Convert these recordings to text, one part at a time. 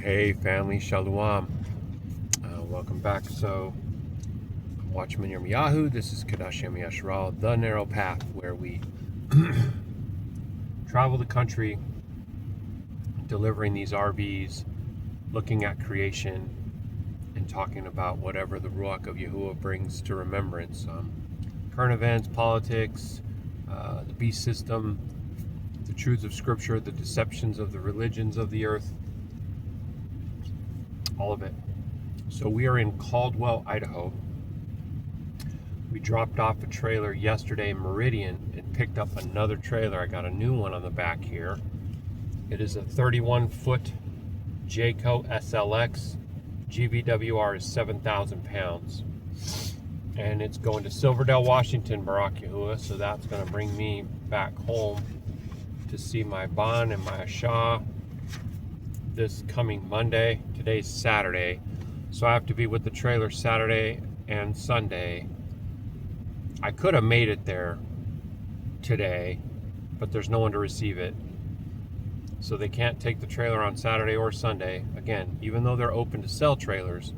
Hey family, Shalom. Welcome back. So, Watchman Yirmiyahu, this is Qadashayam of Yasharal, the narrow path where we travel the country delivering these RVs, looking at creation, and talking about whatever the Ruach of Yahuah brings to remembrance. Current events, politics, the beast system, the truths of Scripture, the deceptions of the religions of the earth, all of it. So we are in Caldwell, Idaho. We dropped off a trailer yesterday in Meridian and picked up another trailer. I got a new one on the back here. It is a 31-foot Jayco SLX. GVWR is 7,000 pounds. And it's going to Silverdale, Washington, Baruk Atah Yahuah. So that's going to bring me back home to see my Bon and my Shah this coming Monday. Today's Saturday, so I have to be with the trailer Saturday and Sunday. I could have made it there today, but there's no one to receive it, so they can't take the trailer on Saturday or Sunday. Again, even though they're open to sell trailers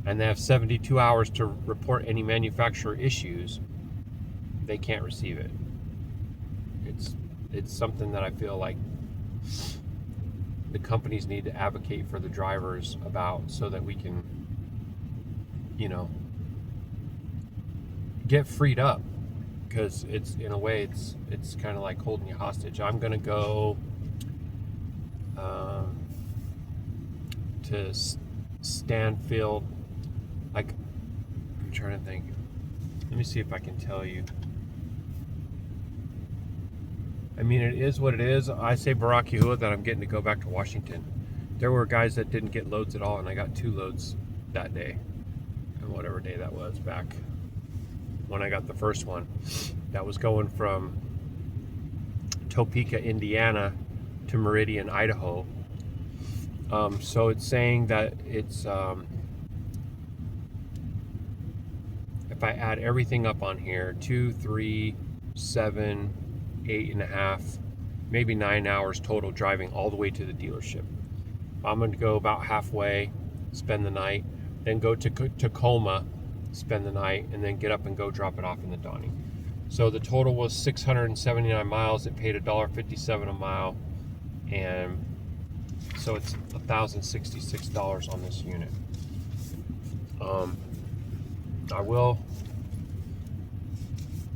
and they have 72 hours to report any manufacturer issues, they can't receive it. It's something that I feel like the companies need to advocate for the drivers about, so that we can, get freed up, because it's, in a way, it's kind of like holding you hostage. I'm gonna go to Stanfield. Like, I'm trying to think. Let me see if I can tell you. I mean, it is what it is. I say Baruk Yahuah that I'm getting to go back to Washington. There were guys that didn't get loads at all, and I got 2 loads that day. And whatever day that was, back when I got the first one. That was going from Topeka, Indiana to Meridian, Idaho. So it's saying that it's, if I add everything up on here, 2, 3, 7, 8.5, maybe 9 hours total driving all the way to the dealership. I'm going to go about halfway, spend the night, then go to Tacoma, spend the night, and then get up and go drop it off in the Donny. So the total was 679 miles. It paid $1.57 a mile, and so it's $1,066 on this unit. I will.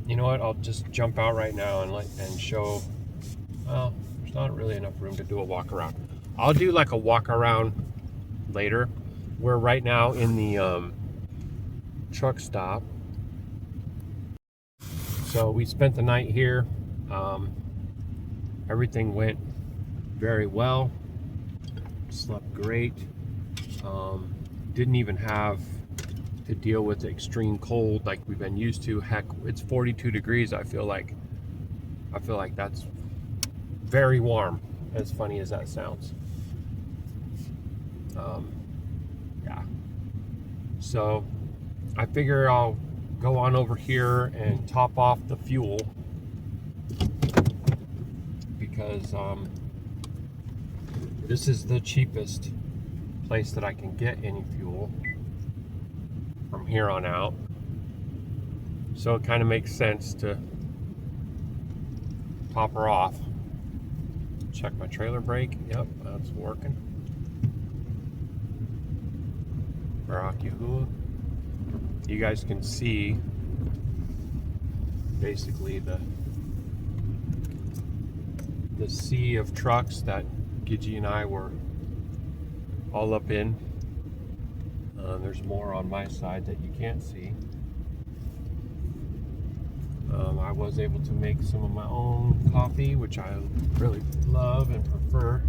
You know what? I'll just jump out right now and show. Well, there's not really enough room to do a walk around. I'll do like a walk around later. We're right now in the truck stop. So we spent the night here. Everything went very well. Slept great. Didn't even have to deal with the extreme cold like we've been used to. Heck, it's 42 degrees. I feel like that's very warm, as funny as that sounds. Yeah, so I figure I'll go on over here and top off the fuel, because this is the cheapest place that I can get any fuel from here on out. So it kind of makes sense to top her off. Check my trailer brake. Yep, that's working. Baruk Yahuah. You guys can see basically the sea of trucks that Gidgy and I were all up in. There's more on my side that you can't see. I was able to make some of my own coffee, which I really love and prefer.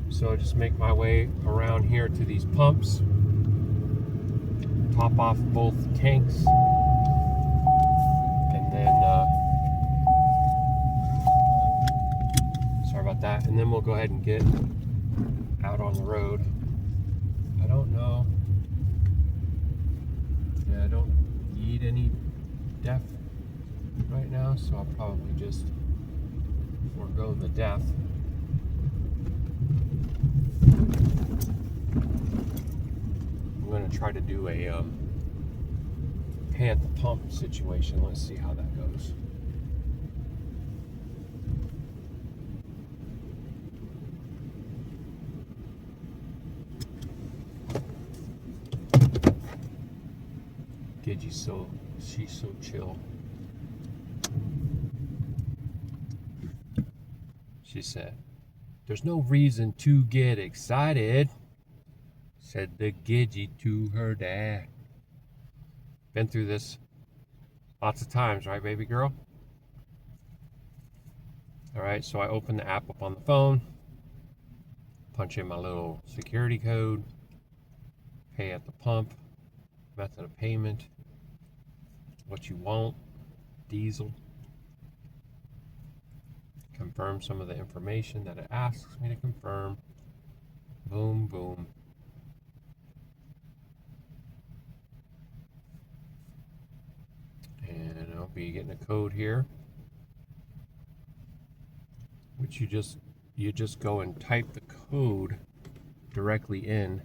So I just make my way around here to these pumps, top off both tanks, and then sorry about that, and then we'll go ahead and get out on the road. I don't know. Yeah, I don't need any def right now, so I'll probably just forego the def. to try to do a pay at the pump situation. Let's see how that goes. Gidgey's she's so chill. She said, "There's no reason to get excited," said the Gidgey to her dad. Been through this lots of times, right, baby girl? All right, so I open the app up on the phone, punch in my little security code, pay at the pump, method of payment, what you want, diesel, confirm some of the information that it asks me to confirm, boom, boom. And I'll be getting a code here, which you just go and type the code directly in.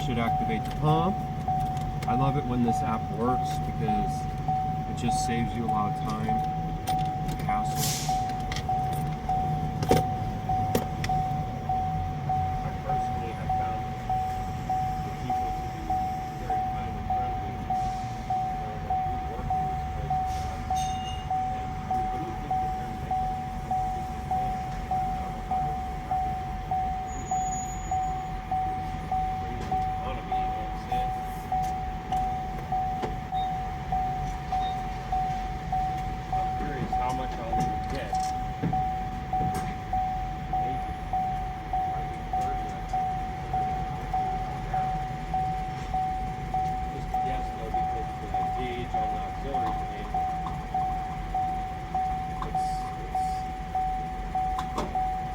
Should activate the pump. I love it when this app works because it just saves you a lot of time, hassle. I personally have found the people to be very kind and friendly. We work in this place, and we really think that they're making how much I'll get. Just a guess though, because the gauge on the auxiliary tank,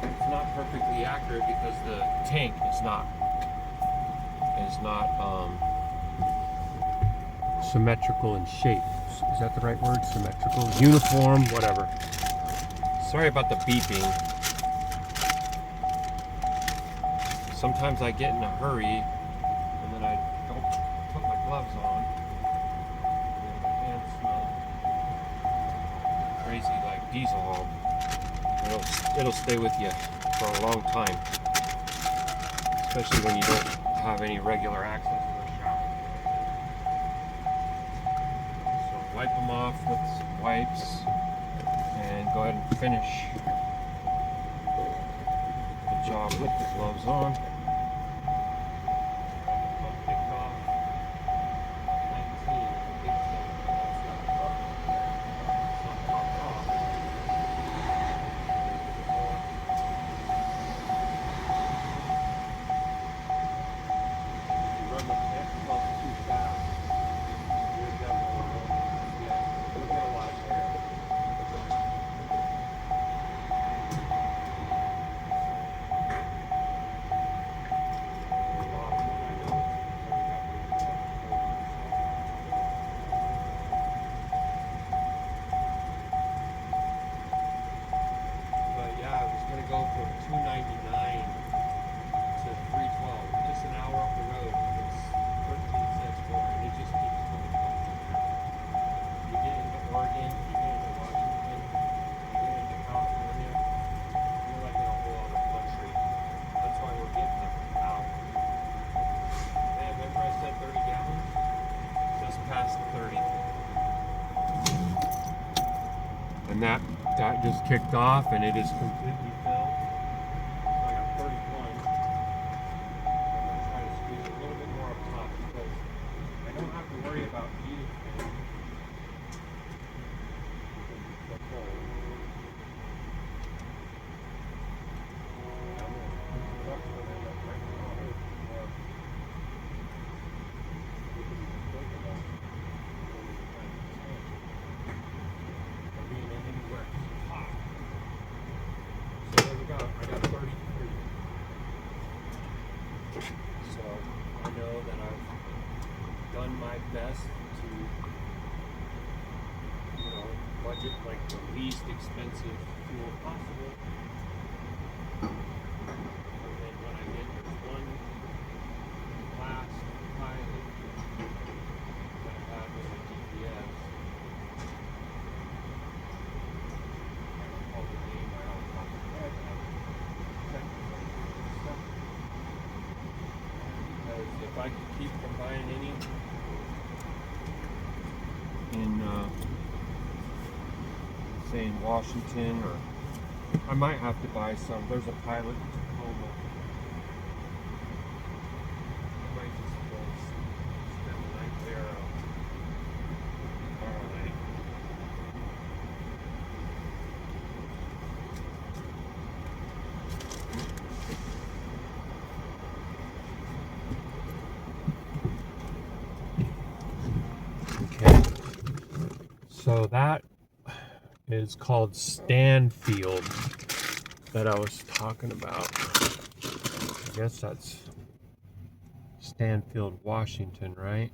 it's not perfectly accurate because the tank is not symmetrical in shape. Is that the right word? Symmetrical, uniform, whatever. Sorry about the beeping. Sometimes I get in a hurry and then I don't put my gloves on. And my hands smell crazy like diesel oil. It'll stay with you for a long time, especially when you don't have any regular access to a shower. Wipe them off with some wipes and go ahead and finish the job with the gloves on. Go from 299 to 312, just an hour up the road. It's 13 cents more, and it just keeps going up. You get into Oregon, you get into Washington, you get into California, you're like in a whole other country. That's why we're getting them out. Man, remember I said 30 gallons? Just past 30. And that just kicked off, and it is completely filled. So I got 31. I'm going to try to squeeze a little bit more up top because I don't have to worry about heating things. The cold. just like the least expensive fuel possible. And then when I get this one last pilot that I have in my GPS, I don't recall the name right off the top of my head, but I checked the stuff. Because if I could keep from buying any in say in Washington, or I might have to buy some. There's a pilot in Tacoma. I might just go spend the night there tomorrow night. Okay, so that is called Stanfield that I was talking about. I guess that's Stanfield, Washington, right?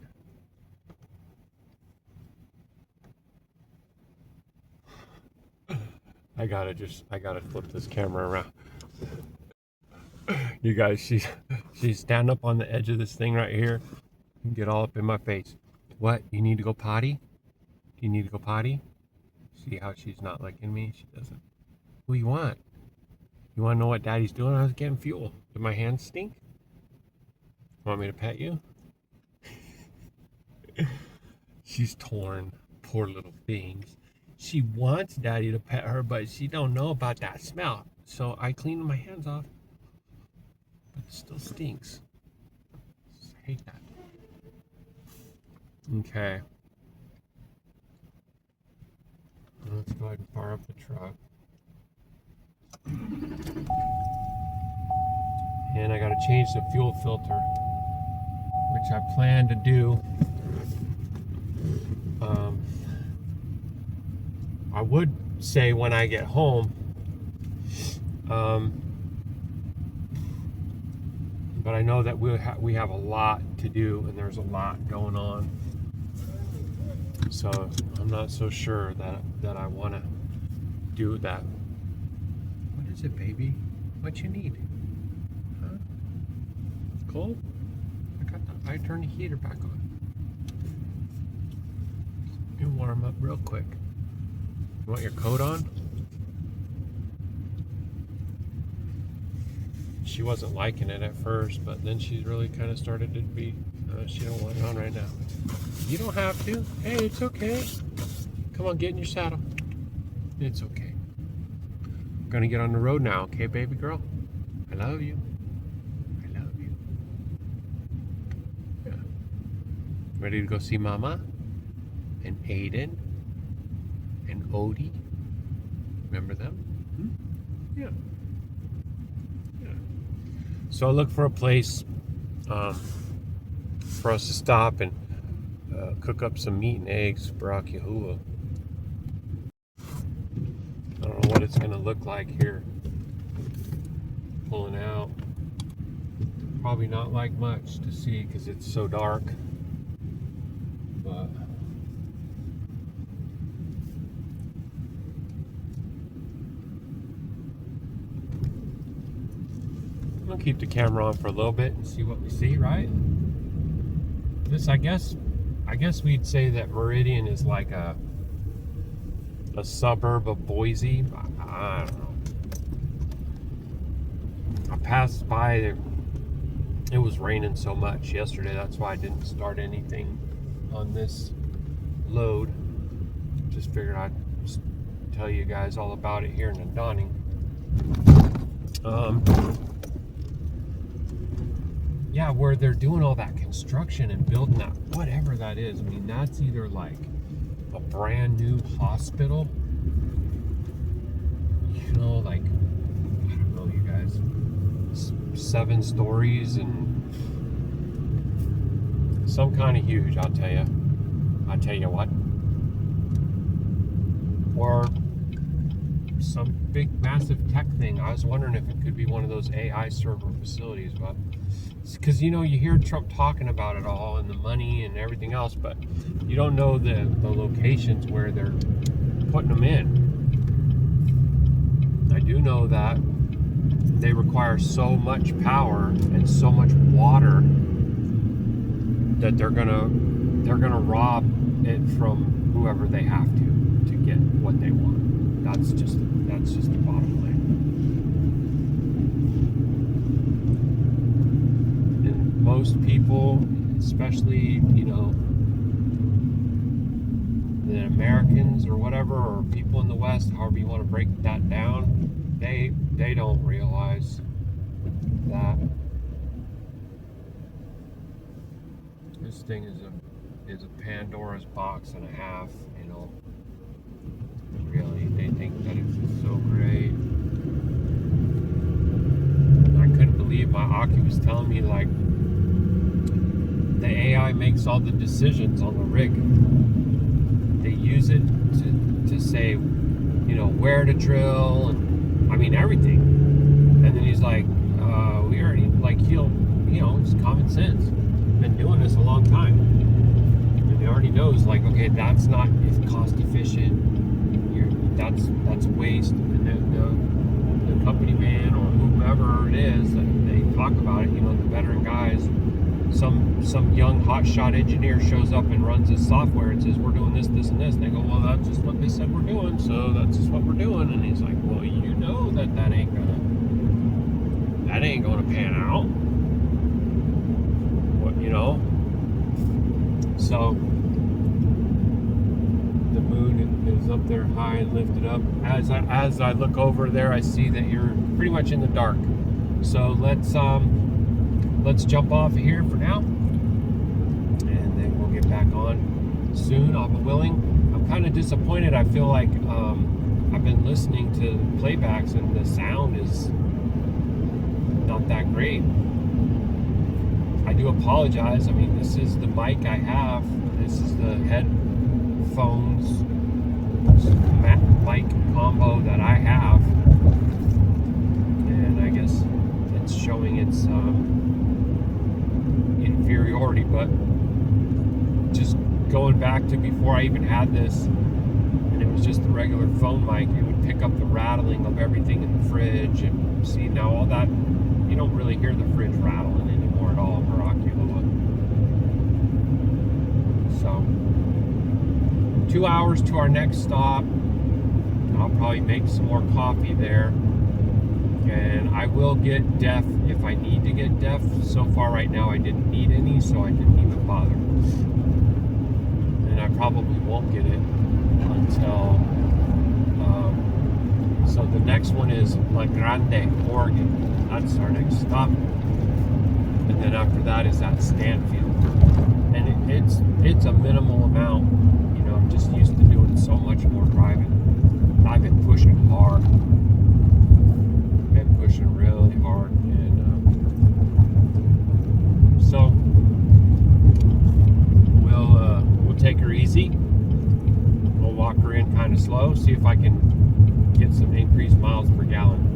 I gotta flip this camera around. You guys, she's standing up on the edge of this thing right here and get all up in my face. What? You need to go potty? Do you need to go potty? See how she's not liking me? She doesn't. What do you want? You want to know what Daddy's doing? I was getting fuel. Do my hands stink? Want me to pet you? She's torn. Poor little things. She wants Daddy to pet her, but she don't know about that smell. So I cleaned my hands off. But it still stinks. I hate that. Okay. Let's go ahead and fire up the truck. And I got to change the fuel filter, which I plan to do. I would say when I get home, but I know that we have a lot to do and there's a lot going on. So I'm not so sure that I want to do that. What is it, baby? What you need? Huh? It's cold? I turned the heater back on. You warm up real quick. You want your coat on? She wasn't liking it at first, but then she really kind of started to be, she don't want it on right now. You don't have to. Hey, it's okay. Come on, get in your saddle. It's okay. I'm gonna get on the road now, okay, baby girl? I love you. I love you. Yeah. Ready to go see Mama? And Aiden? And Odie? Remember them? Yeah. Yeah. So I look for a place for us to stop and cook up some meat and eggs for Baruk Yahuah. I don't know what it's going to look like here. Pulling out. Probably not like much to see because it's so dark. But I'm going to keep the camera on for a little bit and see what we see, right? This, I guess we'd say that Meridian is like a suburb of Boise. I don't know. I passed by, it was raining so much yesterday, that's why I didn't start anything on this load. Just figured I'd tell you guys all about it here in the dawning. Yeah, where they're doing all that construction and building that, whatever that is. I mean, that's either like a brand new hospital, you know, like, I don't know, you guys, 7 stories and some kind of huge, I'll tell you what. Or some big, massive tech thing. I was wondering if it could be one of those AI server facilities, but because, you know, you hear Trump talking about it all and the money and everything else, but you don't know the locations where they're putting them in. I do know that they require so much power and so much water that they're gonna rob it from whoever they have to get what they want. That's just the bottom line. And most people, especially the Americans or whatever, or people in the West, however you want to break that down, they don't realize that this thing is a Pandora's box and a half. Really, they think that it's so great. I couldn't believe my Aki was telling me, like, the AI makes all the decisions on the rig. They use it to say, where to drill, and I mean everything. And then he's like, we already, like, it's common sense. Been doing this a long time, and he already knows, like, okay, that's not cost efficient. That's waste. And the company man or whomever it is that they talk about it, the veteran guys. Some young hotshot engineer shows up and runs his software and says, we're doing this, this, and this. And they go, well, that's just what they said we're doing, so that's just what we're doing. And he's like, well, that ain't gonna pan out. What, So the moon is up there high and lifted up. As I look over there, I see that you're pretty much in the dark. So let's jump off of here for now, and then we'll get back on soon, Abba willing. I'm kind of disappointed. I feel like I've been listening to playbacks and the sound is not that great. I do apologize. I mean, this is the mic I have. This is the headphones mic combo that I have, and I guess it's showing its inferiority. But just going back to before I even had this, and it was just the regular phone mic, it would pick up the rattling of everything in the fridge. And see, now all that, you don't really hear the fridge rattling anymore at all, Baruk Yahuah. So 2 hours to our next stop. I'll probably make some more coffee there, and I will get DEF if I need to get DEF. So far right now I didn't need any, so I didn't even bother, and I probably won't get it until so the next one is La Grande, Oregon. That's our next stop, and then after that is at Stanfield, and it's a minimal amount. I'm just used to doing so much more driving. I've been pushing hard, really hard, and so we'll take her easy. We'll walk her in kind of slow, see if I can get some increased miles per gallon.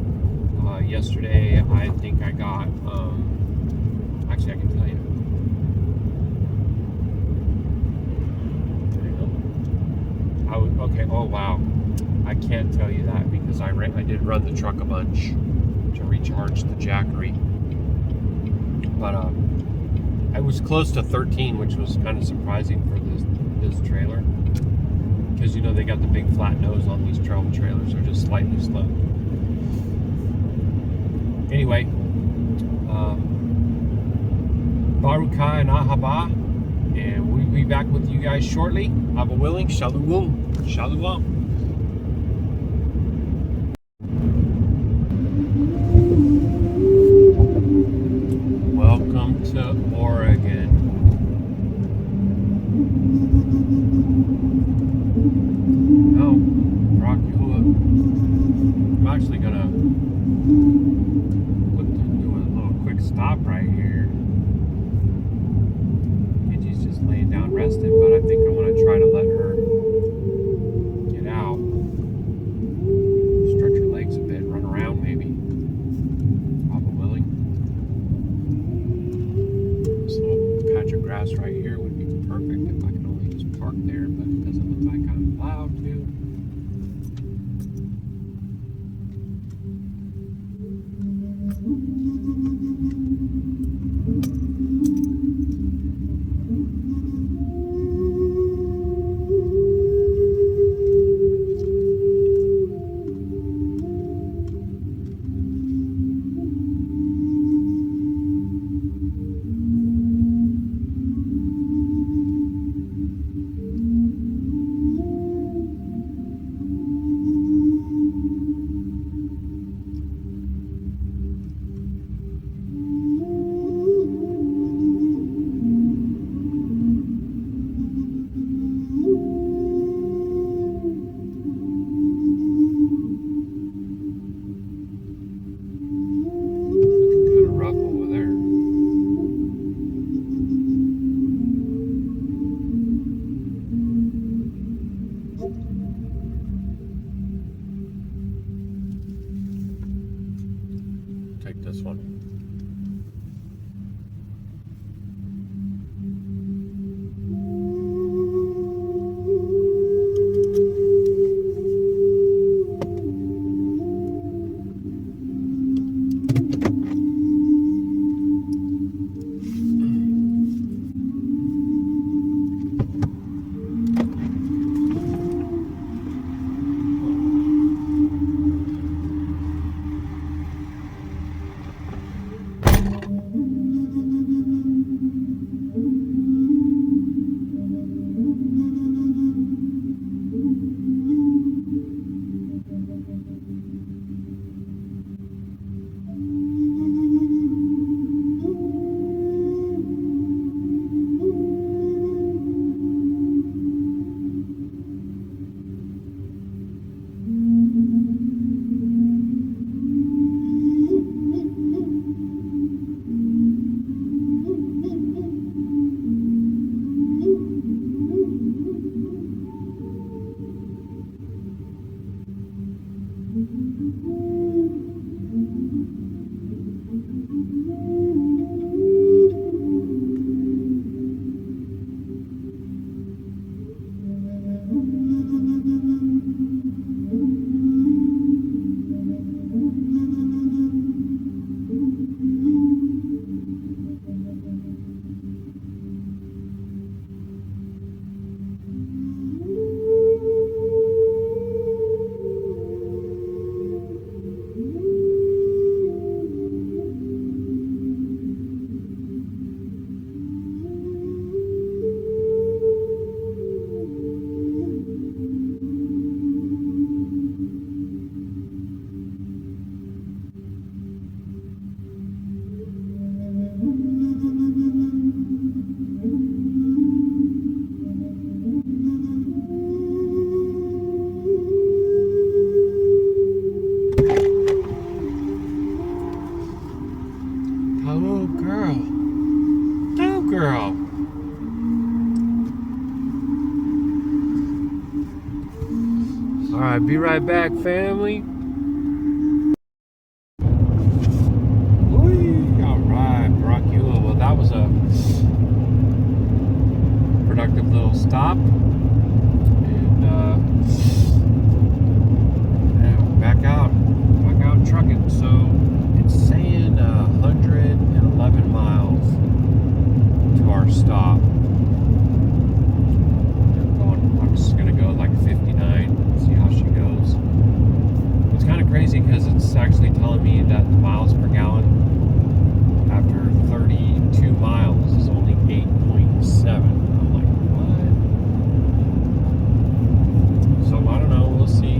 Yesterday I think I got actually I can tell you. Okay, oh wow, I can't tell you that because I did run the truck a bunch to recharge the jackery, but I was close to 13, which was kind of surprising for this trailer, because they got the big flat nose on these travel trailers. They're just slightly slow. Anyway, Baruk Atah Yahuah, and we'll be back with you guys shortly. Abba willing. Shalom. Shalom. Welcome to Oregon. Oh, Ruach Ha'Qadash. I'm actually gonna do a little quick stop right here. Gigi's just laying down resting, but I think I'm gonna try to let her get out, stretch her legs a bit, run around maybe. Probably willing. This little patch of grass right here would be perfect if I could only just park there, but it doesn't look like I'm allowed to. Oh, girl. Oh, girl. All right, be right back, family. All right, Baruk Atah. Well, that was a productive little stop. And yeah, back out trucking. So it's saying 111 miles to our stop. I'm just gonna go like 59, see how she goes. It's kind of crazy because it's actually telling me that the miles per gallon after 32 miles is only 8.7. I'm like, what? So I don't know, we'll see.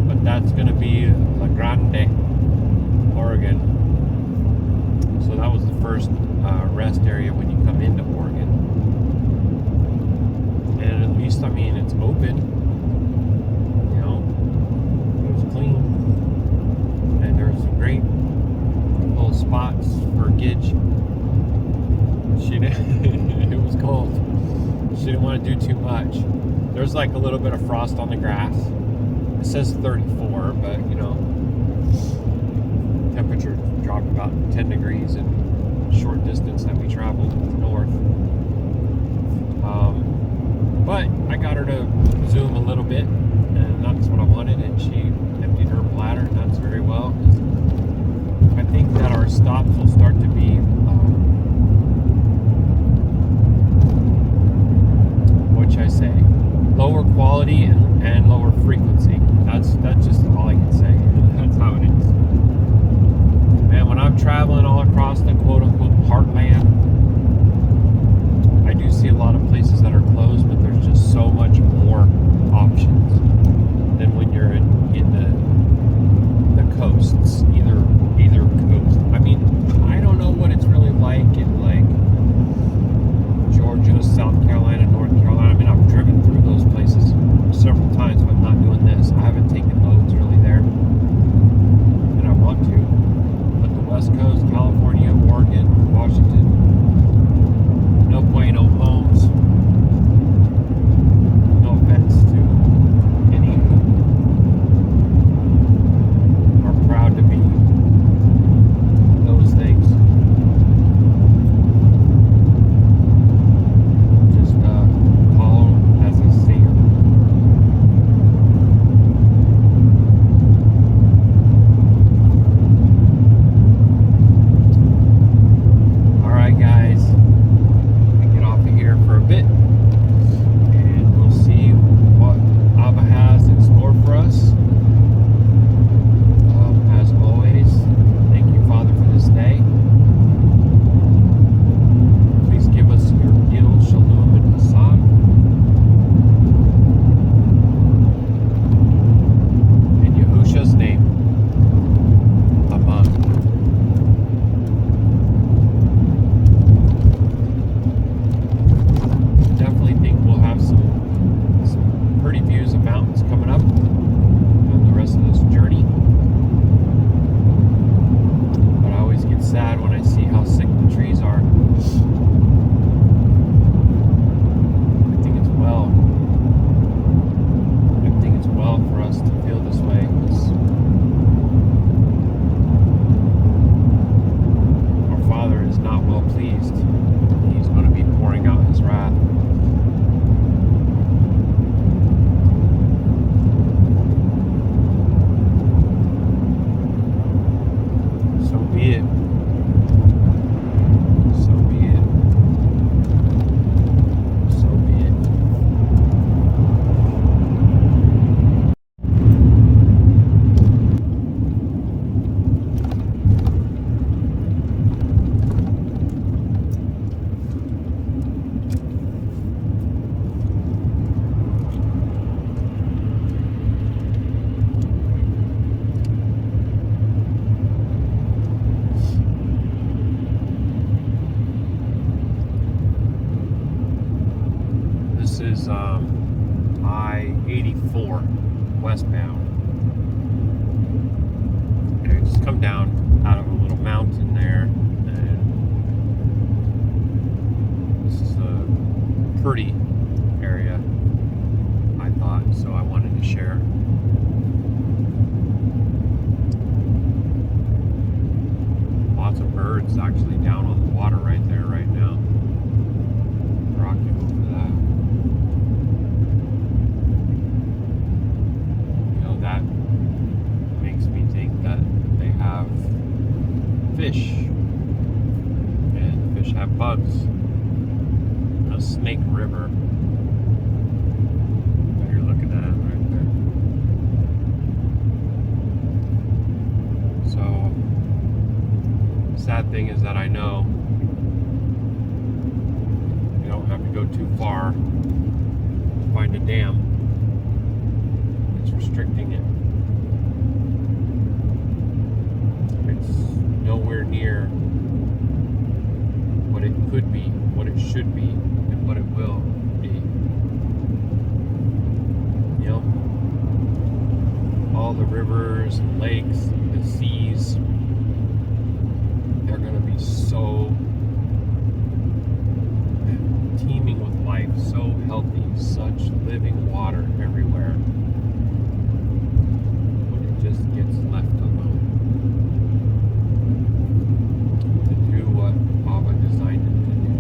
But that's gonna be La Grande, Oregon. So that was the first rest area when you come into Oregon. And at least, I mean, it's open. You know, it was clean. And there's some great little spots for Gidge. She didn't, it was cold. She didn't want to do too much. There's like a little bit of frost on the grass. It says 34, but you know, temperature dropped about 10 degrees in a short distance that we traveled north. But I got her to zoom a little bit, and that's what I wanted, and she emptied her bladder, and that's very well. I think that our stops will start to be what should I say, lower quality and lower frequency. That's just all I can say. That's how it is. Man, when I'm traveling all across the quote-unquote heartland, I do see a lot of places that are closed, but there's just so much more options than when you're in the coasts, either coast. I mean, I don't know what it's really like in like Georgia, South Carolina, North Carolina. I mean, I've driven through those places several times, but I'm not doing this. I haven't taken loads really there, and I want to. But the West Coast, California, Oregon, Washington, no bueno homes, no 4 westbound. And I just come down out of a little mountain there, and this is a pretty area, I thought, so I wanted to share. Lots of birds actually down on the water right there right now. Rocking over that. You know, that makes me think that they have fish. And fish have bugs. A snake river that you're looking at right there. So, sad thing is that I know you don't have to go too far to find a dam. It's restricting it. It's nowhere near what it could be, what it should be, and what it will be. You know, all the rivers and lakes, the seas, they're going to be so teeming with life, so healthy, such living water everywhere, when it just gets left alone to do what Abba designed it to do.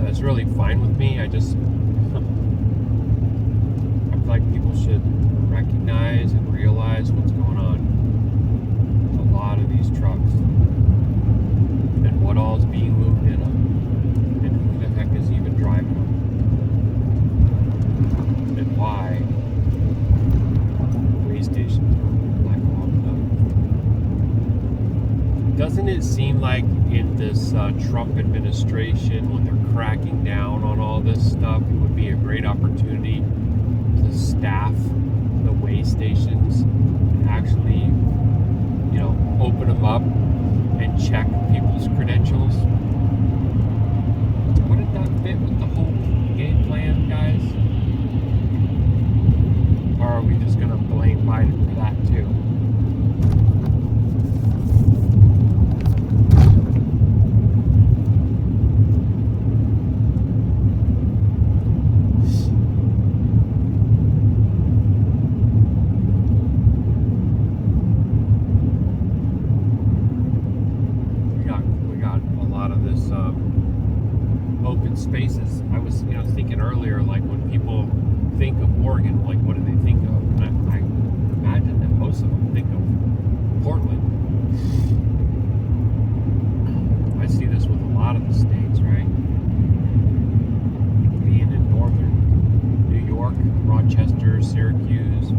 It's really fine with me. I feel like people should recognize and realize what's going on with a lot of these trucks and what all is being moved in them and who the heck is even driving them and why way stations are like locked up. Doesn't it seem like in this Trump administration, when they're cracking down on all this stuff, it would be a great opportunity to staff the way stations and actually, you know, open them up and check people's credentials? Wouldn't that fit with the whole game plan, guys? Or are we just going to blame Biden for that too? Open spaces. I was, thinking earlier, like when people think of Oregon, like what do they think of? And I imagine that most of them think of Portland. I see this with a lot of the states, right? Being in northern New York, Rochester, Syracuse.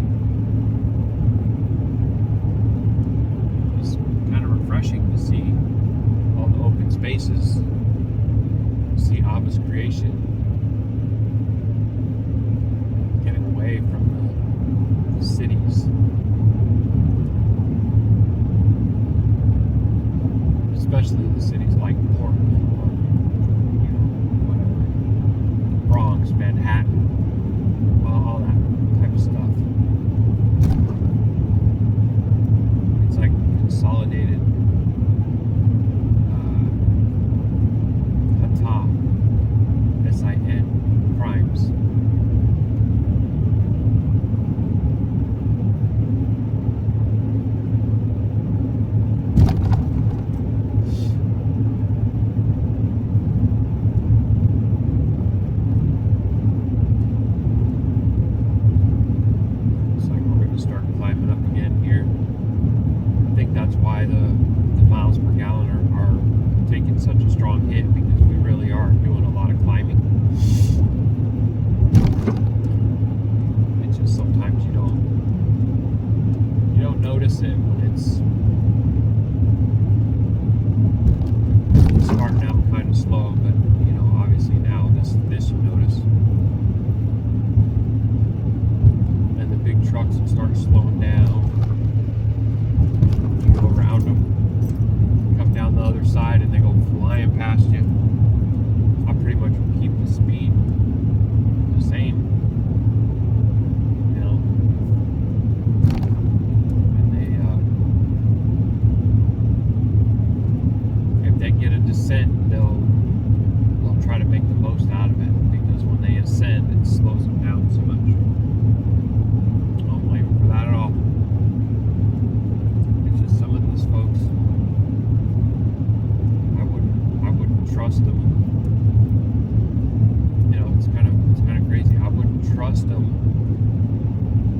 It's kind of refreshing to see all the open spaces. See Abba's creation getting away from the cities, especially the cities like Portland or whatever, Bronx, Manhattan, all that type of stuff. It's like consolidated atop. SIA. notice it when it's starting out kind of slow, but you know, obviously now this you notice. And the big trucks will start slowing down. You go around them, come down the other side, and they go flying past you. I pretty much will keep the speed the same, you know. And they, if they get a descent, they'll try to make the most out of it, because when they ascend, it slows them down so much. I don't blame them for that at all. It's just some of these folks, I wouldn't trust them. You know, it's kind of crazy. I wouldn't trust them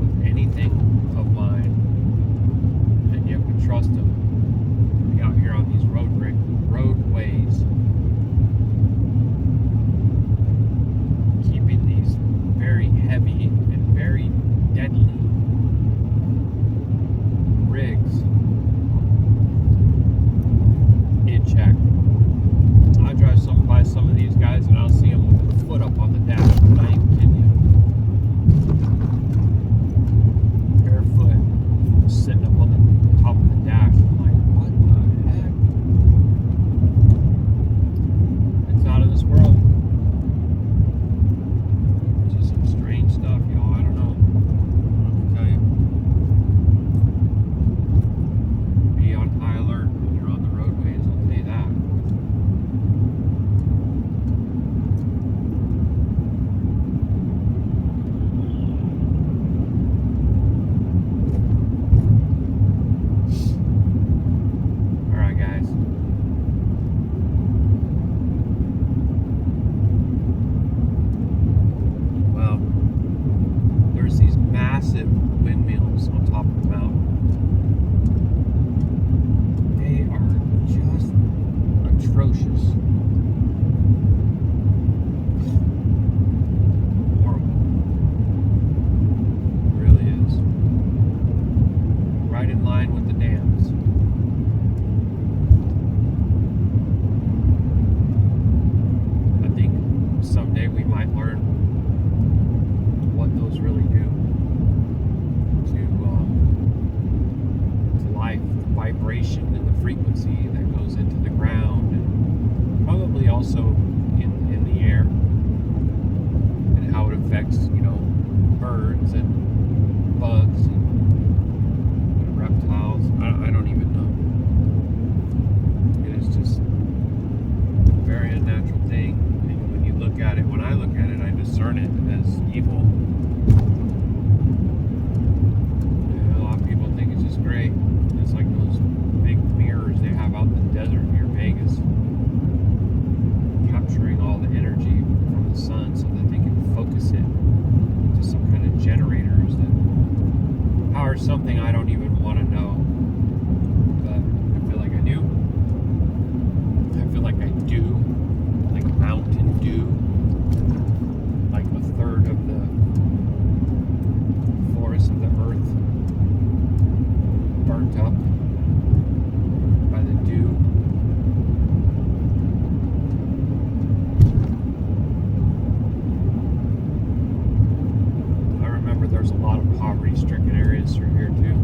with anything of mine, and yet we trust them to be out here on these roadways, keeping these very heavy and very deadly rigs in check. I drive by some of these guys and I'll see them with their foot up on the dash. I'm not even kidding you. Barefoot, sitting up on the top of the dash. I'm like, what the heck? It's out of this world. It's just some strange stuff, y'all. I don't know. I don't know what to tell you. Be on high alert when you're on the roadways, I'll tell you that. Alright, guys. Well, there's these massive windmills on top of the mountain. They are just atrocious. Horrible. It really is. Right in line with the dams. I think someday we might learn what those really do to life, the vibration and the frequency that goes into the ground, and probably also in the air, and how it affects, you know, birds and bugs and reptiles. I don't even know. It is just a very unnatural thing. And when you look at it, when I look at it, I discern it as evil. And a lot of people think it's just great. It's like those big mirrors they have out in the desert near Vegas, capturing all the energy from the sun so that they can focus it to some kind of generators that power something I don't even want to know. But I feel like I do. I feel like I do. Like Mountain Dew. Like a third of the forest of the earth burnt up by the dew. I remember there's a lot of poverty-stricken areas through here too.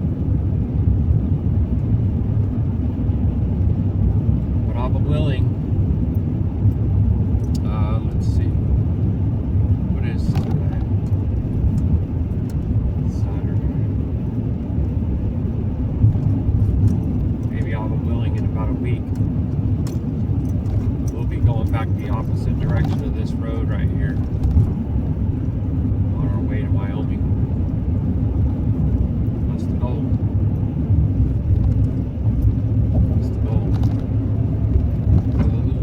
But I'll be willing. Let's see. What is today? Saturday. Maybe I'll be willing in about a week. We'll be going back the opposite direction of this road right here, on our way to Wyoming. That's the goal. That's the goal. Hallelujah.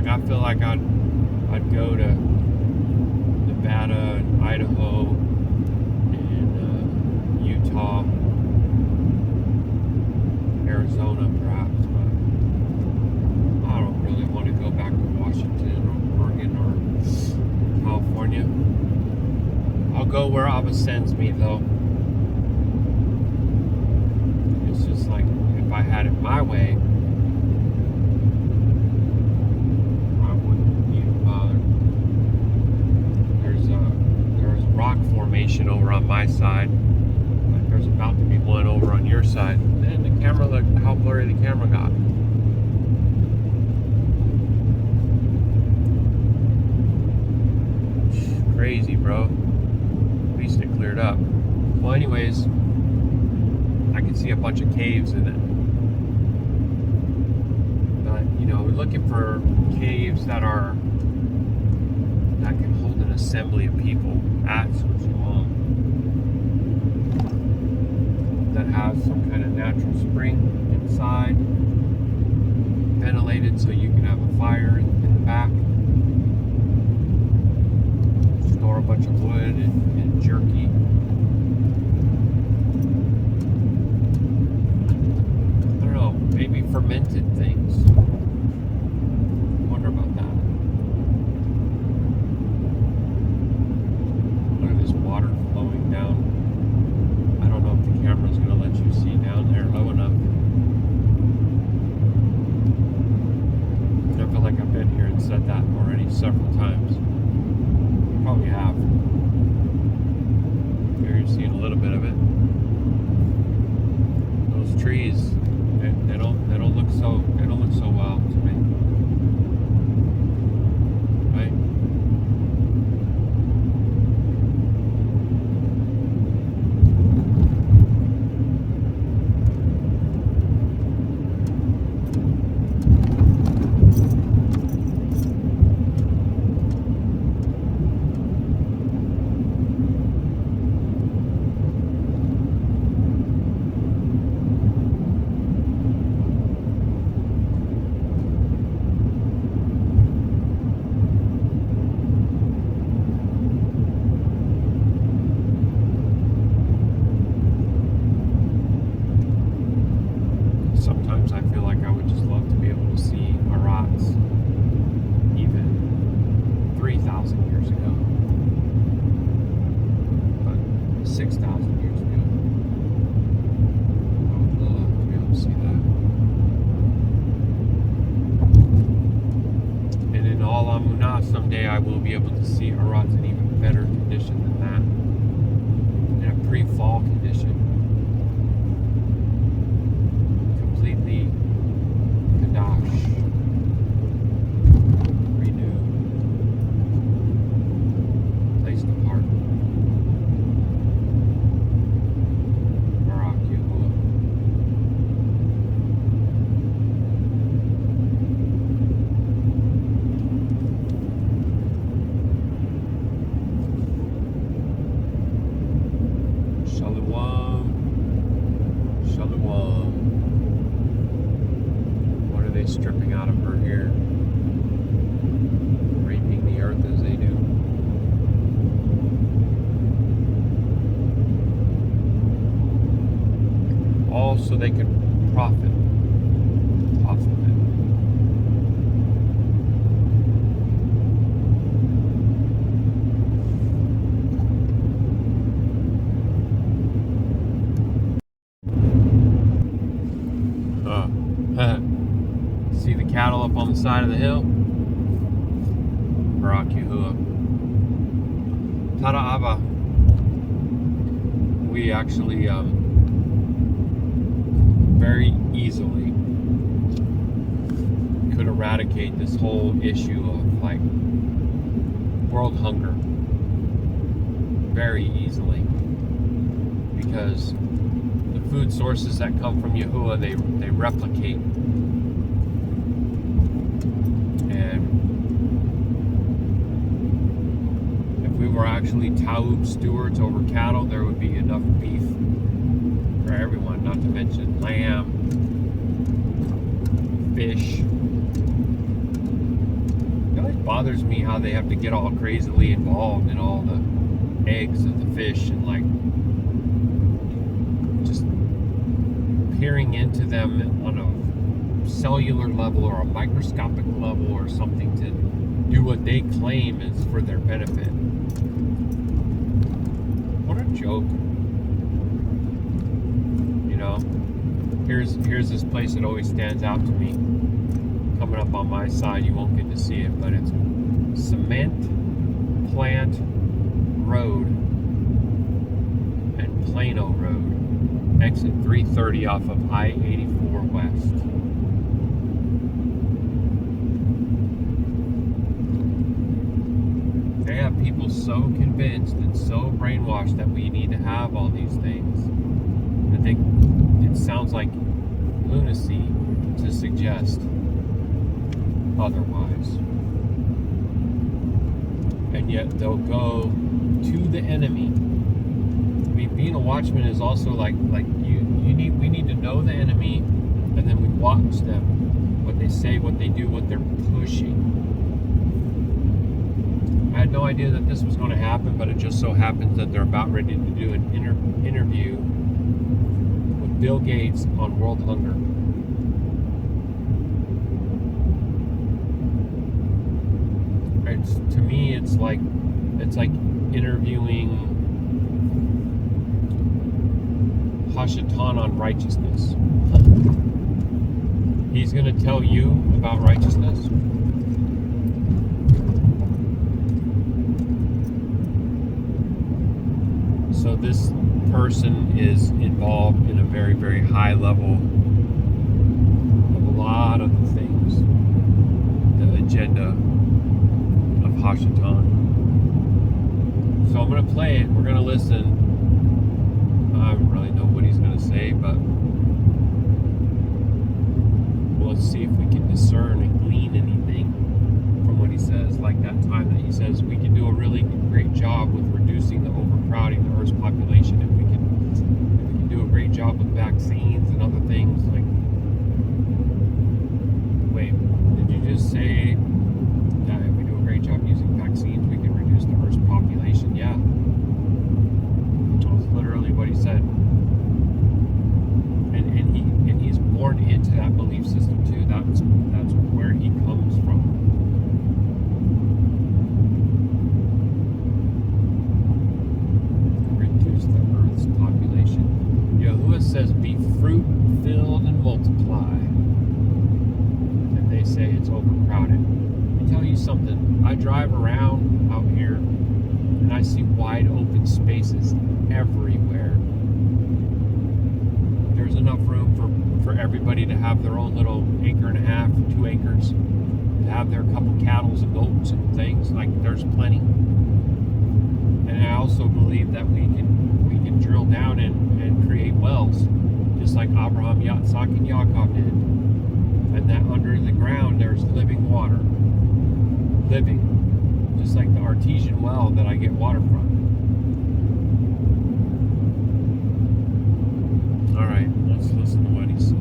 mean, I feel like I'd go to Nevada and Idaho and Utah, Arizona perhaps, but I don't really want to go back to Washington or Oregon or California. I'll go where Abba sends me, though. It's just like, if I had it my way, I wouldn't even bother. There's rock formation over on my side. Like there's about to be one over on your side. And the camera, look how blurry the camera got. Crazy, bro. At least it cleared up. Well, anyways, I can see a bunch of caves in it. But, you know, we're looking for caves that can hold an assembly of people. That's what you want. That has some kind of natural spring inside, ventilated so you can have a fire in the back. Store a bunch of wood and jerky. I don't know, maybe fermented things. Wonder about that. Look at this water flowing down. I don't know if the camera's going to let you see down there low enough. I feel like I've been here and said that already several times. Probably have. Here you're seeing a little bit of it. Those trees, they don't look so well to me. Right? Sometimes I feel like I would just love to be able to see Arats even 3,000 years ago, but 6,000 years ago. I would love to be able to see that. And in all Amunah, someday I will be able to see Arats in even better condition than that, in a pre-fall condition. Completely Qadash, renewed, placed apart. Baruk Yahuah. Shalom, Shalom. What are they stripping out of her here? Raping the earth as they do. All so they can profit off of it. See the cattle up on the side of the hill? Ruach Yahuah. Tada Abba. We actually very easily could eradicate this whole issue of like world hunger very easily, because the food sources that come from Yahuah, they replicate. And if we were actually Taub stewards over cattle, there would be enough beef for everyone, not to mention lamb, fish, bothers me how they have to get all crazily involved in all the eggs of the fish and like just peering into them on a cellular level or a microscopic level or something to do what they claim is for their benefit. What a joke. You know, here's this place that always stands out to me. Coming up on my side, you won't get to see it, but it's Cement Plant Road and Plano Road, exit 330 off of I-84 West. They have people so convinced and so brainwashed that we need to have all these things. I think it sounds like lunacy to suggest otherwise. And yet they'll go to the enemy. I mean, being a watchman is also like we need to know the enemy, and then we watch them, what they say, what they do, what they're pushing. I had no idea that this was going to happen, but it just so happens that they're about ready to do an interview with Bill Gates on world hunger. To me, it's like interviewing Hashatan on righteousness. He's going to tell you about righteousness. So this person is involved in a very, very high level of a lot of the things, the agenda of Hashatan. So I'm going to play it. We're going to listen. I don't really know what he's going to say, but let's see if we can discern and glean anything from what he says. Like that time that he says we can do a really great job with reducing the overcrowding of the Earth's population if we can do a great job with vaccines and other things. Like, wait, did you just say that if we do a great job using vaccines, we can reduce the Earth's population? Yeah. That's literally what he said. And he's born into that belief system too. That's where he comes from. Reduce the Earth's population. Yahuah says, "Be fruit-filled and multiply." And they say it's overcrowded. Let me tell you something. I drive around out here and I see wide open spaces everywhere. There's enough room for everybody to have their own little 1.5 acres, 2 acres, to have their couple cattle and goats and things. Like, there's plenty. And I also believe that we can drill down and create wells, just like Abraham, Yitzhak, and Yaakov did. And that under the ground there's living water. Living. Just like the artesian well that I get water from. Alright, let's listen to what he says.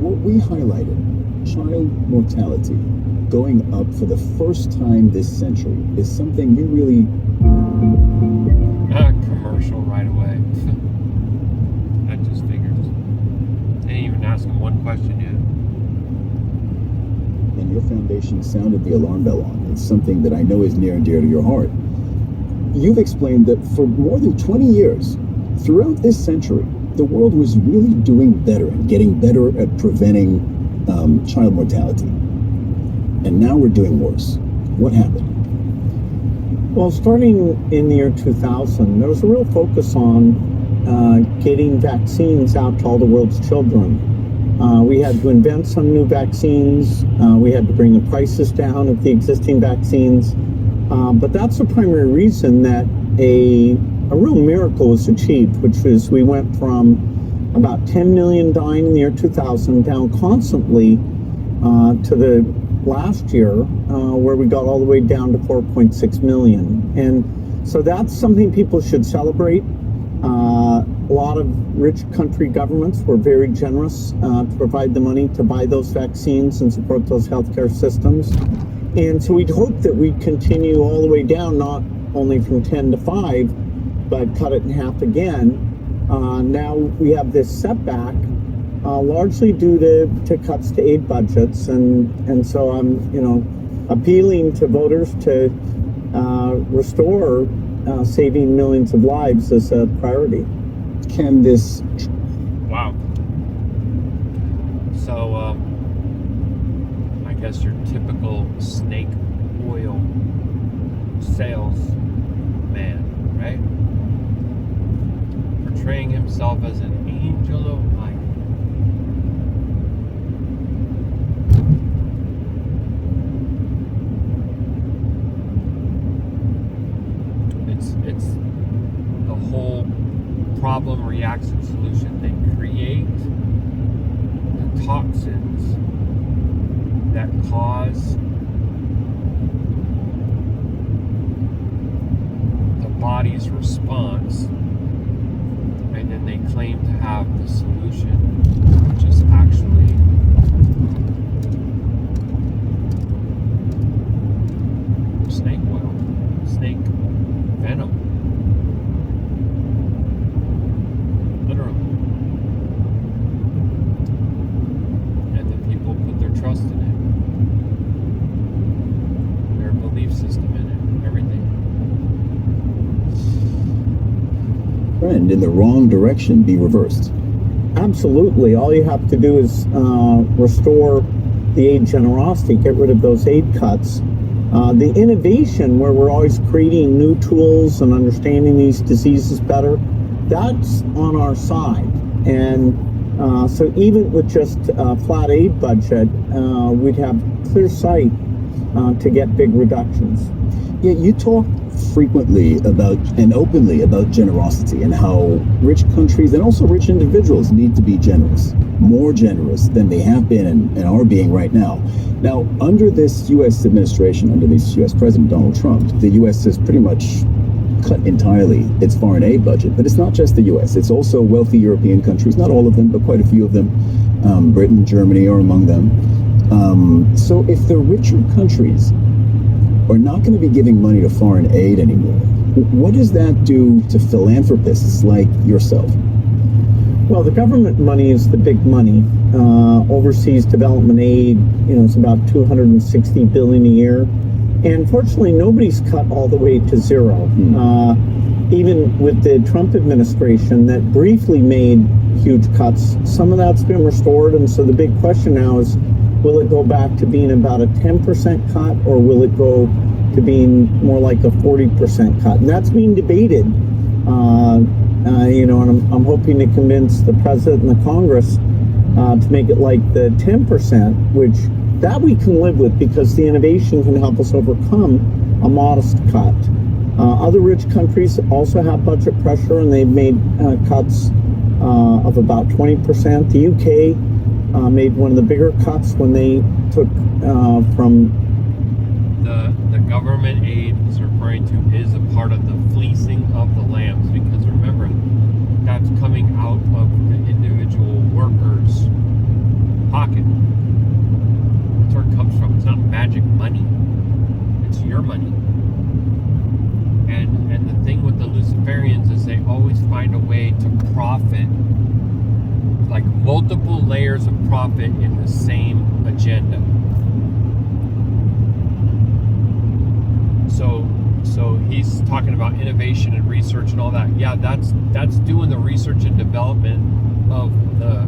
What we highlighted, child mortality, going up for the first time this century, is something you really... Commercial right away. I just figured. Didn't even ask him one question yet. And your foundation sounded the alarm bell on. It's something that I know is near and dear to your heart. You've explained that for more than 20 years, throughout this century, the world was really doing better and getting better at preventing child mortality. And now we're doing worse. What happened? Well, starting in the year 2000, there was a real focus on getting vaccines out to all the world's children. We had to invent some new vaccines. We had to bring the prices down of the existing vaccines. But that's the primary reason that a real miracle was achieved, which was we went from about 10 million dying in the year 2000 down constantly to the last year where we got all the way down to 4.6 million. And so that's something people should celebrate. a lot of rich country governments were very generous to provide the money to buy those vaccines and support those healthcare systems. And so we'd hope that we'd continue all the way down, not only from 10 to 5, but cut it in half again. Now we have this setback, largely due to cuts to aid budgets. And so I'm, appealing to voters to restore saving millions of lives as a priority. Can this... Wow. So, I guess your typical snake oil salesman, right? Portraying himself as an angel of light. It's the whole problem, reaction, solution. They create the toxins that cause the body's response, and then they claim to have the solution, which is actually snake oil, snake venom. Literally. And the people put their trust in it. Their belief system in it. Everything. trend in the wrong direction be reversed? Absolutely. All you have to do is restore the aid generosity, get rid of those aid cuts. The innovation, where we're always creating new tools and understanding these diseases better, that's on our side. And so even with just a flat aid budget, we'd have clear sight to get big reductions. Yeah, you talk frequently about and openly about generosity and how rich countries and also rich individuals need to be generous, more generous than they have been and are being right now. Now, under this U.S. administration, under this U.S. President Donald Trump, the U.S. has pretty much cut entirely its foreign aid budget. But it's not just the U.S. It's also wealthy European countries, not all of them, but quite a few of them. Britain, Germany are among them. So if the richer countries are not going to be giving money to foreign aid anymore, what does that do to philanthropists like yourself? Well, the government money is the big money. Overseas development aid, it's about $260 billion a year. And fortunately, nobody's cut all the way to zero. Even with the Trump administration that briefly made huge cuts, some of that's been restored. And so the big question now is, will it go back to being about a 10% cut, or will it go to being more like a 40% cut? And that's being debated. And I'm hoping to convince the president and the Congress to make it like the 10%, which that we can live with because the innovation can help us overcome a modest cut. Other rich countries also have budget pressure, and they've made cuts of about 20%. The UK made one of the bigger cuts when they took from... The government aid he's referring to is a part of the fleecing of the lambs, because remember, that's coming out of the individual worker's pocket. That's where it comes from. It's not magic money. It's your money. And the thing with the Luciferians is they always find a way to profit, like multiple layers of profit in the same agenda. So he's talking about innovation and research and all that. Yeah, that's doing the research and development of the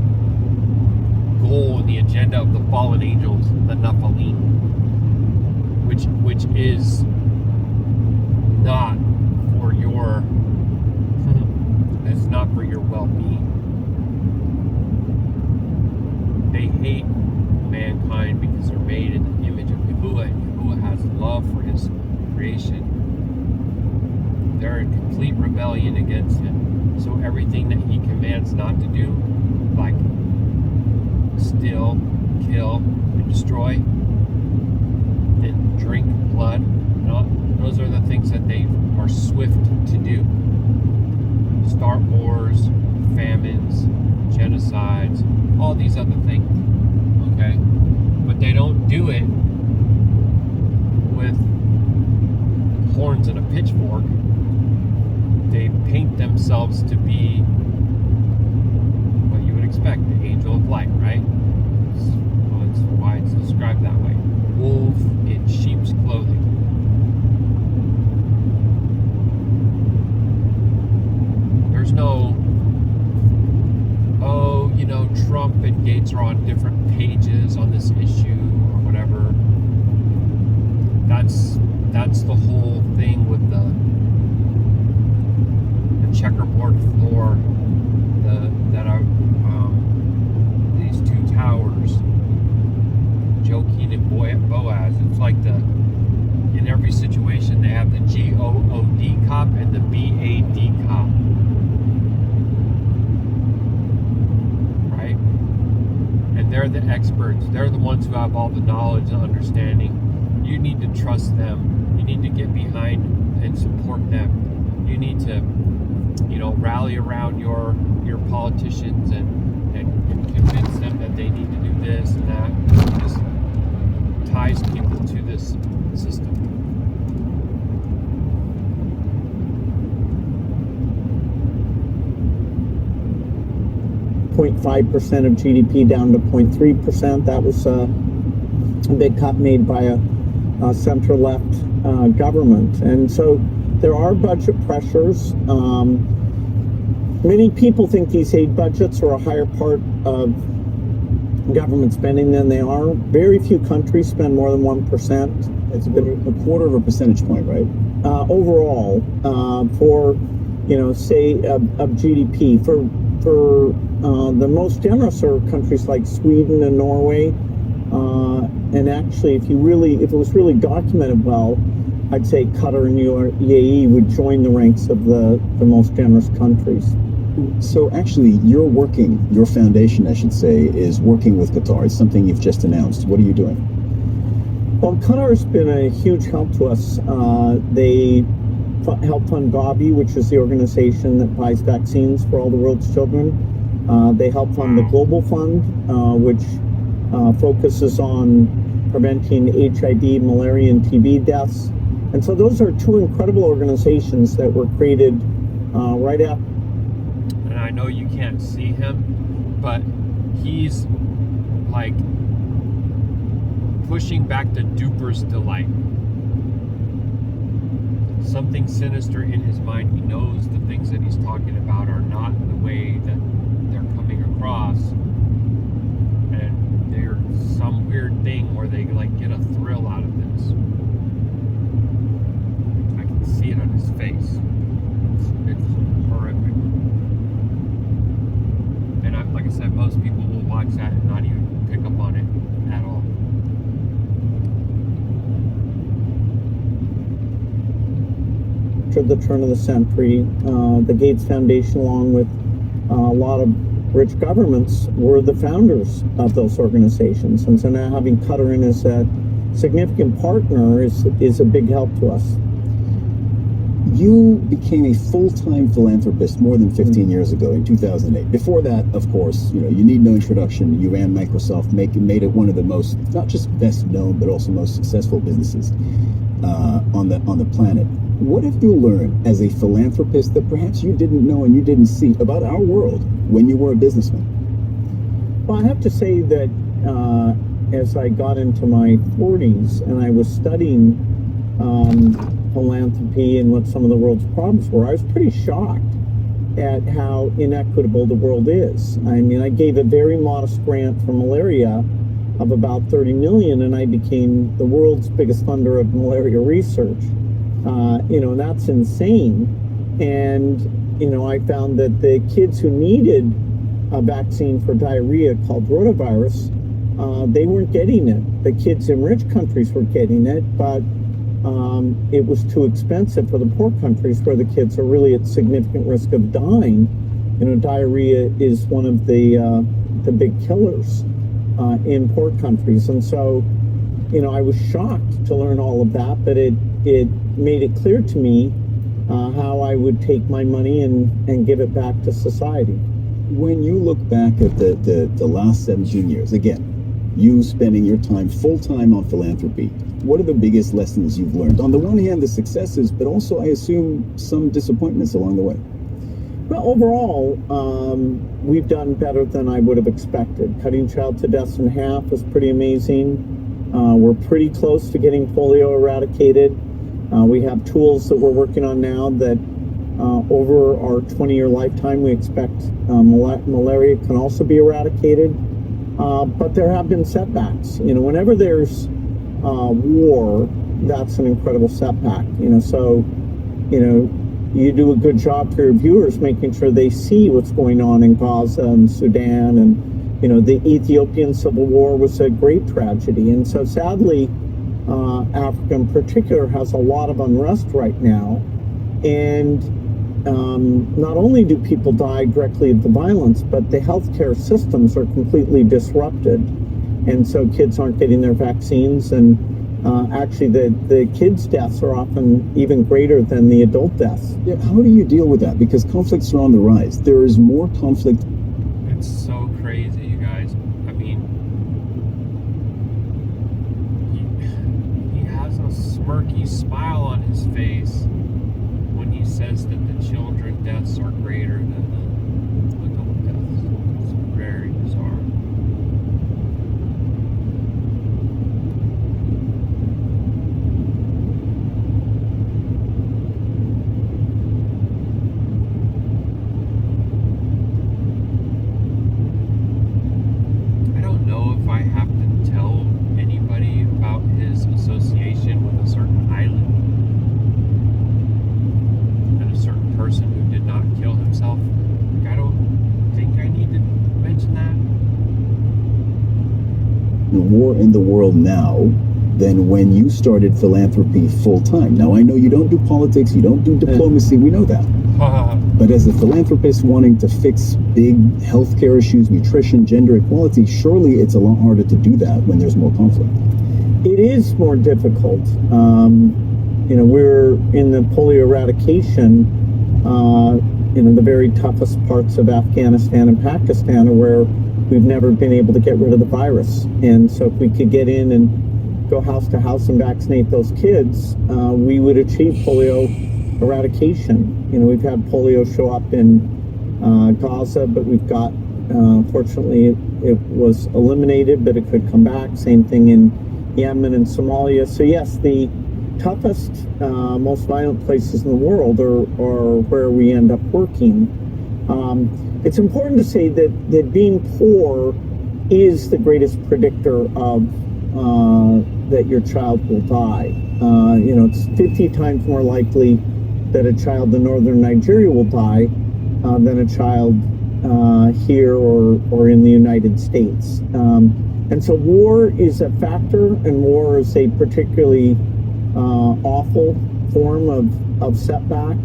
goal and the agenda of the fallen angels, the Nephilim, which is not for your it's not for your well-being. They hate mankind because they're made in the image of Yahuah, and Yahuah has love for his creation. They're in complete rebellion against him. So everything that he commands not to do, like steal, kill, and destroy, and drink blood, those are the things that they are swift to do. Start wars, famines, genocides, all these other things, okay? But they don't do it with horns and a pitchfork. They paint themselves to be what you would expect, the angel of light, right? That's why it's described that way. Wolf in sheep's clothing. There's no, oh, you know, Trump and Gates are on different pages on this issue or whatever. That's the whole thing with the checkerboard floor, these two towers, Joking and Boaz. It's like in every situation they have the GOOD cop and the BAD cop, right? And they're the experts. They're the ones who have all the knowledge and understanding. You need to trust them. You need to get behind and support them. You need to, you know, rally around your politicians and convince them that they need to do this and that. It just ties people to this system. 0.5% of GDP down to 0.3%. That was a big cut made by a center-left government. And so there are budget pressures. Many people think these aid budgets are a higher part of government spending than they are. Very few countries spend more than 1%. It's a quarter of a percentage point, right? Overall, for, you know, say of GDP. For the most generous are countries like Sweden and Norway. And actually, if it was really documented well, I'd say Qatar and UAE would join the ranks of the most generous countries. So actually, your foundation, I should say, is working with Qatar. It's something you've just announced. What are you doing? Well, Qatar has been a huge help to us. They help fund Gavi, which is the organization that buys vaccines for all the world's children. They help fund the Global Fund, which focuses on preventing HIV, malaria, and TB deaths. And so those are two incredible organizations that were created right after. And I know you can't see him, but he's like pushing back the duper's delight. Something sinister in his mind. He knows the things that he's talking about are not the way that they're coming across. And there's some weird thing where they like get a thrill out of this. I can see it on his face. It's horrific. And like I said, most people will watch that and not even pick up on it at all. At the turn of the century, the Gates Foundation, along with a lot of rich governments, were the founders of those organizations. And so now having Qatar in as a significant partner is a big help to us. You became a full-time philanthropist more than 15 years ago in 2008. Before that, of course, you need no introduction. You ran Microsoft, made it one of the most, not just best known, but also most successful businesses on the planet. What have you learned as a philanthropist that perhaps you didn't know and you didn't see about our world when you were a businessman? Well, I have to say that as I got into my 40s and I was studying philanthropy and what some of the world's problems were, I was pretty shocked at how inequitable the world is. I mean, I gave a very modest grant for malaria of about 30 million, and I became the world's biggest funder of malaria research. And that's insane. And, I found that the kids who needed a vaccine for diarrhea called rotavirus, they weren't getting it. The kids in rich countries were getting it, but it was too expensive for the poor countries where the kids are really at significant risk of dying. Diarrhea is one of the big killers in poor countries. And so, I was shocked to learn all of that, but it made it clear to me how I would take my money and give it back to society. When you look back at the last 17 years, again, you spending your time full-time on philanthropy, what are the biggest lessons you've learned? On the one hand, the successes, but also, I assume, some disappointments along the way. Well, overall, we've done better than I would have expected. Cutting child to deaths in half was pretty amazing. We're pretty close to getting polio eradicated. We have tools that we're working on now that over our 20-year lifetime, we expect malaria can also be eradicated. But there have been setbacks. You know, whenever there's war, that's an incredible setback. You know, so, you know, you do a good job for your viewers making sure they see what's going on in Gaza and Sudan, and, you know, the Ethiopian civil war was a great tragedy. And so sadly, Africa in particular has a lot of unrest right now. And not only do people die directly of the violence, but the healthcare systems are completely disrupted. And so kids aren't getting their vaccines, and actually the kids' deaths are often even greater than the adult deaths. Yeah, how do you deal with that? Because conflicts are on the rise. There is more conflict. It's so crazy, you guys. I mean, he has a smirky smile on his face when he says that the children deaths are greater than the adult deaths. It's very bizarre. I don't know if I have to tell anybody about his association with a certain island and a certain person who did not kill himself. Like, I don't think I need to mention that. More in the world now than when you started philanthropy full-time. Now, I know you don't do politics, you don't do diplomacy, we know that. But as a philanthropist wanting to fix big healthcare issues, nutrition, gender equality, surely it's a lot harder to do that when there's more conflict. It is more difficult. You know, we're in the polio eradication, you know, the very toughest parts of Afghanistan and Pakistan are where we've never been able to get rid of the virus. And so if we could get in and go house to house and vaccinate those kids, we would achieve polio eradication. You know, we've had polio show up in Gaza, but we've got, fortunately, it was eliminated, but it could come back. Same thing in Yemen and Somalia. So yes, the toughest, most violent places in the world are where we end up working. It's important to say that being poor is the greatest predictor of that your child will die. You know, it's 50 times more likely that a child in northern Nigeria will die than a child here or in the United States. And so war is a factor, and war is a particularly awful form of setback.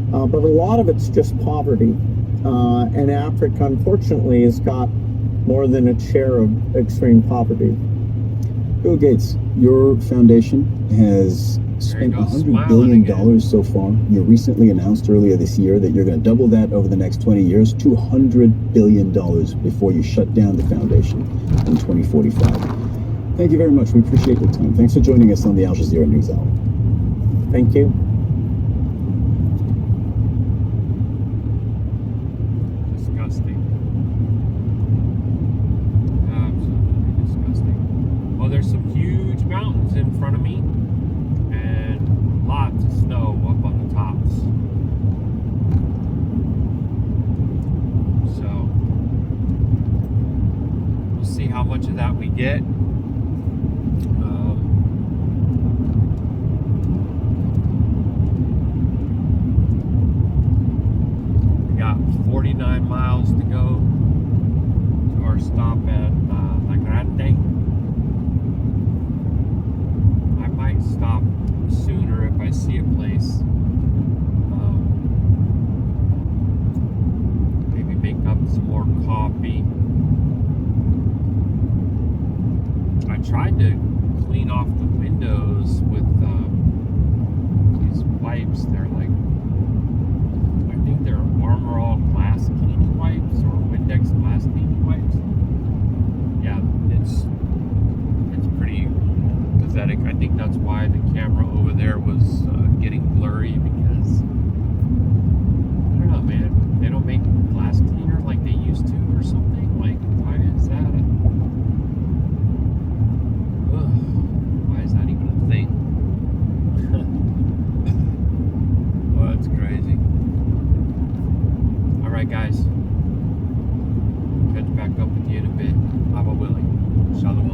But a lot of it's just poverty. And Africa, unfortunately, has got more than its share of extreme poverty. Bill Gates, your foundation has spent $100 billion so far. You recently announced earlier this year that you're going to double that over the next 20 years, $200 billion before you shut down the foundation in 2045. Thank you very much. We appreciate your time. Thanks for joining us on the Al Jazeera News Hour. Thank you. Disgusting. Absolutely disgusting. Well, there's some huge mountains in front of me and lots of snow up on the tops. So we'll see how much of that we get. We got 49 miles to go to our stop at La Grande. I might stop sooner if I see a place. Maybe make up some more coffee. I tried to clean off the windows with these wipes. They're like, I think they're armor them are all glass cleaning wipes or Windex glass cleaning wipes. Yeah, it's pretty pathetic. I think that's why the camera over there was getting blurry, because I don't know, man. They don't make glass cleaner like they used to or something. Like, why is that? Why is that even a thing? Well, that's crazy. All right, guys. Catch back up with you in a bit. Abba willing. Shalom.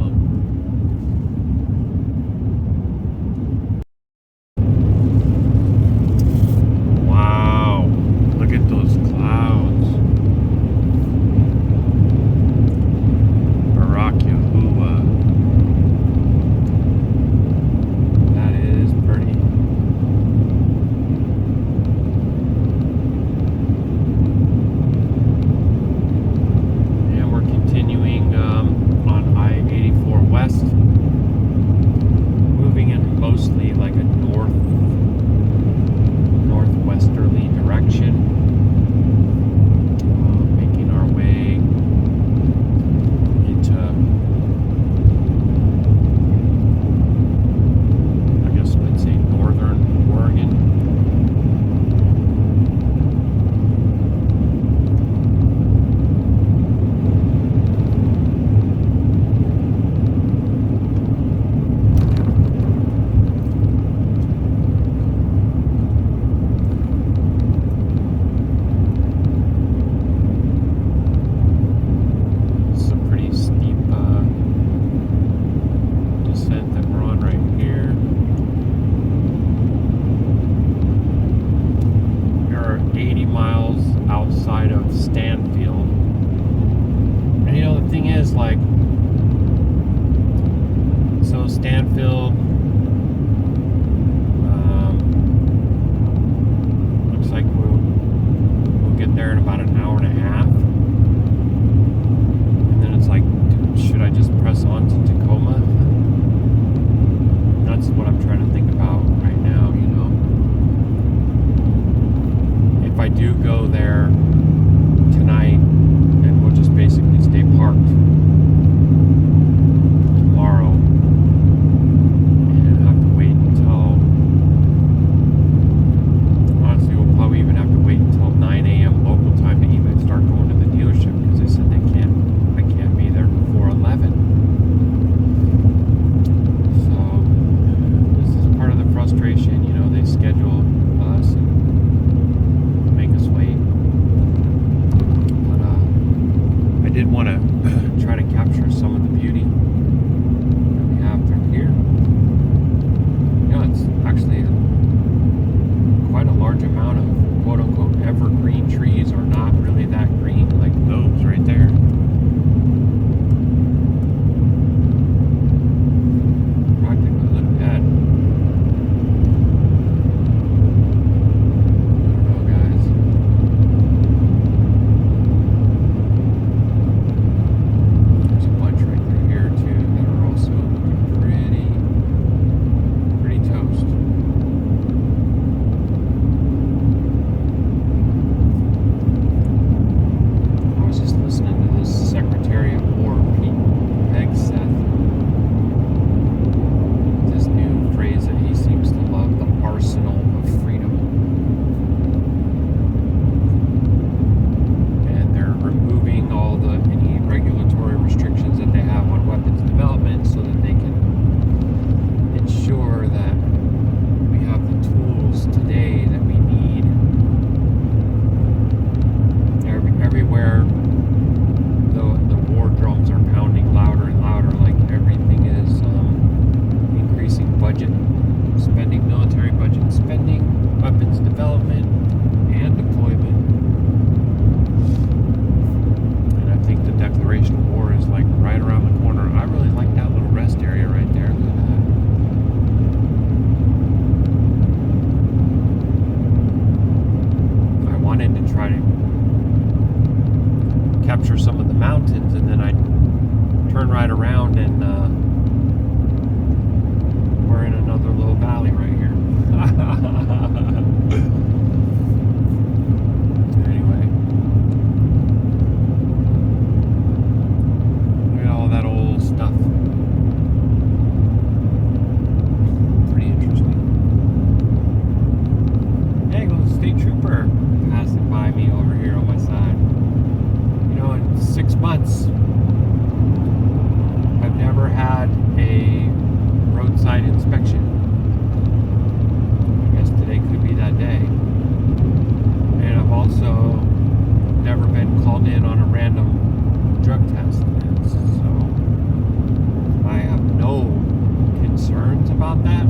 about that,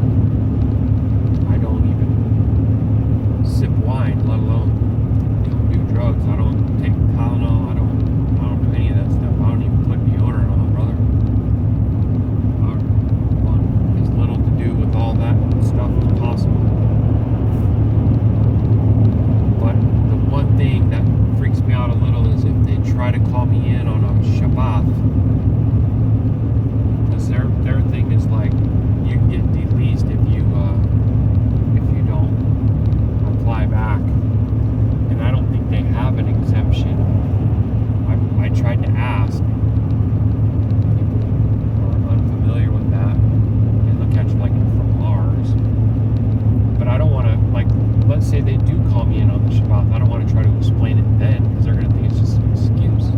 I don't even sip wine, let alone do drugs. I don't take Tylenol. I don't do any of that stuff. I don't even put deodorant on, brother. I want as little to do with all that stuff as possible. But the one thing that freaks me out a little is if they try to call me in on a Shabbat, because their thing is like, you can get released if you don't apply back, and I don't think they have an exemption. I tried to ask. People are unfamiliar with that. They look at you like you're from Mars. But I don't want to, like, let's say they do call me in on the Shabbat. I don't want to try to explain it then, because they're going to think it's just an excuse.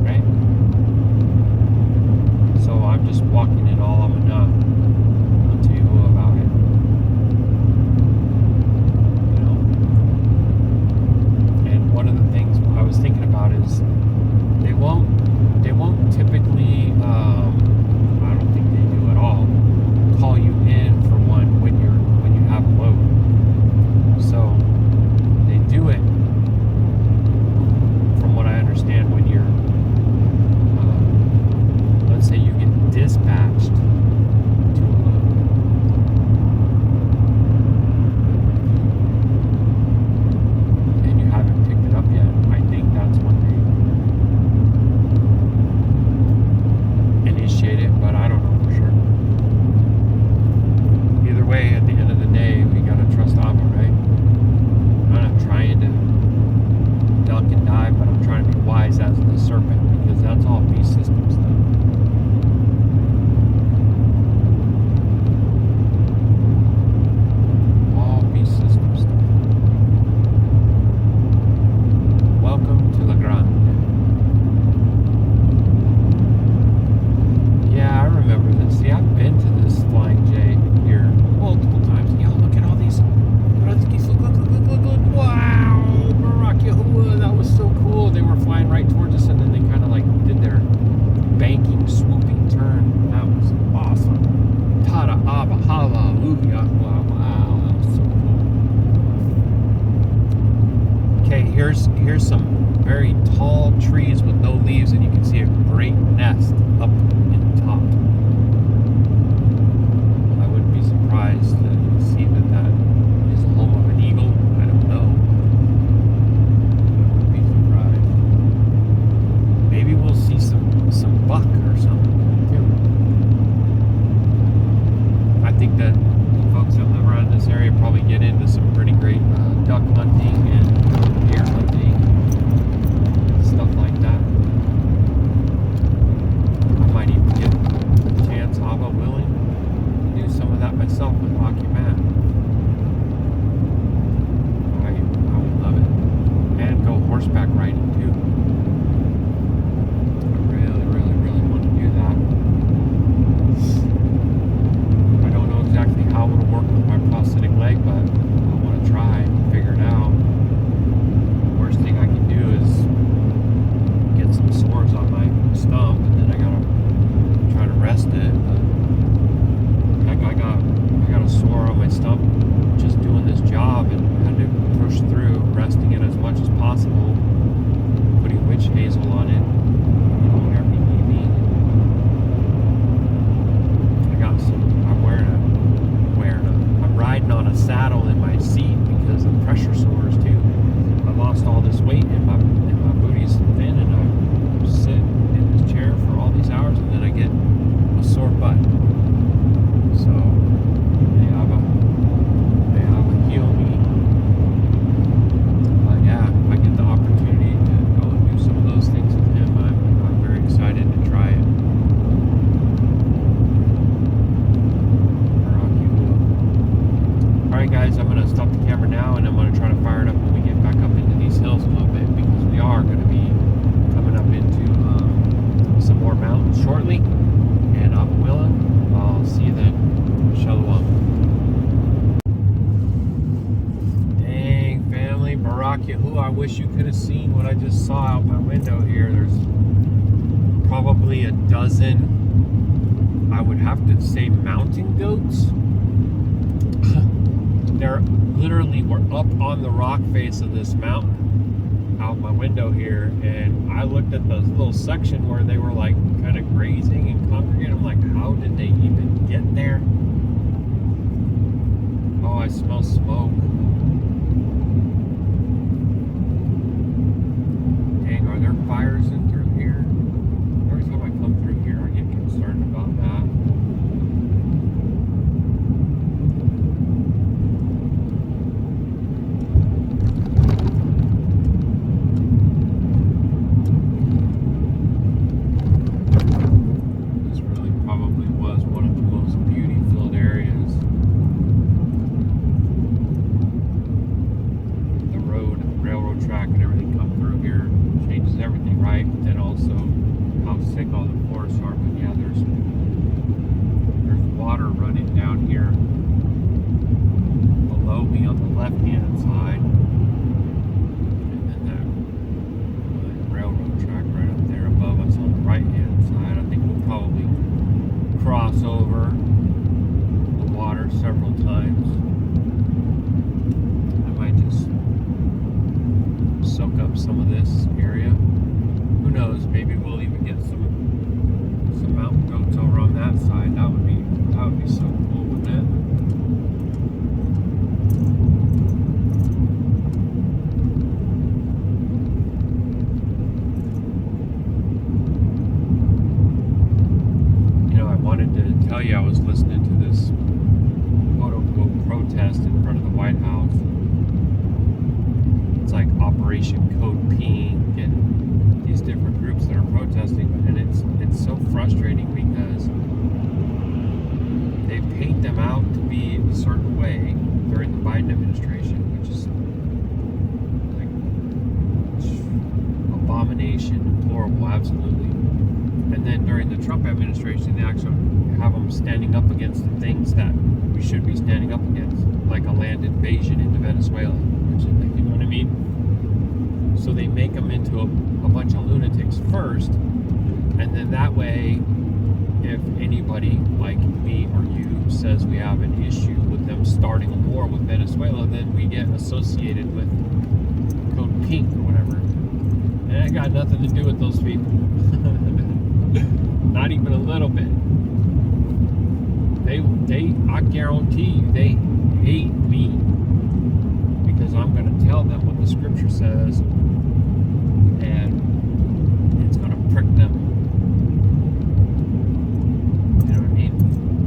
Right? So I'm just walking in all I'm enough to Yahuah about it. You know? And one of the things I was thinking about is they won't typically, I don't think they do at all, call you in for one when you have a load. So they do it, from what I understand, when you're, let's say you get dispatched to a load. And you haven't picked it up yet. I think that's when they initiate it, but I don't know for sure. Either way, at the end of the day, we gotta trust Abba, right? I'm not trying to duck and dive, but I'm trying to be wise as the serpent, because that's all beast system stuff. All beast system stuff. Welcome to La Grande. Yeah, I remember this. See, I've been to this Flying J here multiple times. Yo, look at all these. Look. Wow, Baruk Yahuah, that was so cool. They were flying right towards us, and then they kind of like did their banking, swooping turn. That was awesome. Tada Abba, hallelujah. Wow, that was so cool. Okay, here's some very tall trees with no leaves, and you can see a great nest up in the top. I wouldn't be surprised to see that is the home of an eagle. I don't know. I wouldn't be surprised. Maybe we'll see some buck or something too. I think that the folks that live around this area probably get into some pretty great duck hunting and deer hunting, stuff like that. I might even get a chance, Abba willing, to do some of that myself with Hockey Matt. I would love it. And go horseback riding too. I really, really, really want to do that. I don't know exactly how it'll work with my prosthetic leg, but I want to try and figure it out. Worst thing I can do is get some sores on my stump, and then I gotta try to rest it. But I got a sore on my stump just doing this job, and had to push through, resting it as much as possible, putting witch hazel on it, every evening. I'm riding on a saddle in my seat because of pressure sores too. I lost all this weight and my booty's thin, and I sit in this chair for all these hours, and then I get a sore butt. So they have a heal me. But yeah, if I get the opportunity to go and do some of those things with him, I'm very excited to try it. Alright guys, I'm going to stop the camera now, and I'm going to try to fire it up when we get back up into these hills a little bit, because we are going to be coming up into some more mountains shortly, and I'm willing. I'll see you then. Shalom. Dang, family, Baruk Yahuah, I wish you could have seen what I just saw out my window here. There's probably a dozen I would have to say mountain goats. They're literally, we're up on the rock face of this mountain out my window here, and I looked at the little section where they were like kind of grazing and congregating. I'm like, how did they even get there? Oh, I smell smoke. Dang, are there fires in through here? Every time I come through here, I get concerned about that. This really probably was one of the most beauty-filled areas. The road, railroad track, and everything come through here changes everything, right? But then also how sick all the forests are. But yeah, there's water running down here below me on the left-hand side, and then that railroad track right up there above us on the right-hand side. I think we'll probably cross over the water several times. I might just soak up some of this area. Who knows? Maybe we'll even get some mountain goats over on that side. That would be so cool, wouldn't it? You know, I wanted to tell you I was listening to this quote-unquote protest in front of the White House. It's like Operation Code Pink and these different groups that are protesting, and it's so frustrating because they paint them out to be a certain way during the Biden administration, which is like abomination, deplorable, absolutely. And then during the Trump administration, they actually have them standing up against the things that we should be standing up against, like a land invasion into Venezuela, which, you know what I mean? So they make them into a bunch of lunatics first, and then that way, if anybody like me or you says we have an issue with them starting a war with Venezuela, then we get associated with Code Pink or whatever. And it got nothing to do with those people. Not even a little bit. I guarantee you, they hate me because I'm going to tell them what the scripture says, and it's going to prick them. You know what I mean?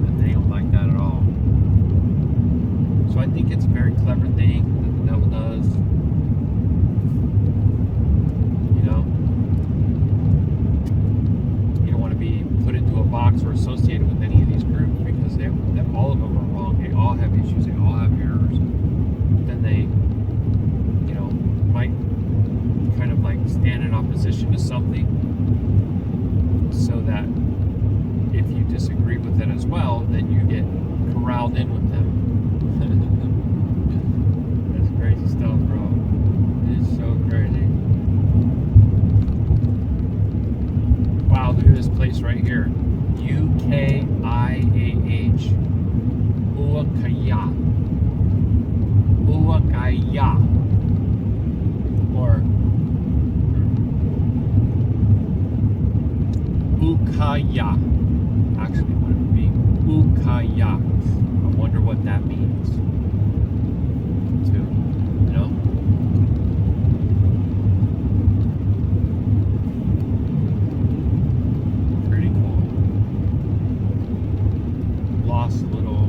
And they don't like that at all. So I think it's a very clever thing that the devil does. You know? You don't want to be put into a box or associated with any of these groups because all of them are wrong. They all have issues. They all have errors. Then they, you know, might kind of like stand in opposition to something so that if you disagree with it as well, then you get corralled in with them. That's crazy stuff, bro. It is so crazy. Wow, look at this place right here. UKIAH. Uakaya. Uakaya. Or Ukaya. Actually, what it would be? Ukaya. I wonder what that means. Too, you know? Pretty cool. Lost little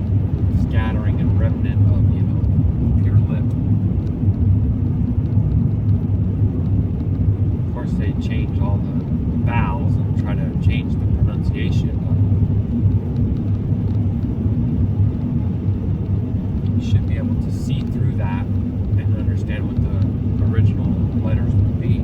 scattering and remnant of, you know, pure lip. Of course, they change all the vowels and try to change the pronunciation, but you should be able to see through that and understand what the original letters would be.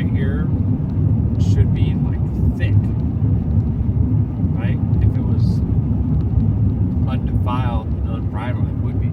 right here should be like thick, right? If it was undefiled and unbridled, it would be.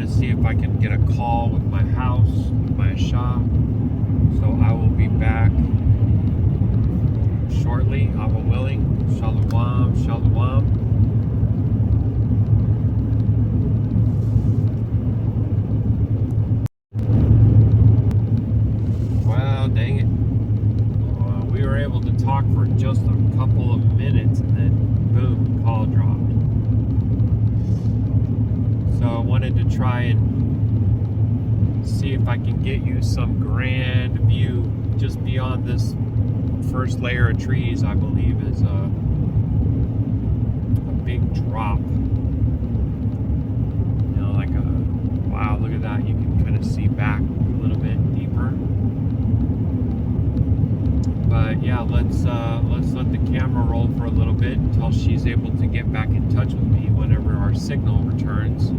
See if I can get a call with my house, with my shop. So I will be back shortly, Allah willing. Shalom, shalom. Well, dang it. We were able to talk for just a couple of minutes and then boom, call dropped. So I wanted to try and see if I can get you some grand view just beyond this first layer of trees. I believe is a big drop. You know, like a, wow, look at that. You can kind of see back a little bit deeper. But yeah, let's let the camera roll for a little bit until she's able to get back in touch with me whenever our signal returns.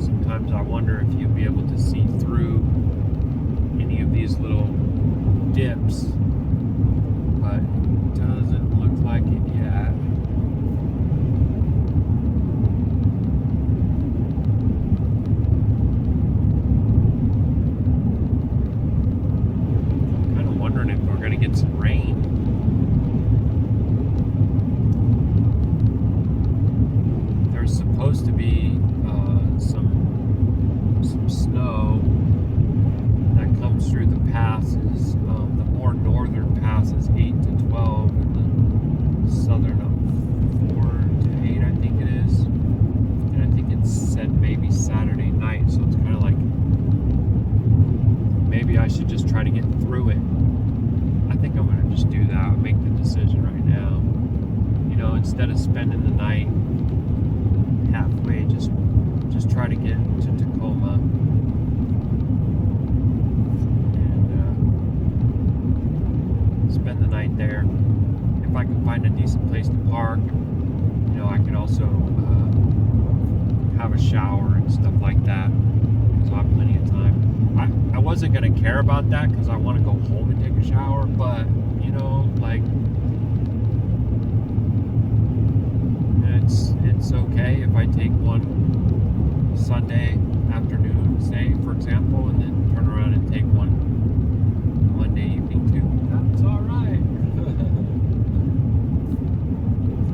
Sometimes I wonder if you'll be able to see through any of these little dips, but it doesn't look like it yet. Get some rain. instead of spending the night halfway, just try to get to Tacoma and spend the night there. If I can find a decent place to park, you know, I can also have a shower and stuff like that, so I have plenty of time. I wasn't gonna care about that because I want to go home and take a shower, but you know, like, it's okay if I take one Sunday afternoon, say, for example, and then turn around and take one Monday evening too. That's all right.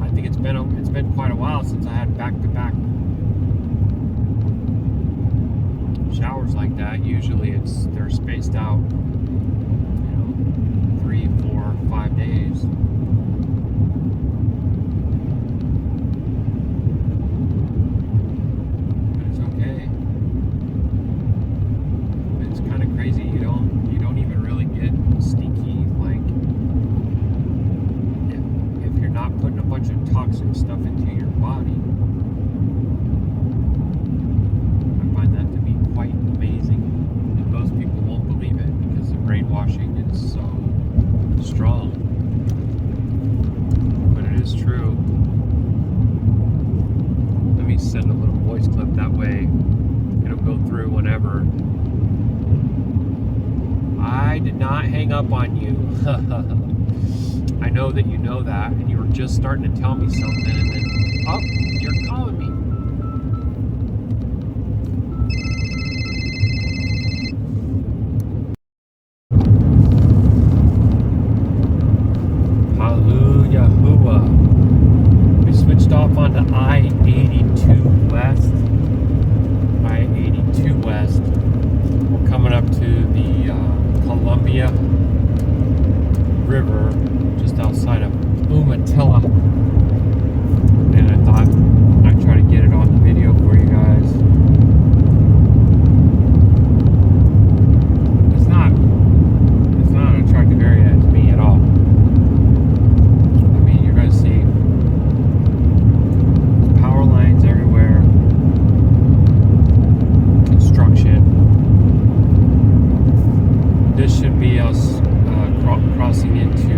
I think it's been quite a while since I had back-to-back showers like that. Usually they're spaced out, you know, 3, 4, 5 days. But it's okay. It's kind of crazy. You don't even really get stinky, like, if you're not putting a bunch of toxic stuff into your body. Quite amazing, and most people won't believe it because the brainwashing is so strong, but it is true. Let me send a little voice clip, that way it'll go through whenever. I did not hang up on you. I know that you know that, and you were just starting to tell me something, and then, oh, you're calling me. Yahuah. We switched off onto I-82 West. I-82 West. We're coming up to the Columbia River just outside of Umatilla. And I thought I'd try to get it on the video for you guys. It's not an attractive area to me at all. See power lines everywhere, construction. This should be us crossing into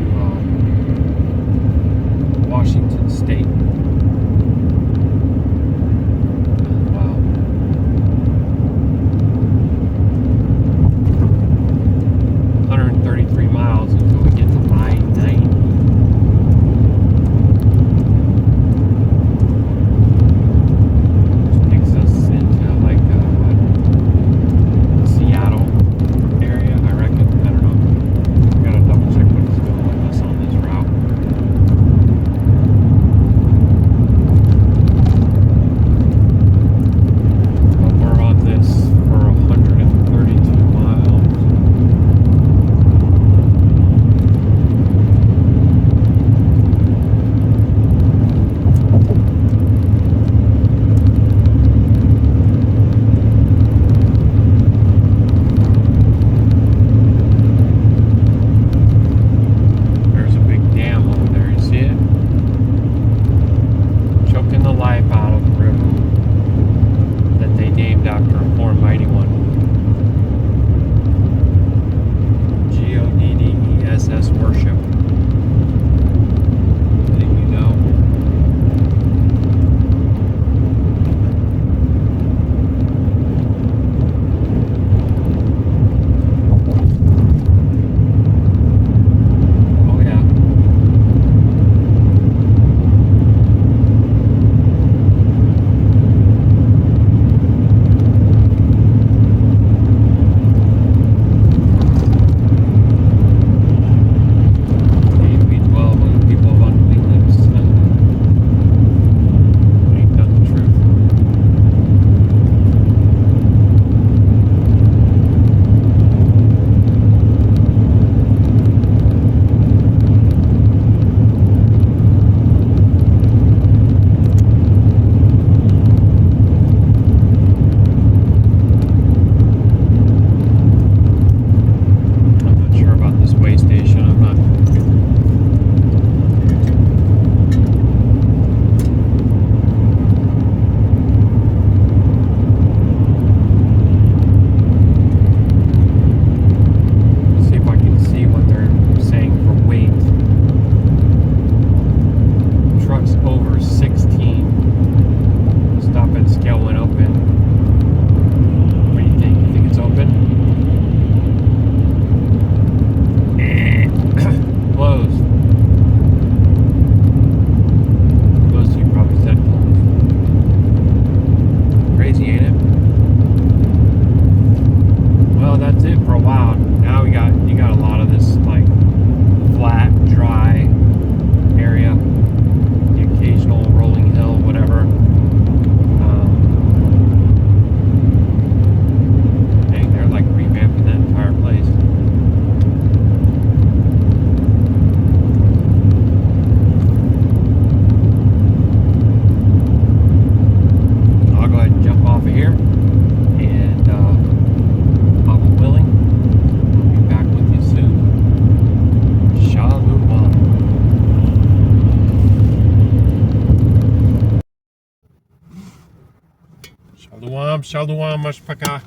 Shalom Shalum Mashpaka.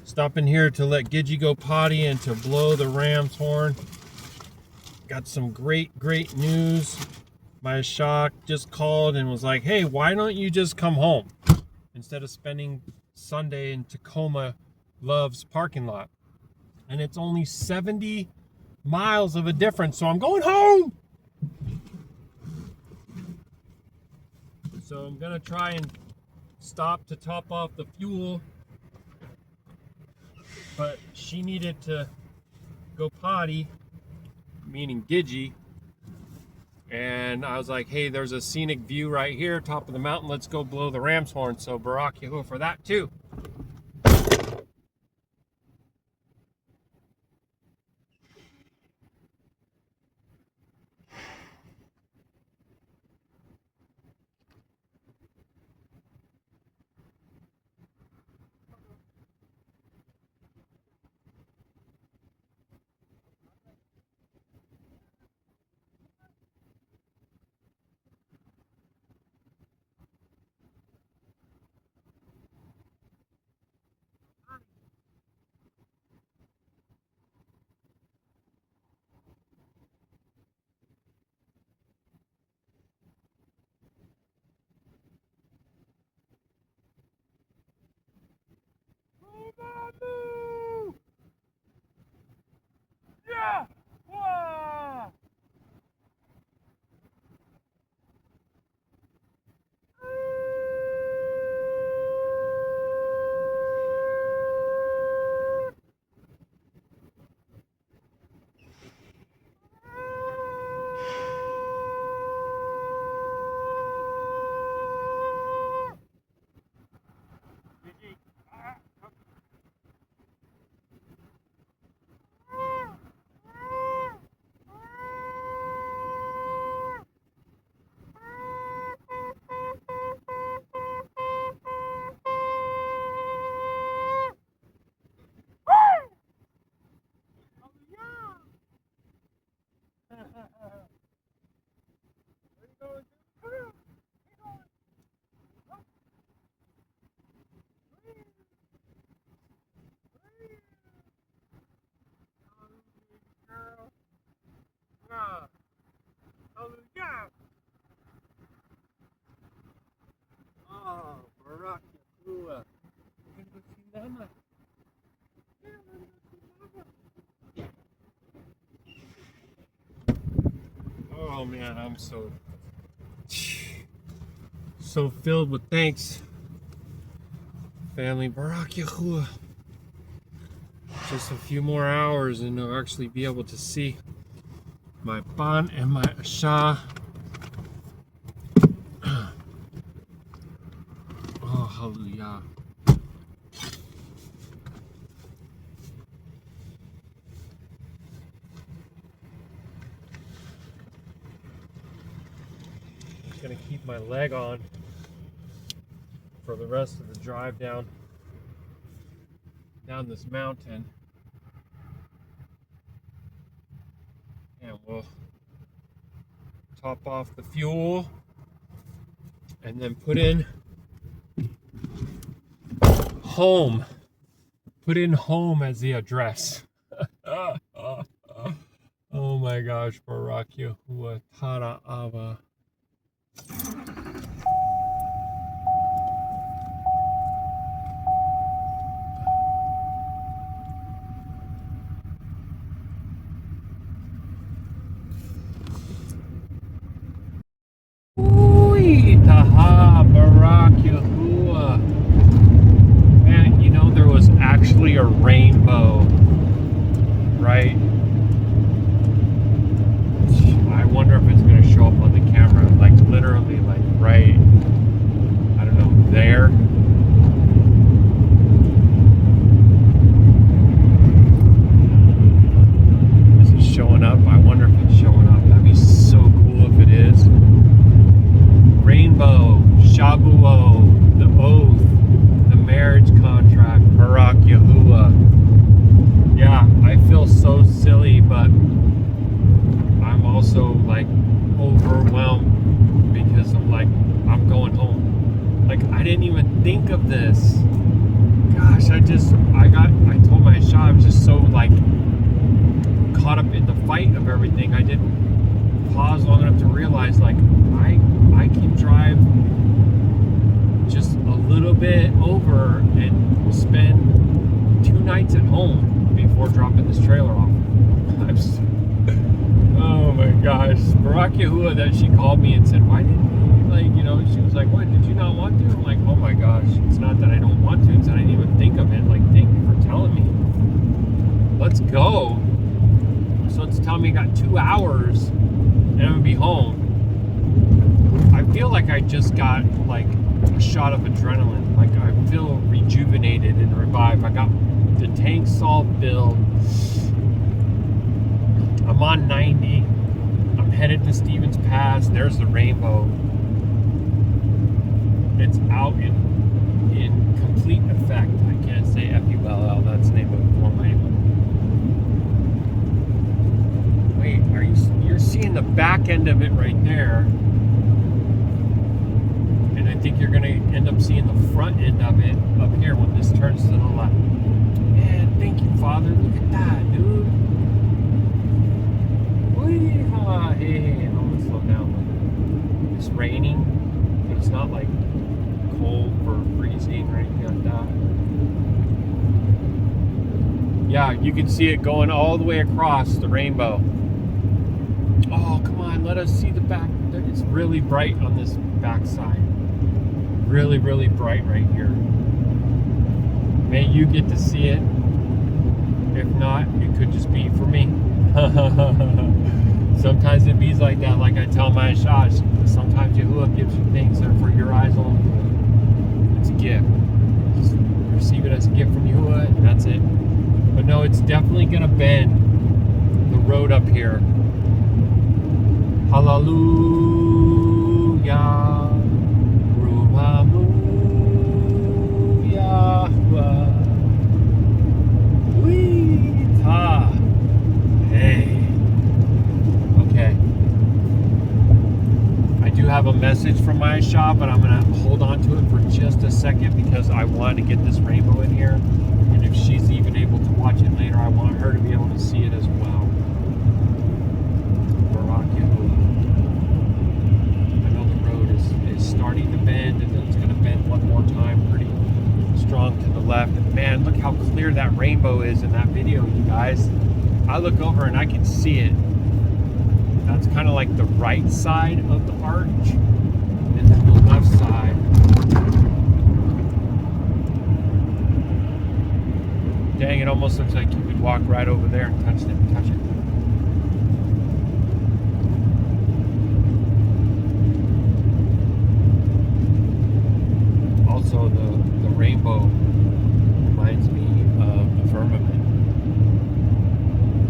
Stopping here to let Gidgy go potty and to blow the ram's horn. Got some great news. My Shach just called and was like, hey, why don't you just come home instead of spending Sunday in Tacoma Love's parking lot? And it's only 70 miles of a difference, so I'm going home. So I'm gonna try and stop to top off the fuel, but she needed to go potty, meaning Gidgy, and I was like, hey, there's a scenic view right here, top of the mountain, let's go blow the ram's horn. So Baruk Yahuah for that too. Yeah! Wow! Oh, Baruk Yahuah. We're gonna go see Mama. Yeah, we're gonna go see Mama. Oh man, I'm so filled with thanks, family. Baruk Yahuah. Just a few more hours and I'll actually be able to see my Ban and my Asha. Oh, hallelujah. Just gonna keep my leg on for the rest of the drive down this mountain. And we'll top off the fuel and then put in home. Put in home as the address. Oh my gosh, Baruk Yahuah, Tara Ava. Taha, Baruk Yahuah. Man, you know, there was actually a rainbow, right? I wonder if it's going to show up on the camera, like literally, like right, I don't know, there. Is it showing up? I wonder if it's showing up. That'd be so cool if it is. Rainbow, Shabuo, the oath, the marriage contract, Baruk Yahuah. Yeah, I feel so silly, but I'm also like overwhelmed because I'm like, I'm going home. Like, I didn't even think of this. gosh, I told my shot, I was just so like caught up in the fight of everything. I didn't pause long enough to realize like I can drive just a little bit over and spend 2 nights at home before dropping this trailer off. Oh my gosh. Baruk Atah Yahuah, that she called me and said, why didn't you, like, you know, she was like, what, did you not want to? I'm like, oh my gosh, it's not that I don't want to, it's that I didn't even think of it. Like, thank you for telling me. Let's go. So it's telling me I got 2 hours and I'm gonna be home. I feel like I just got like a shot of adrenaline. Like I feel rejuvenated and revived. I got the tanks all filled. I'm on 90. I'm headed to Stevens Pass. There's the rainbow. It's out in complete effect. I can't say FULL. That's the name of the form. Wait, you're seeing the back end of it right there. And I think you're gonna end up seeing the front end of it up here when this turns to the left. Man, thank you, Father. Look at that, dude. Hey, I'm gonna slow down. It's raining, but it's not like cold or freezing or anything like that. Yeah, you can see it going all the way across the rainbow. Oh, come on, let us see the back. It's really bright on this back side. Really, really bright right here. May you get to see it. If not, it could just be for me. Sometimes it be like that, like I tell my shots. Sometimes Yahuwah gives you things that are for your eyes only. It's a gift. Just receive it as a gift from Yahuwah, and that's it. But no, it's definitely gonna bend the road up here. Hallelujah. Have a message from my shop, but I'm gonna hold on to it for just a second because I want to get this rainbow in here, and if she's even able to watch it later, I want her to be able to see it as well. Baruk Atah Yahuah. I know the road is starting to bend, and then it's gonna bend one more time pretty strong to the left. And man, look how clear that rainbow is in that video, you guys. I look over and I can see it. That's kind of like the right side of the arch, and then the left side. Dang, it almost looks like you could walk right over there and touch it. Also, the rainbow reminds me of the firmament.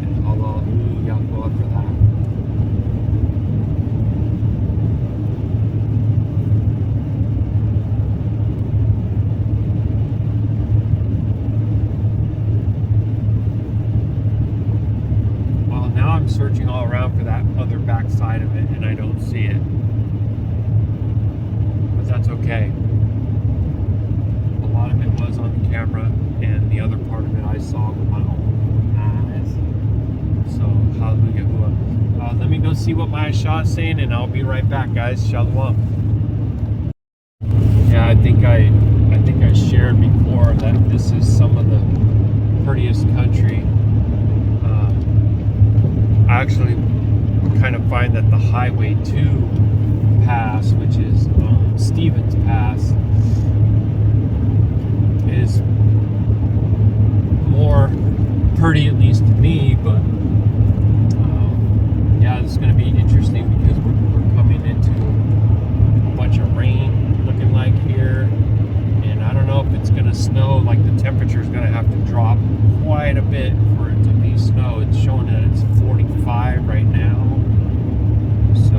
And hallelujah for that. Searching all around for that other back side of it, and I don't see it, but that's okay. A lot of it was on the camera, and the other part of it I saw with my own eyes. So hallelujah. Let me go see what my shot's saying, and I'll be right back, guys. Shalom. Yeah, I think I shared before that this is some of the prettiest country. I actually kind of find that the highway to Pass, which is Stevens Pass, is more pretty, at least to me. But yeah, it's going to be interesting because we're coming into a bunch of rain looking like here, and I don't know if it's going to snow. Like the temperature is going to have to drop quite a bit for it to be snow. It's showing that it's 45 right now, so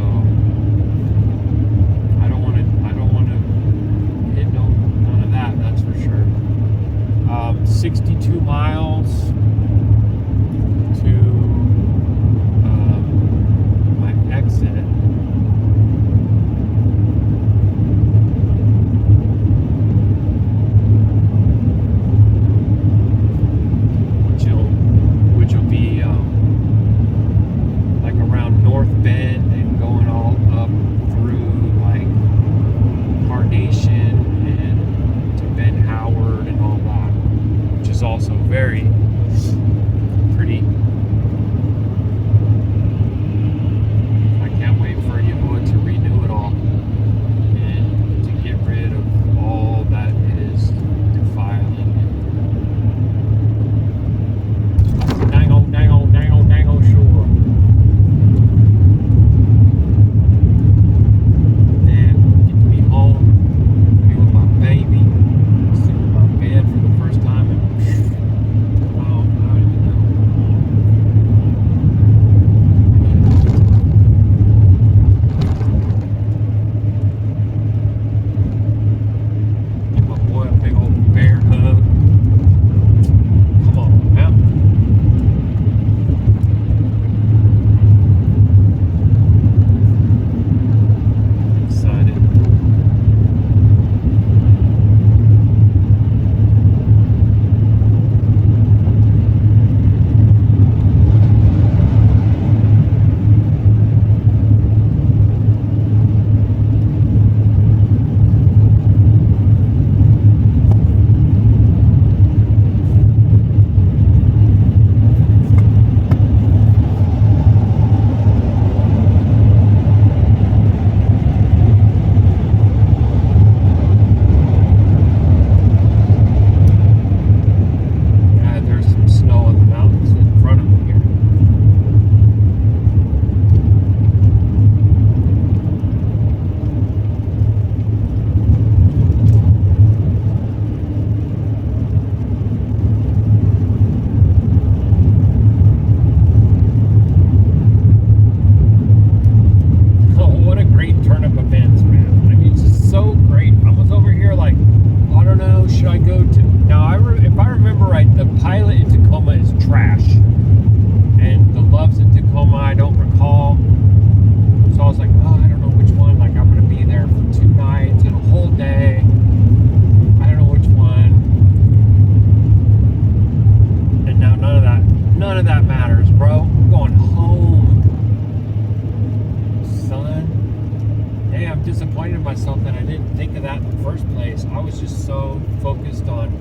disappointed in myself that I didn't think of that in the first place. I was just so focused on,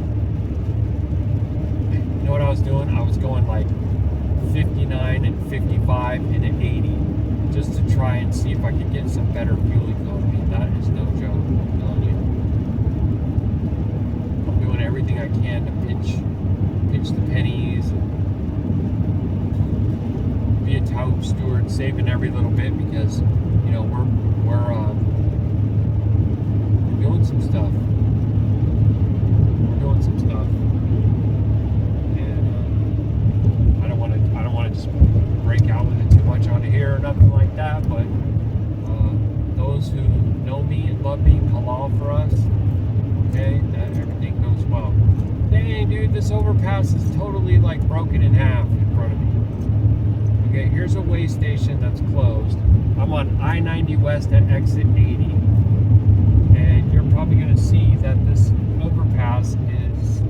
you know what I was doing? I was going like 59 and 55 and an 80 just to try and see if I could get some better fuel economy. That is no joke, I'm telling you. I'm doing everything I can to pinch the pennies, and be a tout steward, saving every little bit, because you know we're doing some stuff. We're doing some stuff, and I don't want to just break out with it too much on here or nothing like that. But those who know me and love me, halal for us. Okay, that everything goes well. Dang, dude, this overpass is totally like broken in half in front of me. Okay, here's a way station that's closed. I'm on I-90 West at exit 80. And you're probably going to see that this overpass is...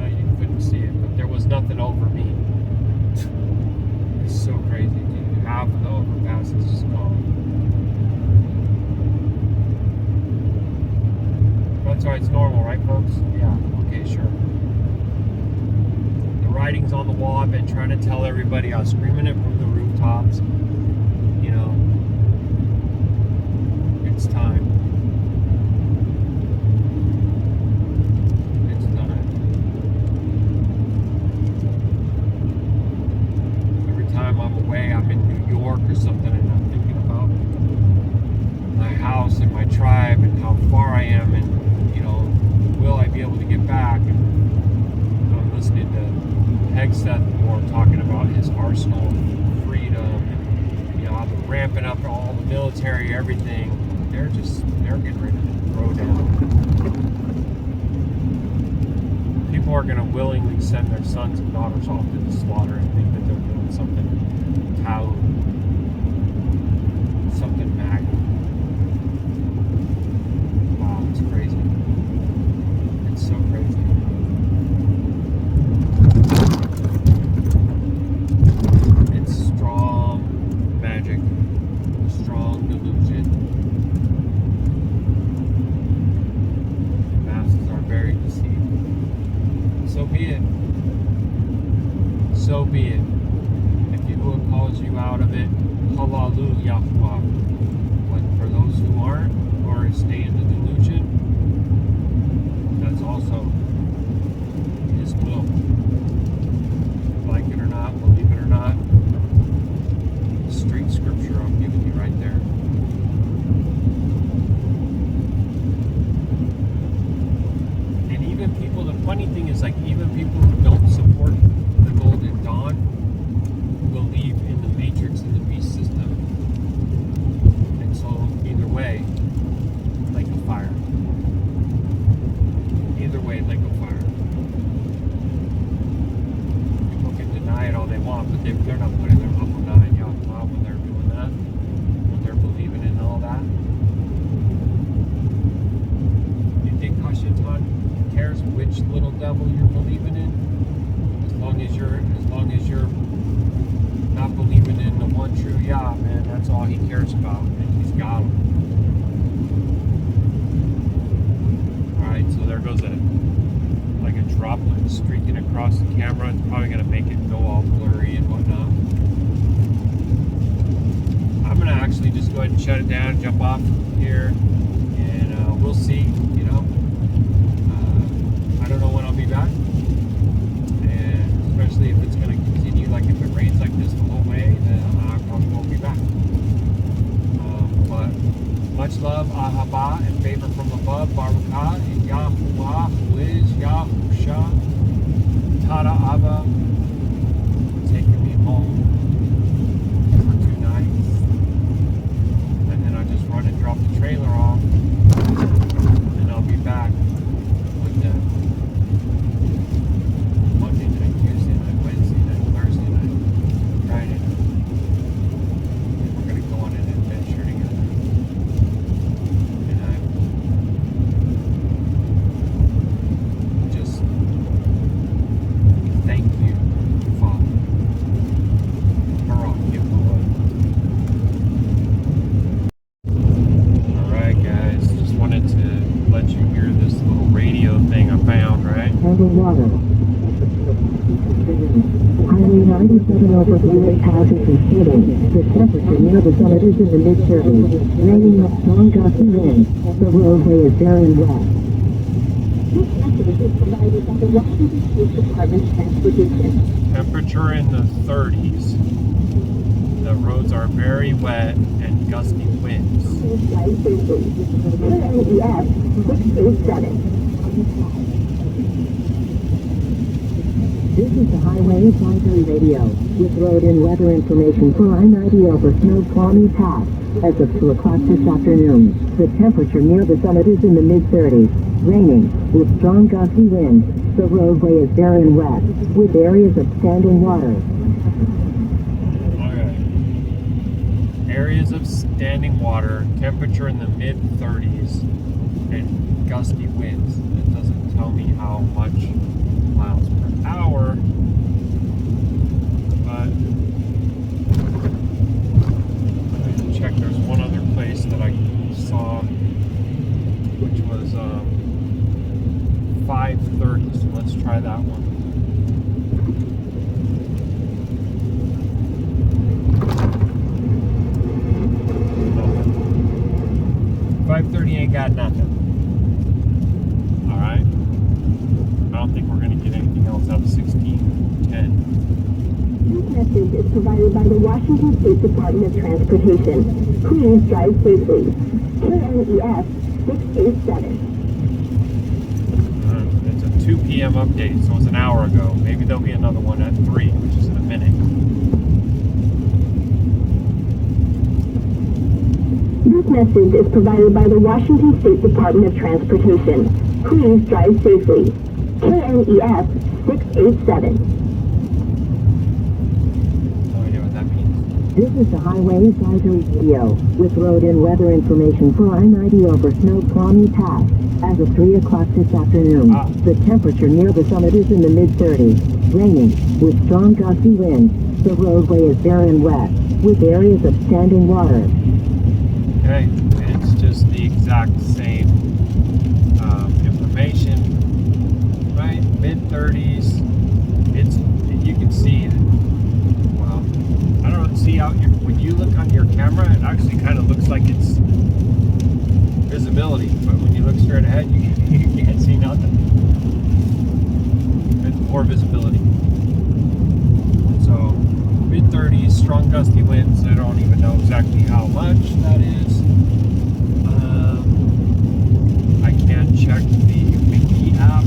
you couldn't see it, but there was nothing over me. It's so crazy, dude. Half of the overpass is just gone. That's why it's normal, right, folks? Yeah, okay, sure. The writing's on the wall. I've been trying to tell everybody. I was screaming it from the rooftops. You know, it's time. It's time. Every time I'm away, I'm in New York or something, and I'm thinking about my house and my tribe and how far I am, and will I be able to get back? And I'm listening to Hegseth more talking about his arsenal of freedom, and I've been ramping up all the military, everything. They're getting ready to throw down. People are going to willingly send their sons and daughters off to the slaughter and think that they're doing something something magnet. Wow, it's crazy. It's so crazy. It's strong magic, strong delusion. The masses are very deceived. So be it. So be it. If Yahuwah calls you out of it, Hallelu Yahuwah. But for those who aren't, or stay in the delusion, that's also His will. Like it or not, believe it or not, straight scripture I'm giving you right there. And even people, the funny thing is, like, even people who don't support the Golden Dawn believe in the Matrix and the beast system. And so, either way, like a fire. Either way, like a fire. People can deny it all they want, but they're not putting their Amunah in Yahuwah when they're doing that, when they're believing in all that. You think Hashatan cares which little devil you're believing in? As long as you're not believing in the one true Yah, man, that's all he cares about, and he's got him. Alright, so there goes like a droplet streaking across the camera. It's probably going to make it go all blurry and whatnot. I'm going to actually just go ahead and shut it down, jump off here, and we'll see, I don't know when I'll be back, and especially if it's going to continue, like if it rains like this the whole way, then I probably won't be back. But much love, ahaba, and favor from above, Baruk Atah Yahuah, who is Yahusha, Tada Abba, taking me home for 2 nights, and then I just run and drop the trailer off, and I'll be back with them Monday night, Tuesday night, Wednesday night, Thursday night, Friday night. We're going to go on an adventure together. And I'm just thank you, Father. with houses and seating. The temperature near the summit is in the mid-30s, raining with strong gusty winds. The roadway is very wet. This message is provided by the Washington State Department of Transportation. Temperature in the 30s. The roads are very wet and gusty winds. Flight safely. KNES 687. This is the Highway Advisory Radio with road and weather information for I-90 over Snow Palmy Pass. As of 2 o'clock this afternoon, the temperature near the summit is in the mid-30s, raining with strong gusty winds. The roadway is very wet with areas of standing water. Okay. Areas of standing water, temperature in the mid-30s, and gusty winds. It doesn't tell me how much miles per hour, but I need to check. There's one other place that I saw, which was 5:30. So let's try that one. Nothing. 5:30 ain't got nothing. All right. I don't think we're going to get anything else out of 1610. This message is provided by the Washington State Department of Transportation. Please drive safely. KNES 687. It's a 2 p.m. update, so it's an hour ago. Maybe there'll be another one at 3, which is in a minute. This message is provided by the Washington State Department of Transportation. Please drive safely. KNES 687. No idea what that means. This is the Highway Advisory Radio with road and weather information for I-90 over Snow Palmy Pass. As of 3 o'clock this afternoon, the temperature near the summit is in the mid-30s, raining with strong gusty winds. The roadway is very wet with areas of standing water. Okay, it's just the exact same information, right? Mid-30s. It's, you can see, well, I don't know, see out here, when you look on your camera, it actually kind of looks like it's visibility, but when you look straight ahead, you can't see nothing. It's poor visibility. So, mid-30s, strong gusty winds. I don't even know exactly how much that is. I can't check the Wiki app.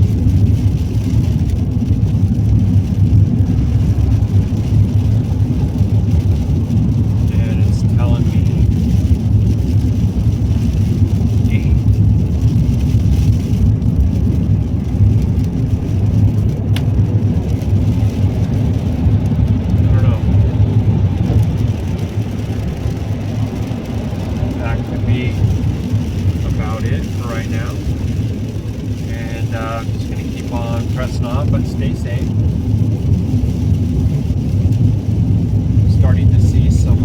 And it's telling me 8. I don't know. That could be about it for right now. And I'm just going to keep on pressing on, but stay safe. Starting to see some,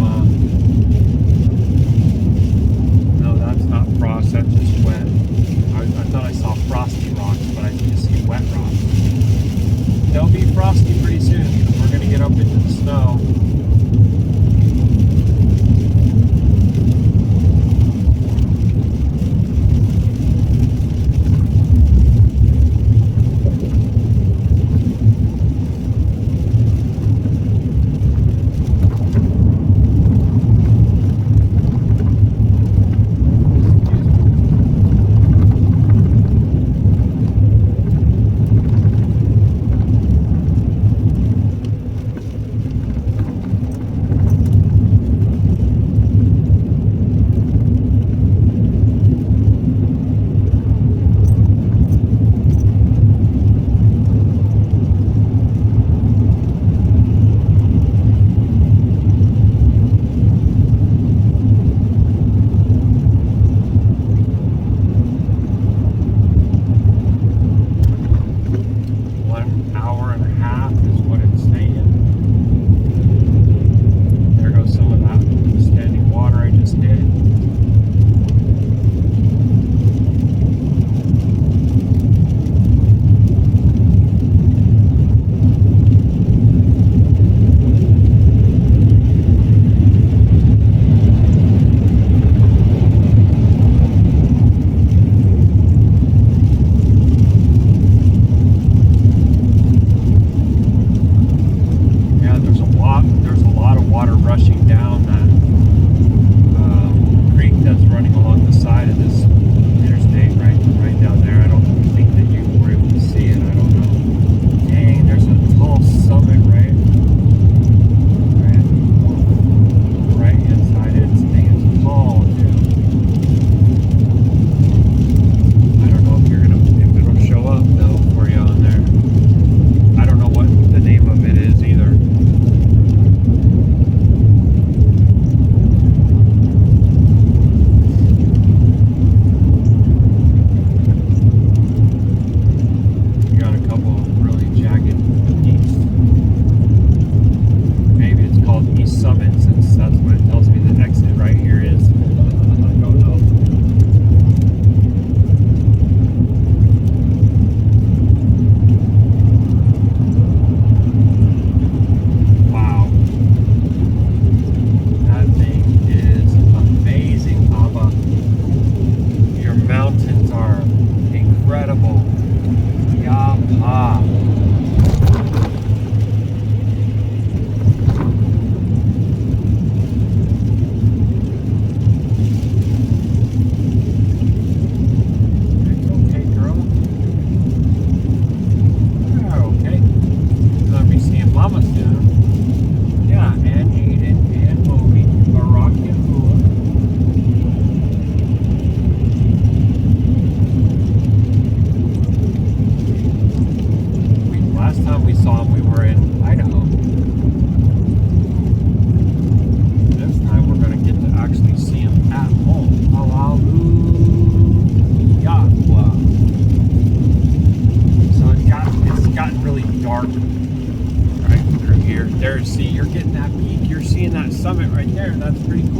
no, that's not frost, that's just wet. I thought I saw frosty rocks, but I just see wet rocks. They'll be frosty pretty soon because we're going to get up into the snow.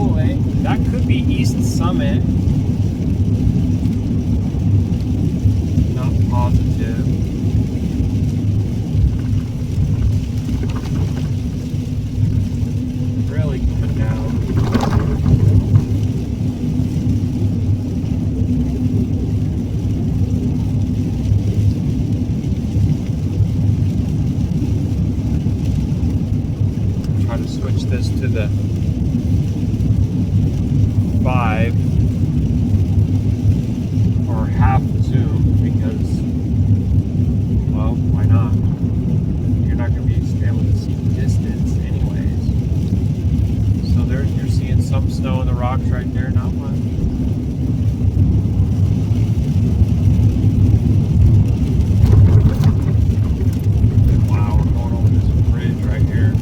cool, eh? That could be East Summit. Not positive. Really coming down. Try to switch this to the 5 or half zoom because, well, why not? You're not going to be able to see distance anyways. So there, you're seeing some snow in the rocks right there, not much. Wow, we're going over this bridge right here.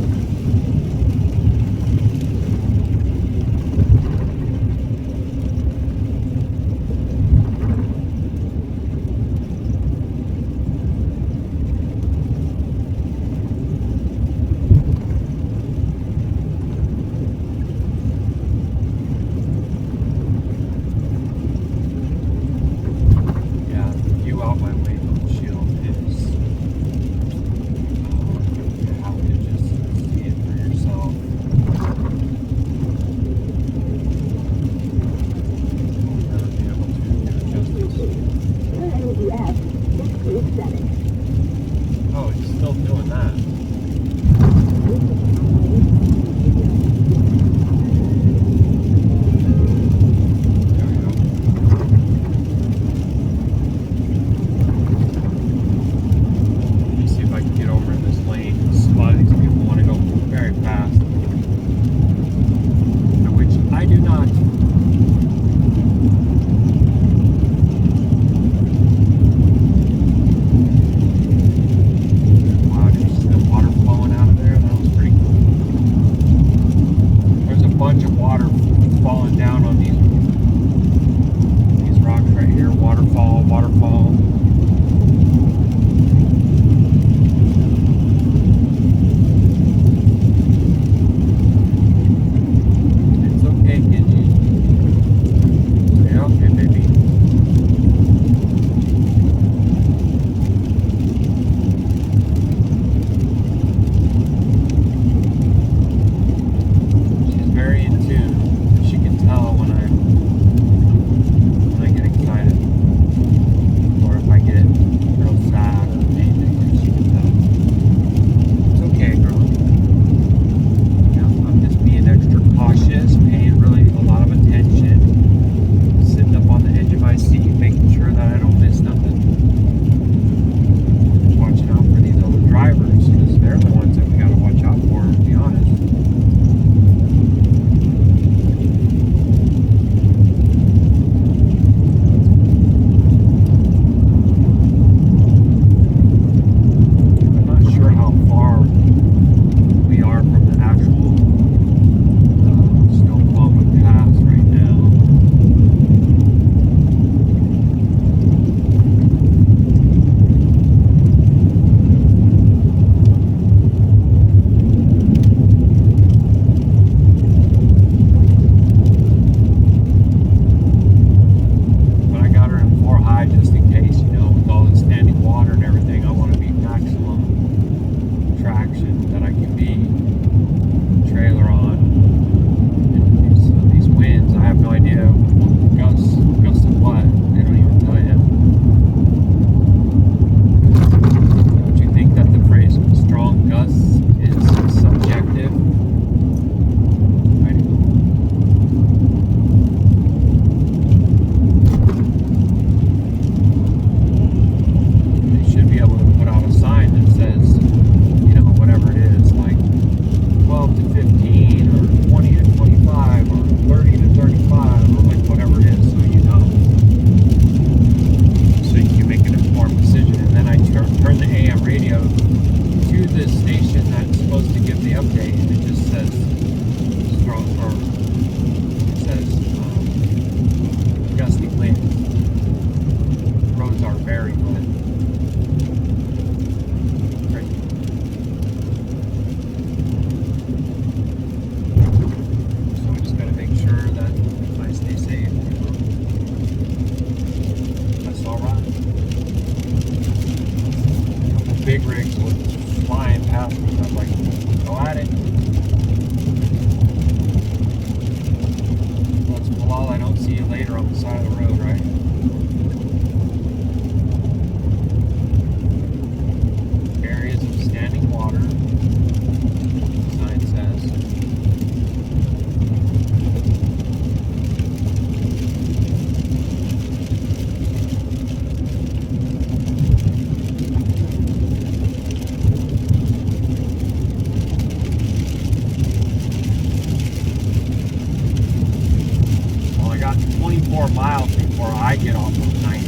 got 24 miles before I get off of 90.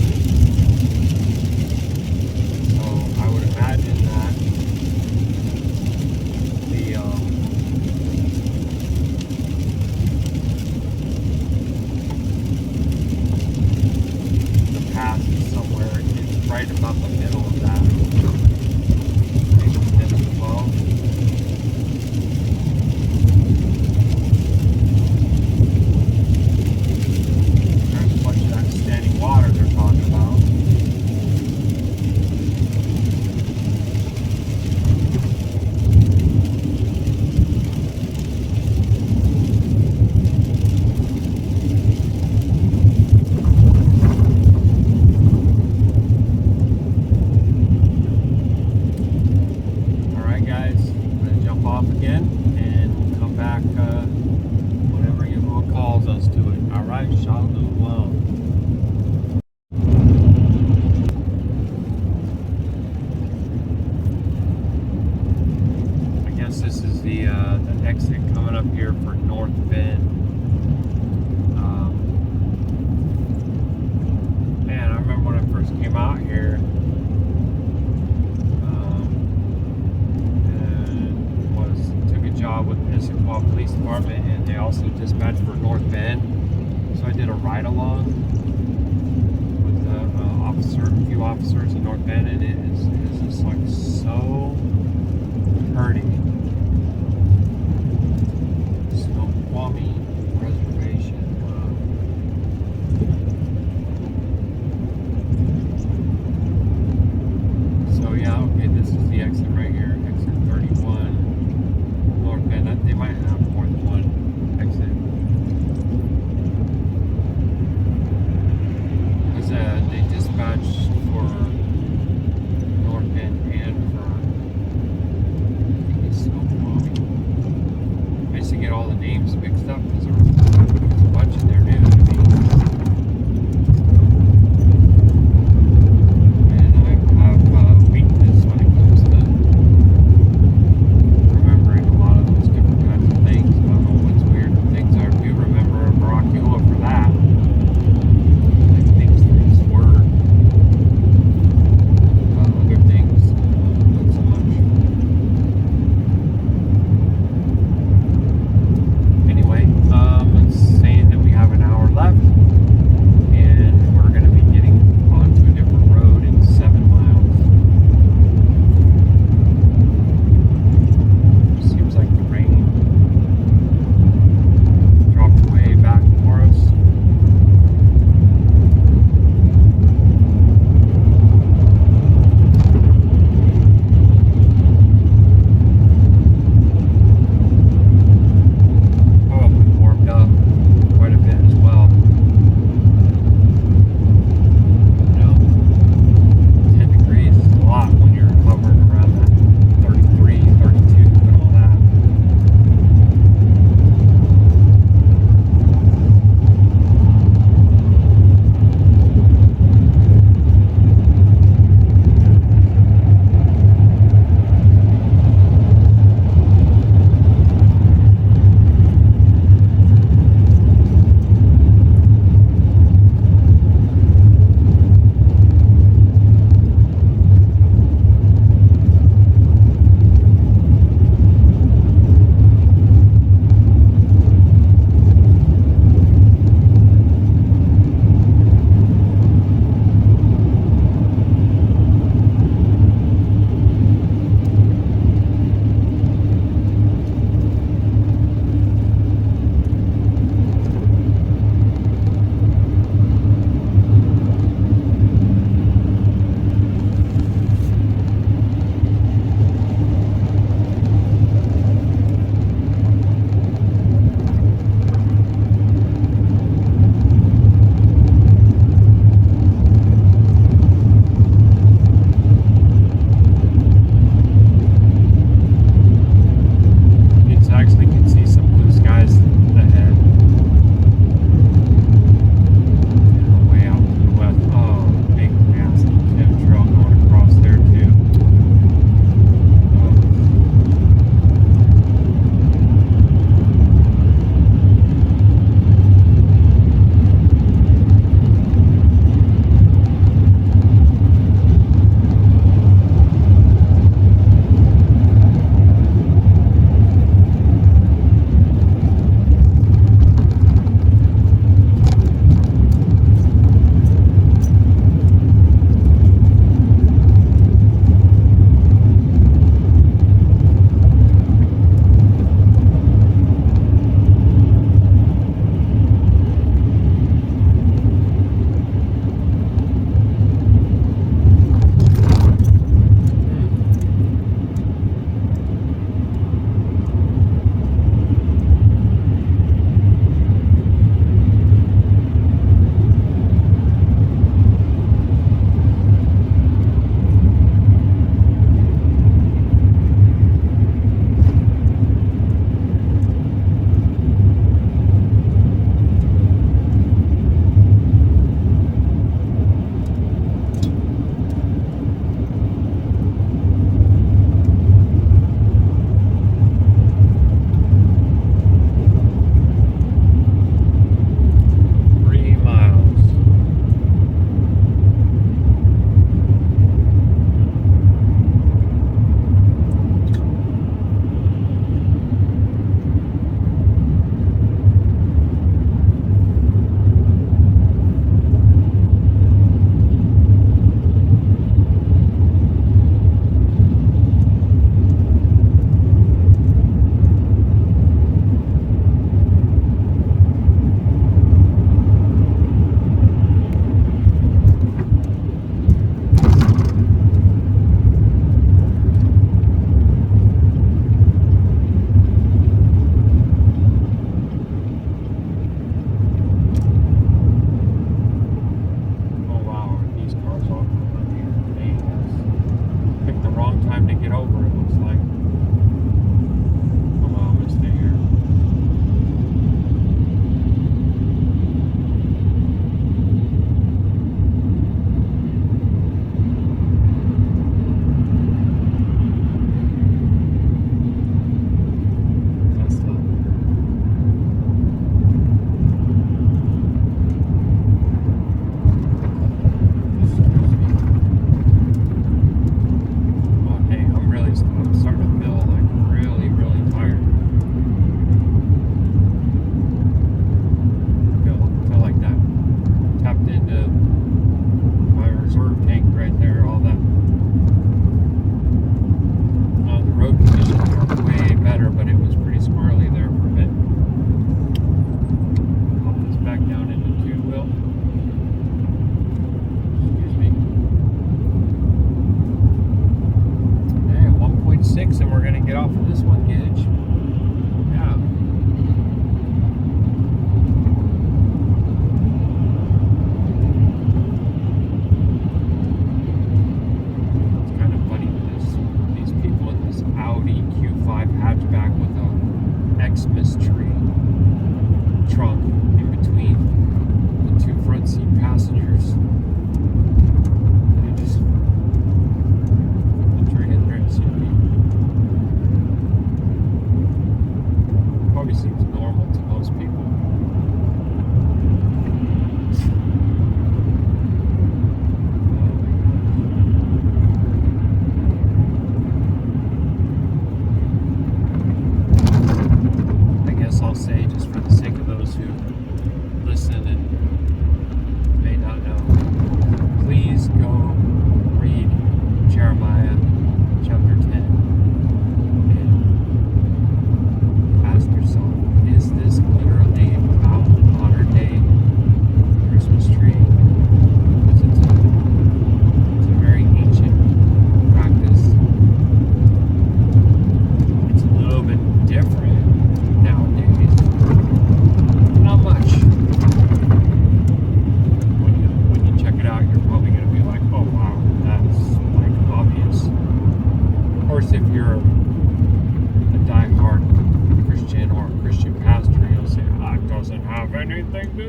So I would imagine that the pass is somewhere, it's right about the middle of that. Maybe 10 to 12. There's a bunch of that standing water they're talking about. Alright guys, I'm going to jump off again and come back whenever Yahuah calls us to it. Alright, Shalum. I guess this is the exit coming up here for North Bend. Man, I remember when I first came out here, took a job with the Issaquah Police Department, and they also dispatched for North Bend. So I did a ride along with a few officers in North Bend, and it is just like so pretty. Snoqualmie Reservation. So yeah, okay, this is the exit right here, exit 31, North Bend. They might have more than one exit. Because they dispatched for North Bend and for, I think it's Snoqualmie. I used to get all the names mixed up because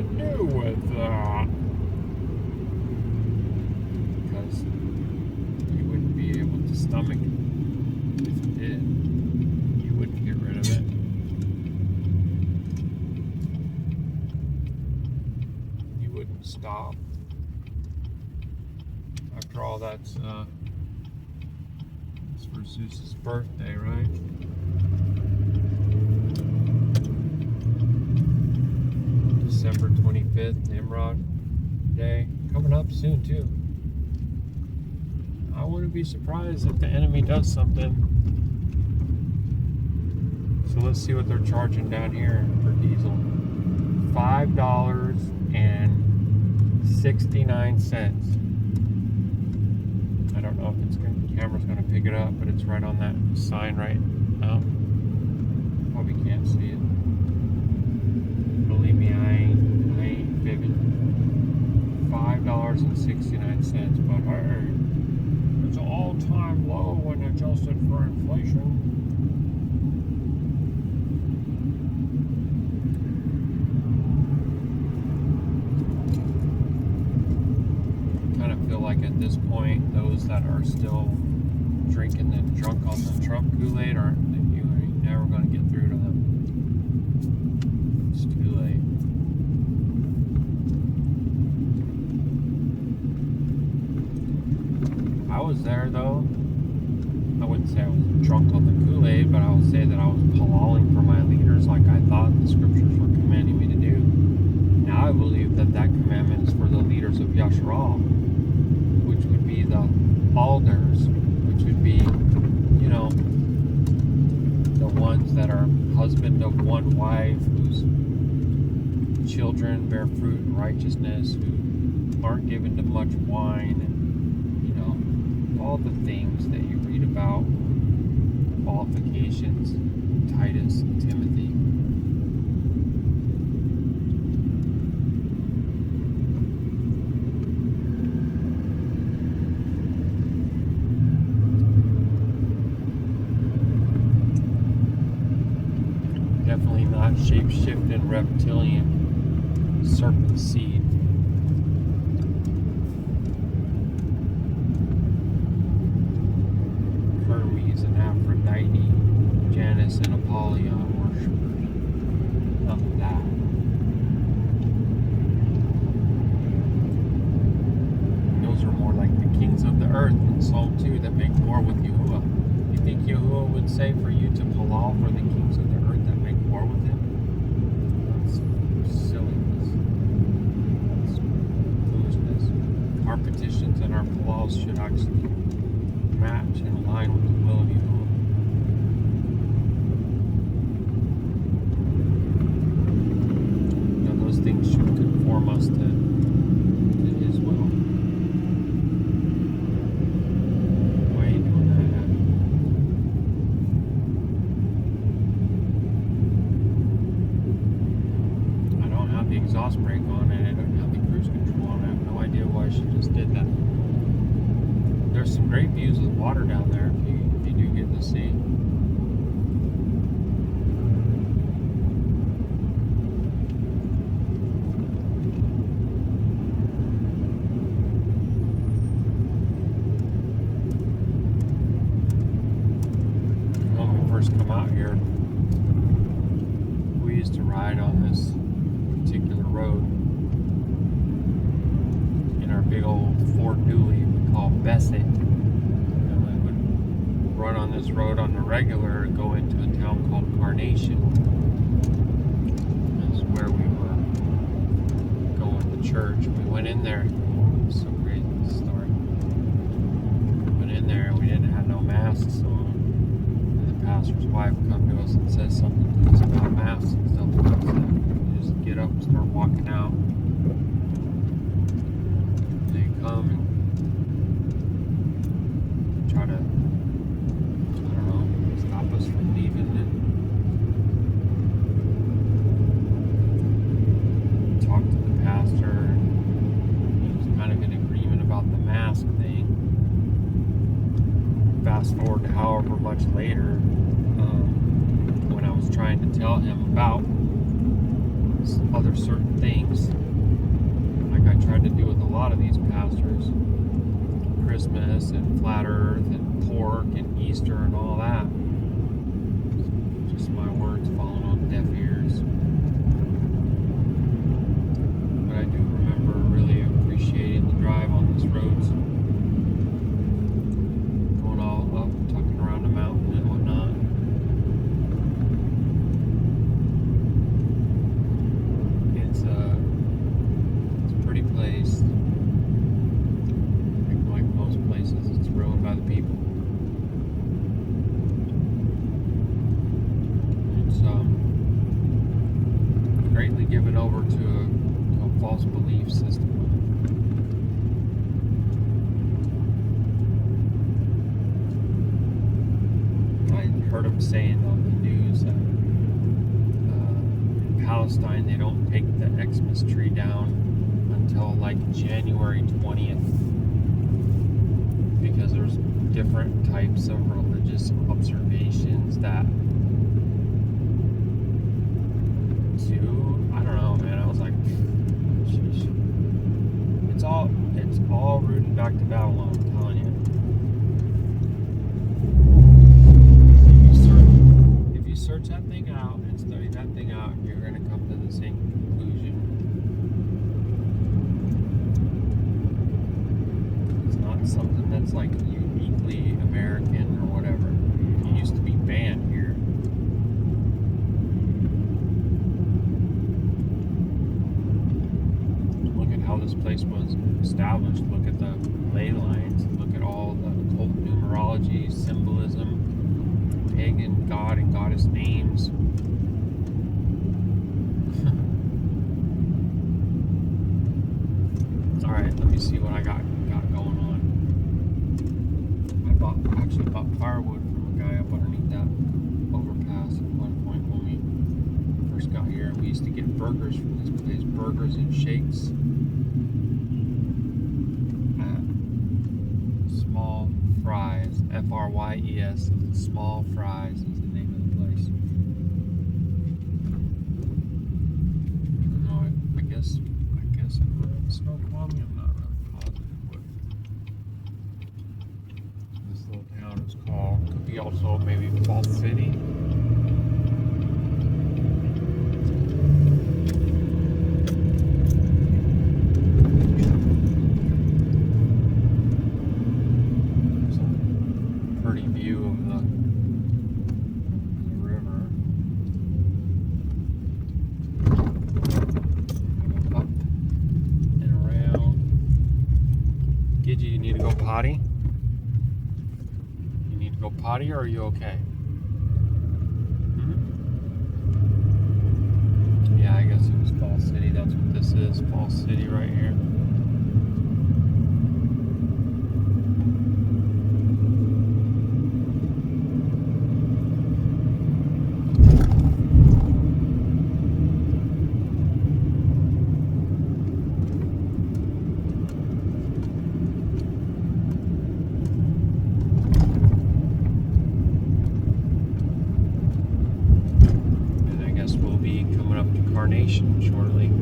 to do with that. Because you wouldn't be able to stomach it if you did. You wouldn't get rid of it. You wouldn't stop. After all, that's for Zeus's birthday, right? December 25th, Nimrod Day. Coming up soon, too. I wouldn't be surprised if the enemy does something. So let's see what they're charging down here for diesel. $5.69. I don't know if the camera's going to pick it up, but it's right on that sign right now. Probably can't see it. Believe me, I ain't fibbing. $5.69, but hey, it's an all-time low when adjusted for inflation. Like at this point, those that are still drinking and drunk on the Trump Kool-Aid you're never going to get through to them. It's too late. I was there though. I wouldn't say I was drunk on the Kool-Aid, but I will say that I was palaling for my leaders like I thought the scriptures were commanding me to do. Now I believe that commandment is for the leaders of Yashar'Al, which would be the alders, which would be, the ones that are husband of one wife, whose children bear fruit in righteousness, who aren't given to much wine, and, all the things that you read about, qualifications, Titus, and Timothy. Definitely not shape-shifting reptilian serpent seed. Hermes and Aphrodite, Janus and Apollyon worshippers. None of that. And those are more like the kings of the earth in Psalm 2 that make war with Yahuah. You think Yahuah would say for you to halal for the kings of the earth that make war with him? That's silliness. That's foolishness. Our petitions and our halals should actually match and align with the will of Yahuah. Those things should conform us to his will. Why are you doing that? I don't have the exhaust brake on and I don't have the cruise control on. I have no idea why she just did that. There's some great views of the water down there if you do get to see. When we first come out here, we used to ride on this particular road in our big old Ford Dually we call Bessie. And we would run on this road on the regular and go into a town called Carnation. That's where we were going to church. We went in there. Oh, it's so great, this story. We went in there and we didn't have no masks on. And the pastor's wife come to us and says something to us about masks and stuff like that. We just get up and start walking out. They come and try to, stop us from leaving and talk to the pastor. He was kind of in agreement about the mask thing. Fast forward to however much later, when I was trying to tell him about other certain things, Jesus and flat earth and pork and Easter and all that. Just my words falling on deaf ears. But I do remember really appreciating the drive on this road. Going all up, tucking around the mountain and whatnot. It's a pretty place. I think like most places, it's ruled by the people. It's greatly given over to a false belief system. I heard him saying on the news that in Palestine they don't take the Xmas tree down until like January 20th because there's different types of religious observations that I don't know, man. I was like, sheesh. It's all rooting back to Babylon, I'm telling you. If you search that thing out and study that thing out, you're going to come to the same conclusion. It's not something that's like uniquely American or whatever. It used to be banned here. How this place was established. Look at the ley lines. Look at all the occult numerology, symbolism, pagan god and goddess names. All right, let me see what I got going on. I actually bought firewood from a guy up underneath that overpass at one point when we first got here. We used to get burgers from this place, burgers and shakes. Small Fries, F-R-Y-E-S, Small Fries is the name of the place. No, I guess it's no problem. I'm not really positive what this little town is called. Could be also maybe Falls City. You need to go potty? You need to go potty, or are you okay? Yeah, I guess it was Falls City. That's what this is. Falls City right here. Shortly. I'm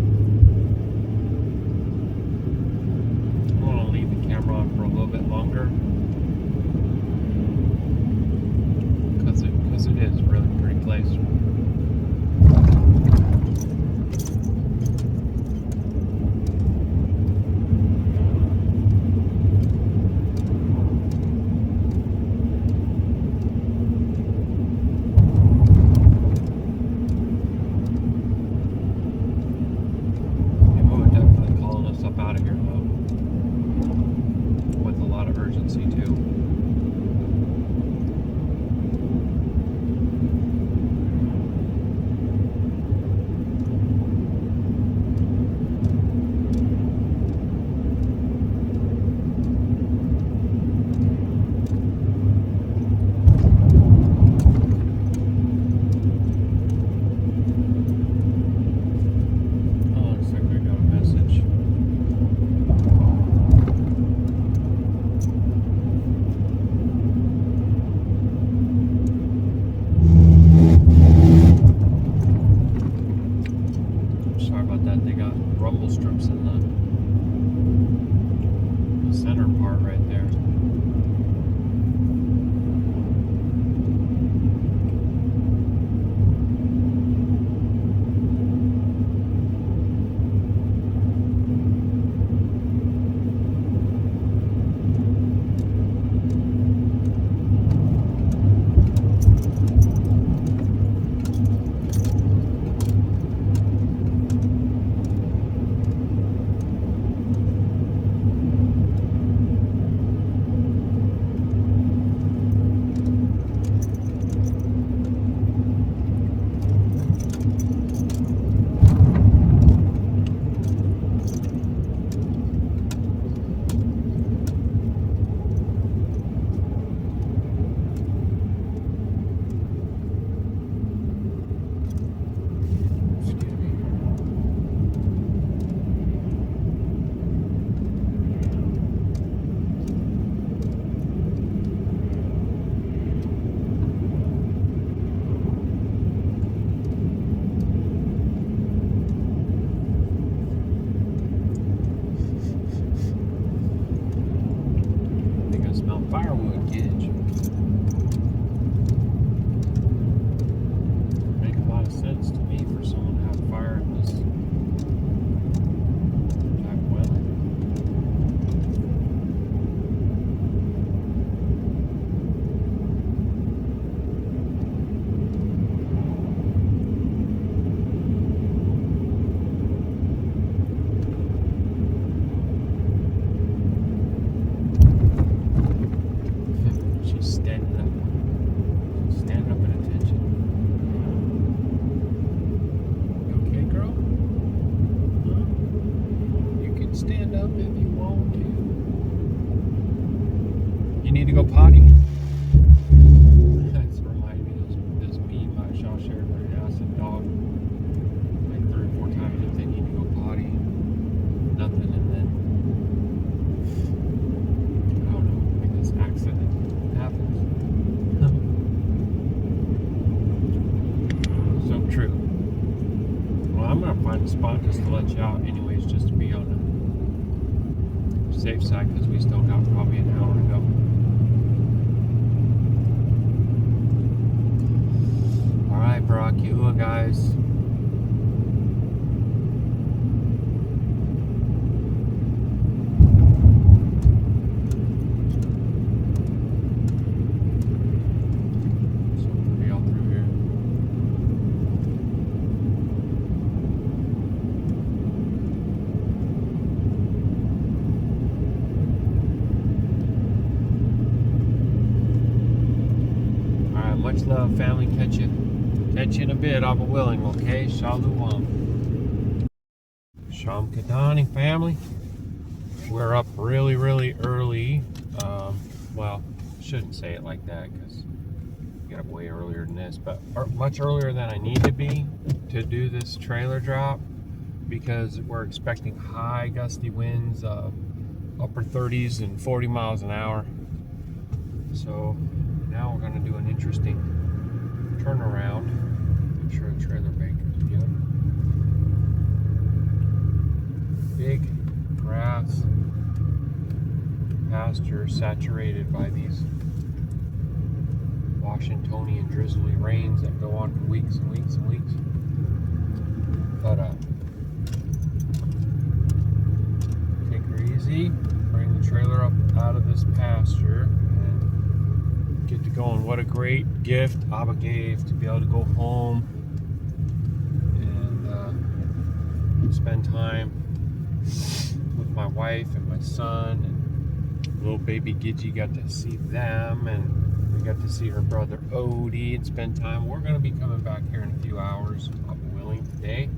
going to leave the camera on for a little bit longer because it is a really pretty place. rumble strips in the center part right there. You need to go potty? That's reminding me of this meme I shared where you asked a dog like 3 or 4 times if they need to go potty. Nothing, and then I don't know, I guess accident happens. So true. Well, I'm gonna find a spot just to let you out anyways, just to be on the safe side, because we still got probably an hour to go. Alright, Baruk Atah Yahuah, guys. Much love, family. Catch you in a bit. I'll be willing, okay? Shalom. Shalom Kadani, family. We're up really, really early. Well, shouldn't say it like that because we got up way earlier than this, but much earlier than I need to be to do this trailer drop because we're expecting high gusty winds, upper 30s and 40 miles an hour. So now we're going to do an interesting turnaround. Make sure the trailer bank is good. Big grass pasture saturated by these Washingtonian drizzly rains that go on for weeks and weeks and weeks. But take her easy. Bring the trailer up out of this pasture. Get to going. What a great gift Abba gave to be able to go home and spend time with my wife and my son, and little baby Gidgy got to see them, and we got to see her brother Odie and spend time. We're going to be coming back here in a few hours, Abba willing, today.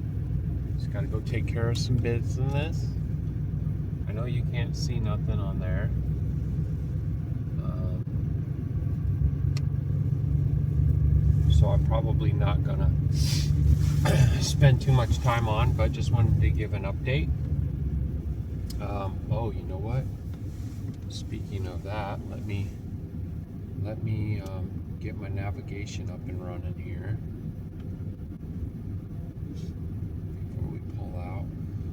Just got to go take care of some business. I know you can't see nothing on there. So I'm probably not gonna spend too much time on, but just wanted to give an update. Oh, you know what? Speaking of that, let me get my navigation up and running here before we pull out.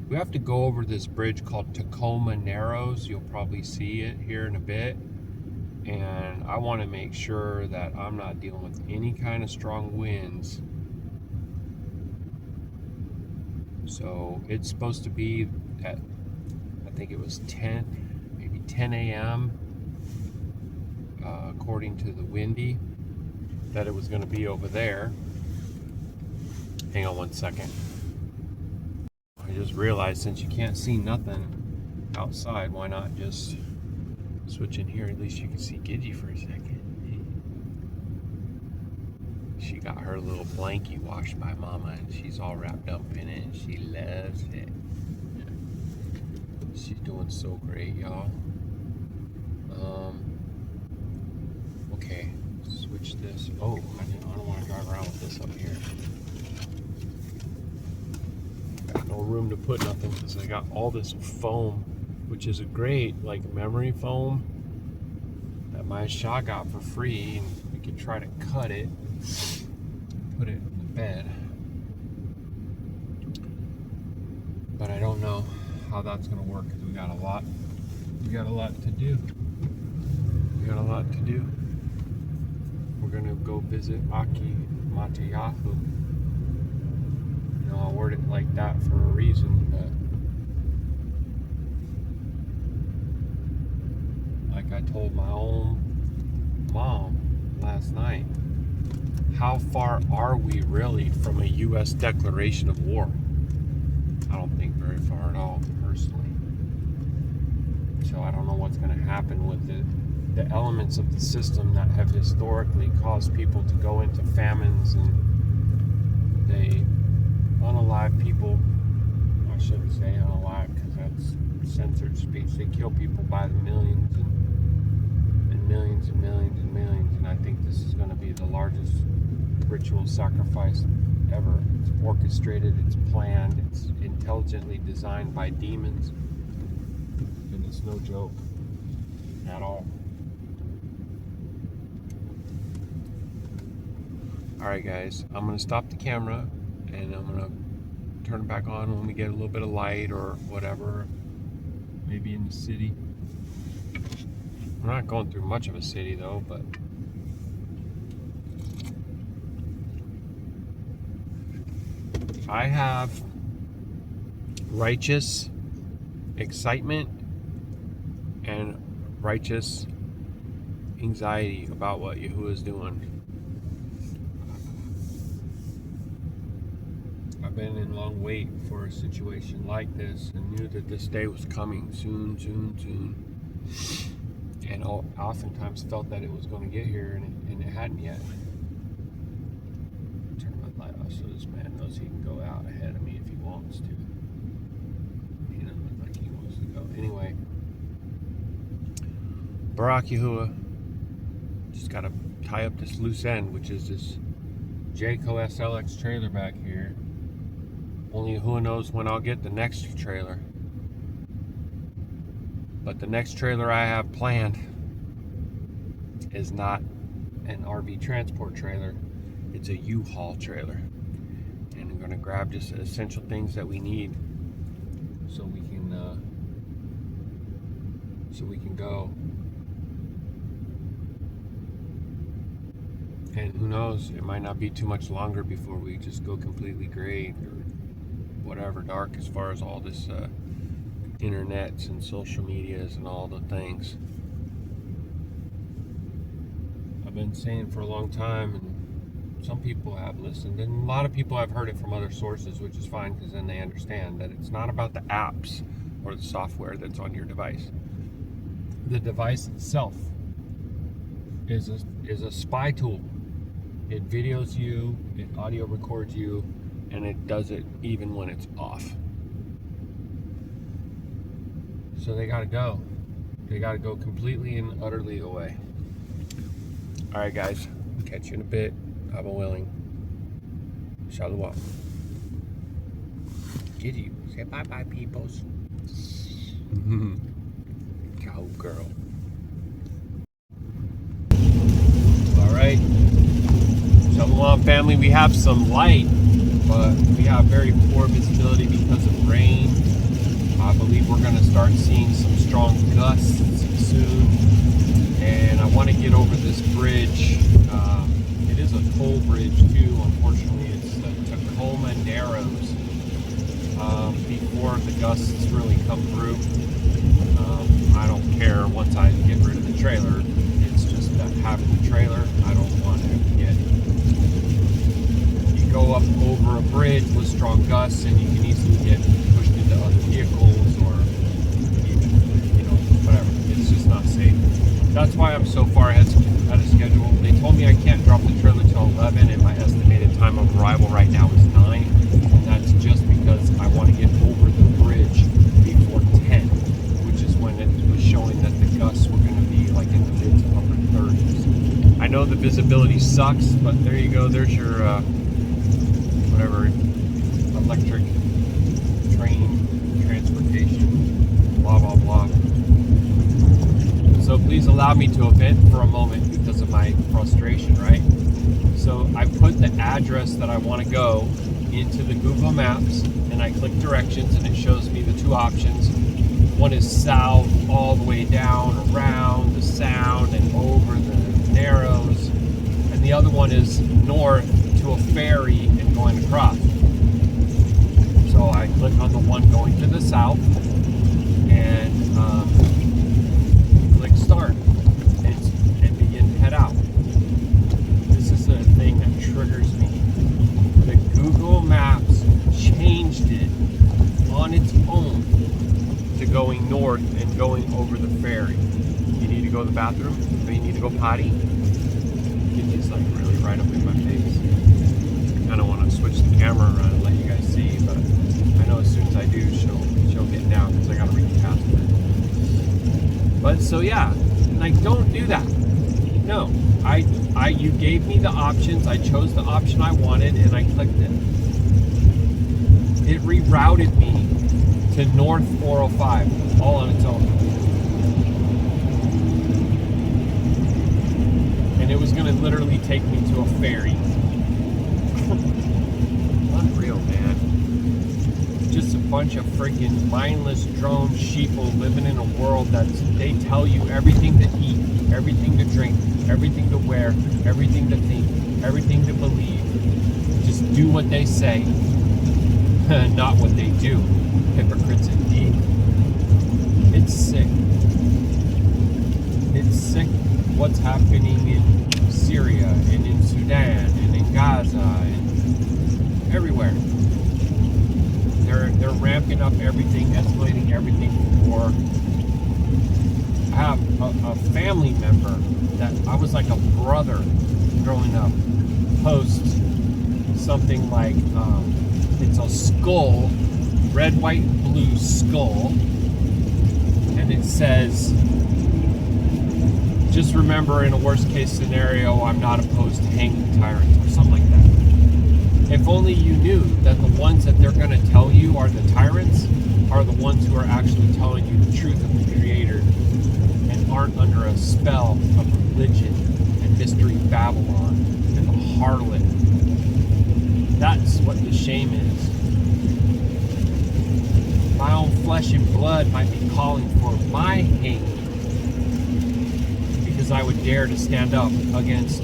We have to go over this bridge called Tacoma Narrows. You'll probably see it here in a bit. And I want to make sure that I'm not dealing with any kind of strong winds. So it's supposed to be at, I think it was 10 a.m. According to the windy, that it was going to be over there. Hang on one second. I just realized since you can't see nothing outside, why not just switch in here? At least you can see Gidgy for a second. She got her little blankie washed by Mama, and she's all wrapped up in it, and she loves it. She's doing so great, y'all. Okay, switch this. Oh, I don't want to drive around with this up here. Got no room to put nothing because I got all this foam, which is a great like memory foam that my Shah got for free, and we could try to cut it, put it in the bed, but I don't know how that's gonna work because we got a lot to do. We're gonna go visit Aki Matayahu. You know, I word it like that for a reason, but like I told my own mom last night, how far are we really from a U.S. declaration of war? I don't think very far at all, personally. So I don't know what's going to happen with the elements of the system that have historically caused people to go into famines, and they unalive people. I shouldn't say unalive because that's censored speech. They kill people by the millions, and millions and millions and millions, and I think this is going to be the largest ritual sacrifice ever. It's orchestrated, it's planned, it's intelligently designed by demons, and it's no joke at all. Alright guys, I'm going to stop the camera and I'm going to turn it back on when we get a little bit of light or whatever, maybe in the city. We're not going through much of a city though, but I have righteous excitement and righteous anxiety about what Yahuwah is doing. I've been in long wait for a situation like this and knew that this day was coming soon. And oftentimes felt that it was going to get here and it hadn't yet. Turn my light off so this man knows he can go out ahead of me if he wants to. He doesn't look like he wants to go. Anyway, Baruk Yahuah. Just got to tie up this loose end, which is this Jayco SLX trailer back here. Only Yahuwah knows when I'll get the next trailer. But the next trailer I have planned is not an RV transport trailer. It's a U-Haul trailer. And I'm going to grab just the essential things that we need so we can go. And who knows, it might not be too much longer before we just go completely gray or whatever, dark, as far as all this internets and social medias and all the things. I've been saying for a long time, and some people have listened, and a lot of people have heard it from other sources, which is fine because then they understand that it's not about the apps or the software that's on your device. The device itself is a spy tool. It videos you, it audio records you, and it does it even when it's off. So they gotta go. They gotta go completely and utterly away. Alright guys, catch you in a bit. I'm willing. Shalom. Get you. Say bye-bye, peoples. Go, girl. Alright. Shalom, family. We have some light, but we have very poor visibility because of rain. I believe we're going to start seeing some strong gusts soon. And I want to get over this bridge. It is a toll bridge too, unfortunately. It's the Tacoma Narrows. Before the gusts really come through, I don't care once I get rid of the trailer. It's just that having the trailer, I don't want to get. You go up over a bridge with strong gusts and you can easily get pushed into other vehicles or even, whatever. It's just not safe. That's why I'm so far ahead of schedule. They told me I can't drop the trailer till 11 and my estimated time of arrival right now is 9. And that's just because I want to get over the bridge before 10, which is when it was showing that the gusts were going to be like in the mid to upper 30s. I know the visibility sucks, but there you go. There's your whatever electric train transportation, blah blah blah. So please allow me to vent for a moment because of my frustration, right? So I put the address that I want to go into the Google Maps and I click directions and it shows me the two options. One is south all the way down around the Sound and over the Narrows, and the other one is north to a ferry and going across. So I click on the one going to the south and click start and begin to head out. This is the thing that triggers me. The Google Maps changed it on its own to going north and going over the ferry. You need to go to the bathroom, or you need to go potty. It's just like really right up in my face. I kind of want to switch the camera around and let you guys see, but I know as soon as I do, she'll get down because I got to read past it. But so yeah, Like, don't do that. No, you gave me the options. I chose the option I wanted, and I clicked it. It rerouted me to North 405, all on its own. And it was going to literally take me to a ferry. Unreal, man. Just a bunch of freaking mindless drone sheeple living in a world they tell you everything to eat, everything to drink, everything to wear, everything to think, everything to believe. Just do what they say, not what they do. Hypocrites indeed. It's sick. It's sick what's happening in Syria and in Sudan and in Gaza and everywhere. They're ramping up everything, escalating everything for war. I have a family member that I was like a brother growing up, posts something like, it's a skull, red, white, blue skull, and it says, just remember, in a worst case scenario, I'm not opposed to hanging tyrants, or something like that. If only you knew that the ones that they're going to tell you are the tyrants are the ones who are actually telling you the truth of the Creator and aren't under a spell of religion and mystery Babylon and the harlot. That's what the shame is. My own flesh and blood might be calling for my hate because I would dare to stand up against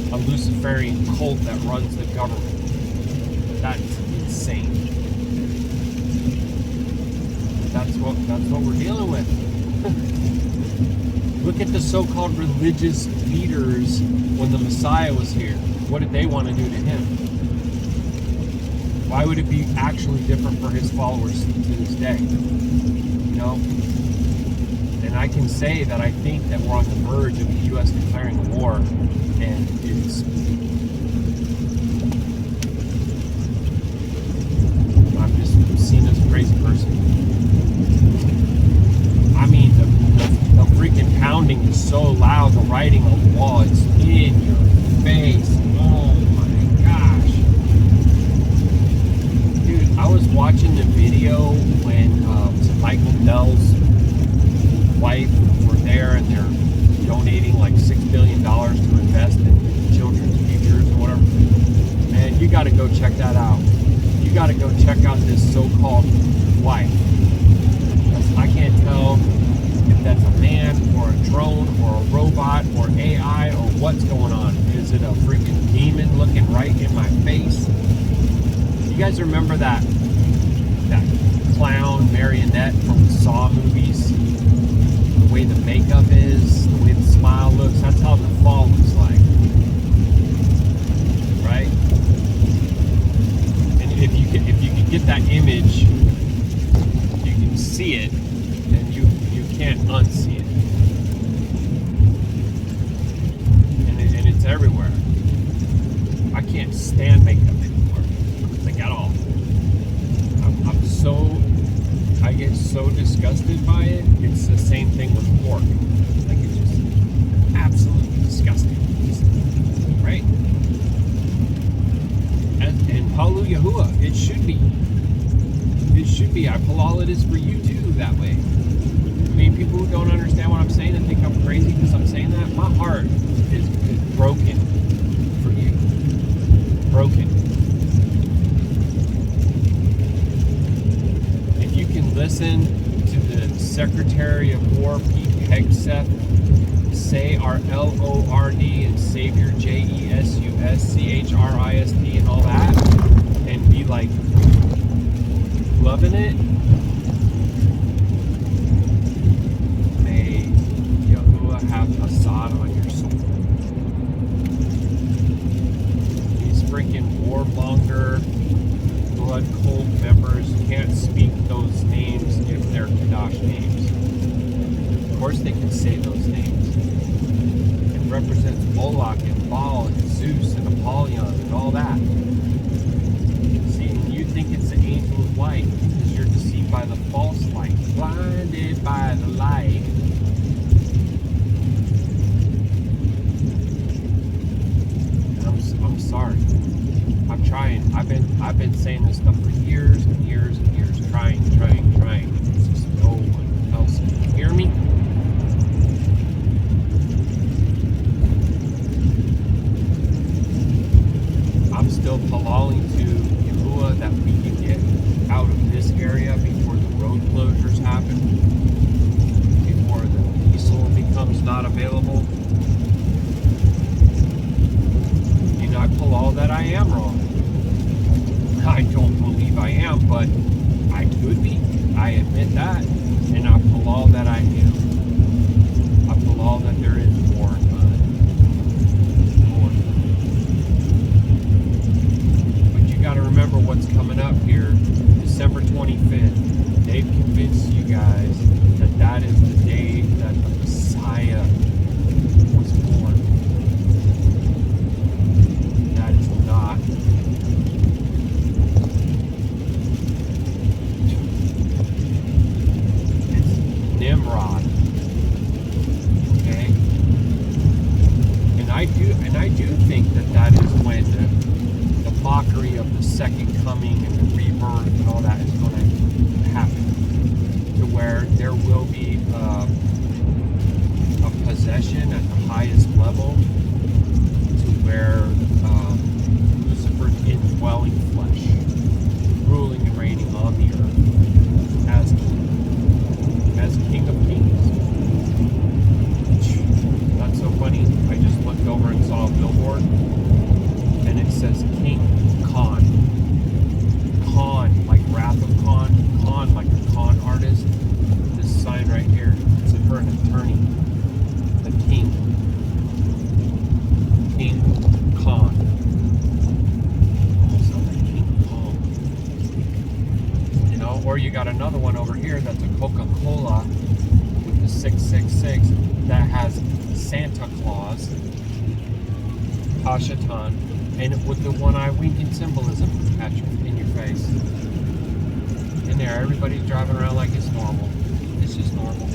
a Luciferian cult that runs the government. That's insane. That's what we're dealing with. Look at the so-called religious leaders when the Messiah was here. What did they want to do to him? Why would it be actually different for his followers to this day? You know? And I can say that I think that we're on the verge of the U.S. declaring war, and I'm just seen as a crazy person. I mean, the freaking pounding is so loud, the writing on the wall, it's in your face. Oh my gosh. Dude, I was watching the video when Michael Dell's wife were there, and they're donating like $6 billion to invest in children's futures or whatever. Man, you got to go check that out. You got to go check out this so-called wife. I can't tell if that's a man or a drone or a robot or AI or what's going on. Is it a freaking demon looking right in my face? You guys remember that clown marionette from the Saw movies? The way the makeup is, the way the smile looks, that's how the fall looks like. Right? And if you can get that image, you can see it, and you can't unsee it. And it's everywhere. I can't stand makeup anymore. Like, at all. I get so disgusted by it. It's the same thing with pork. Like, it's just absolutely disgusting. Right? And Hallelujah Yahuah, it should be. It should be. I halal it is for you too that way. I mean, people who don't understand what I'm saying and think I'm crazy because I'm saying that, my heart is broken for you. Broken. If you can listen to the Secretary of War, Pete Hegseth, say our Lord and Savior Jesuschrist and all that, and be like loving it, may Yahuwah have Assad on your soul. These freaking warmonger, blood cult members can't speak those names if they're Qadash names. Of course they can say those names. It represents Moloch and Baal and Zeus and Apollyon and all that. See, and you think it's the angel of light because you're deceived by the false light, blinded by the light. trying. I've been saying this stuff for years and years and years. Trying. It's just no one else can hear me. I'm still palaling to Yahuah that we can get out of this area before the road closures happen, before the diesel becomes not available. You know, I pull all that I am wrong. I don't believe I am, but I could be. I admit that. And I pull all that I am. I pull all that there is more. Got to remember what's coming up here. December 25th. They've convinced you guys that that is the day that the Messiah was born. That is not. It's Nimrod. Okay? And I do think that that is when the mockery of the second coming and the rebirth and all that is going to happen, to where there will be a possession at the highest level, to where Lucifer is indwelling flesh, ruling and reigning on the earth as King of Kings. That's so funny. I just looked over and saw a billboard, and it says King Khan. Khan, like Wrath of Khan. Khan, like a con artist. This sign right here, it's for an attorney. The King. King Khan. Almost sounds like King Kong. You know, or you got another one over here that's a Coca-Cola with the 666 that has Santa Claus, Hashatan, and with the one-eye winking symbolism in your face. In there, everybody's driving around like it's normal. It's just normal.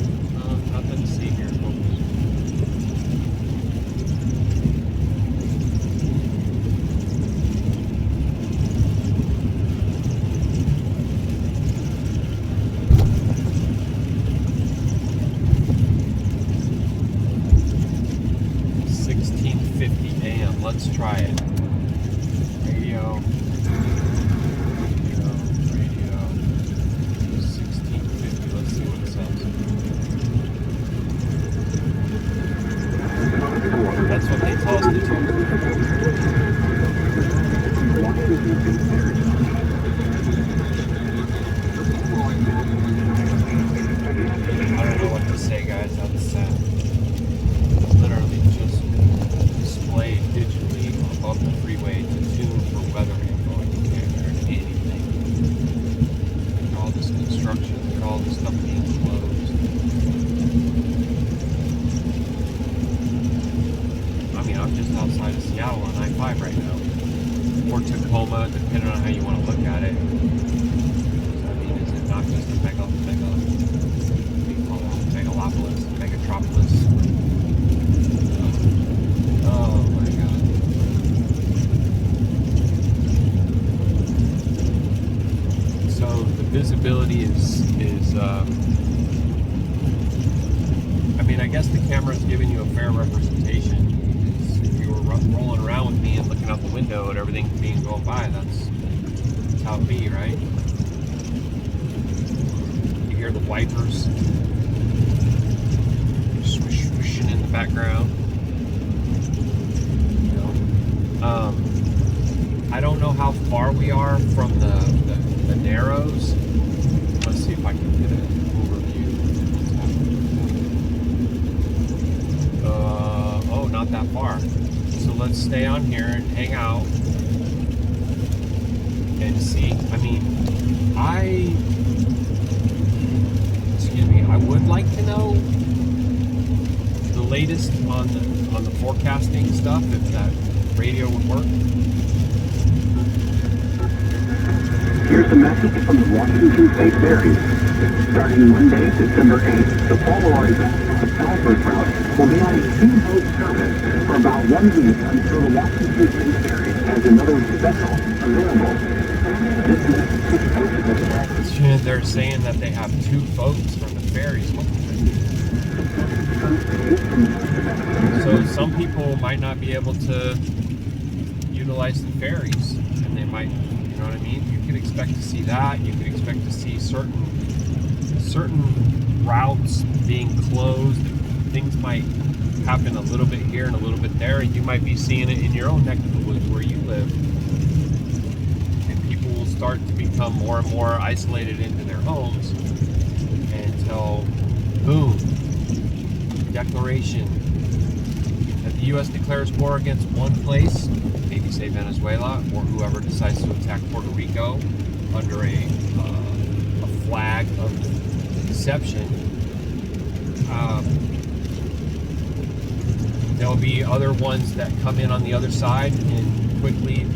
Nothing to see here, folks. Let's try it. Radio. 1650. Let's see what it says. That's what they tell us to do. I don't know what to say, guys. That's literally just displayed digitally above the freeway to tune for weather info. You can't learn anything. Look at all this construction. Look at all this stuff being closed. I mean, I'm just outside of Seattle on I-5 right now. Or Tacoma, depending on how you want to look at it. I mean, is it not just a megalopolis, megatropolis? Oh my God. So the visibility is I mean, I guess the camera's giving you a fair representation. If you were rolling around with me and looking out the window at everything being going by, that's how it be, right? You hear the wipers swish, swishing in the background. I don't know how far we are from the Narrows. Let's see if I can get an overview. Oh, not that far. So let's stay on here and hang out and see. I mean, I would like to know the latest on the forecasting stuff, if that radio would work. Here's a message from the Washington State Barrier. Starting Monday, December 8th, the Polaroid Salford route will be on a two-boat service for about 1 week until the Washington State Ferry has another vessel available. They're saying that they have 2 boats from the ferries. So some people might not be able to utilize the ferries, and they might, you know what I mean? You could expect to see that. You could expect to see certain routes being closed. Things might happen a little bit here and a little bit there, and you might be seeing it in your own neck of the woods where you live. And people will start to become more and more isolated into their homes until, boom, declaration that the U.S. declares war against one place, maybe say Venezuela, or whoever decides to attack Puerto Rico under a flag of deception. There'll be other ones that come in on the other side and quickly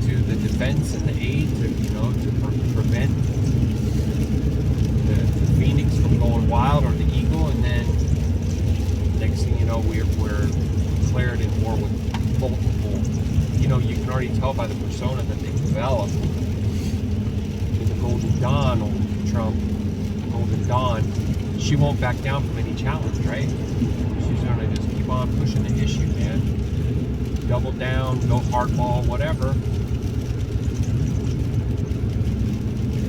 to the defense and the aid to prevent the phoenix from going wild, or the eagle, and then next thing you know, we're declared in war with multiple. You can already tell by the persona that they developed in the Golden Dawn, old Trump, Golden Dawn. She won't back down from any challenge, right? She's gonna just keep on pushing the issue, man. Double down, go hardball, whatever.